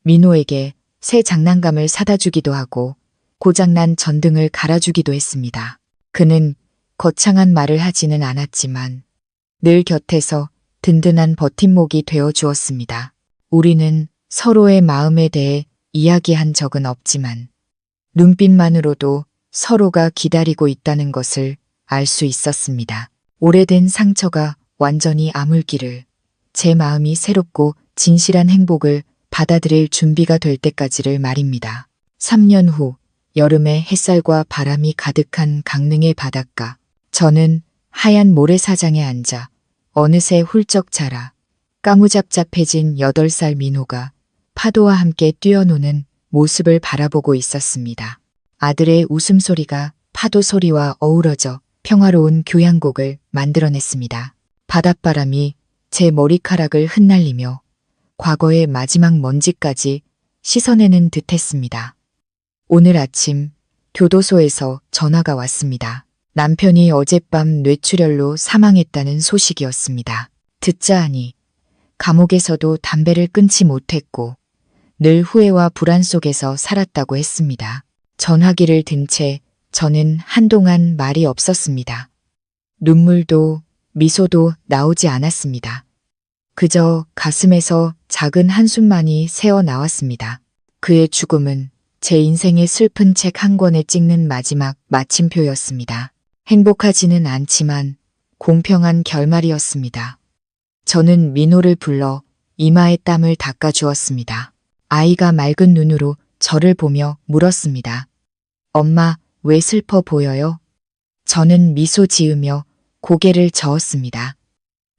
민호에게 새 장난감을 사다 주기도 하고 고장난 전등을 갈아주기도 했습니다. 그는 거창한 말을 하지는 않았지만 늘 곁에서 든든한 버팀목이 되어 주었습니다. 우리는 서로의 마음에 대해 이야기한 적은 없지만 눈빛만으로도 서로가 기다리고 있다는 것을 알 수 있었습니다. 오래된 상처가 완전히 아물기를, 제 마음이 새롭고 진실한 행복을 받아들일 준비가 될 때까지를 말입니다. 3년 후 여름의 햇살과 바람이 가득한 강릉의 바닷가. 저는 하얀 모래사장에 앉아 어느새 훌쩍 자라 까무잡잡해진 8살 민호가 파도와 함께 뛰어노는 모습을 바라보고 있었습니다. 아들의 웃음소리가 파도 소리와 어우러져 평화로운 교향곡을 만들어냈습니다. 바닷바람이 제 머리카락을 흩날리며 과거의 마지막 먼지까지 씻어내는 듯했습니다. 오늘 아침 교도소에서 전화가 왔습니다. 남편이 어젯밤 뇌출혈로 사망했다는 소식이었습니다. 듣자 하니 감옥에서도 담배를 끊지 못했고 늘 후회와 불안 속에서 살았다고 했습니다. 전화기를 든 채 저는 한동안 말이 없었습니다. 눈물도 미소도 나오지 않았습니다. 그저 가슴에서 작은 한숨만이 새어 나왔습니다. 그의 죽음은 제 인생의 슬픈 책 한 권에 찍는 마지막 마침표였습니다. 행복하지는 않지만 공평한 결말이었습니다. 저는 민호를 불러 이마에 땀을 닦아주었습니다. 아이가 맑은 눈으로 저를 보며 물었습니다. 엄마, 왜 슬퍼 보여요? 저는 미소 지으며 고개를 저었습니다.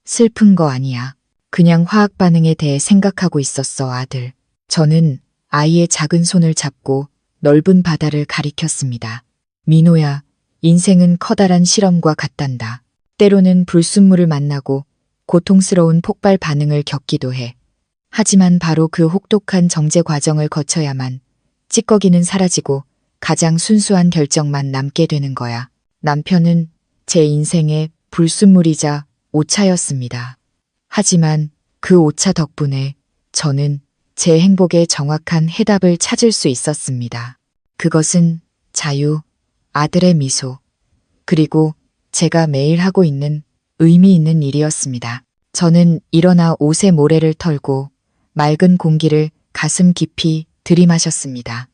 슬픈 거 아니야. 그냥 화학 반응에 대해 생각하고 있었어, 아들. 저는 아이의 작은 손을 잡고 넓은 바다를 가리켰습니다. 민호야, 인생은 커다란 실험과 같단다. 때로는 불순물을 만나고 고통스러운 폭발 반응을 겪기도 해. 하지만 바로 그 혹독한 정제 과정을 거쳐야만 찌꺼기는 사라지고 가장 순수한 결정만 남게 되는 거야. 남편은 제 인생의 불순물이자 오차였습니다. 하지만 그 오차 덕분에 저는 제 행복의 정확한 해답을 찾을 수 있었습니다. 그것은 자유, 아들의 미소, 그리고 제가 매일 하고 있는 의미 있는 일이었습니다. 저는 일어나 옷에 모래를 털고 맑은 공기를 가슴 깊이 들이마셨습니다.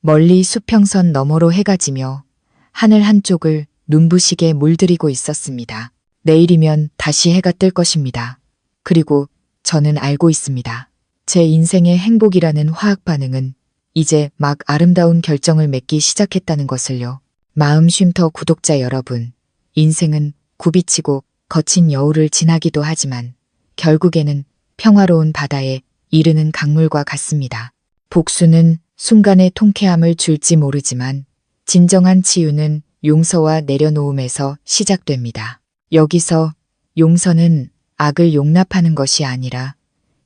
멀리 수평선 너머로 해가 지며 하늘 한쪽을 눈부시게 물들이고 있었습니다. 내일이면 다시 해가 뜰 것입니다. 그리고 저는 알고 있습니다. 제 인생의 행복이라는 화학 반응은 이제 막 아름다운 결정을 맺기 시작했다는 것을요. 마음 쉼터 구독자 여러분, 인생은 굽이치고 거친 여울을 지나기도 하지만 결국에는 평화로운 바다에 이르는 강물과 같습니다. 복수는 순간의 통쾌함을 줄지 모르지만 진정한 치유는 용서와 내려놓음에서 시작됩니다. 여기서 용서는 악을 용납하는 것이 아니라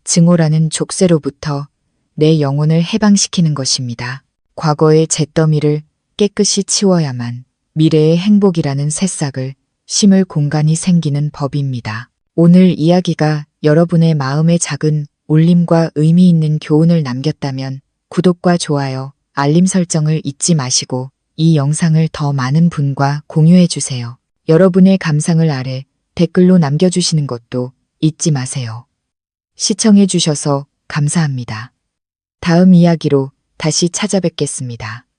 증오라는 족쇄로부터 내 영혼을 해방시키는 것입니다. 과거의 잿더미를 깨끗이 치워야만 미래의 행복이라는 새싹을 심을 공간이 생기는 법입니다. 오늘 이야기가 여러분의 마음에 작은 울림과 의미 있는 교훈을 남겼다면 구독과 좋아요, 알림 설정을 잊지 마시고 이 영상을 더 많은 분과 공유해 주세요. 여러분의 감상을 아래 댓글로 남겨주시는 것도 잊지 마세요. 시청해주셔서 감사합니다. 다음 이야기로 다시 찾아뵙겠습니다.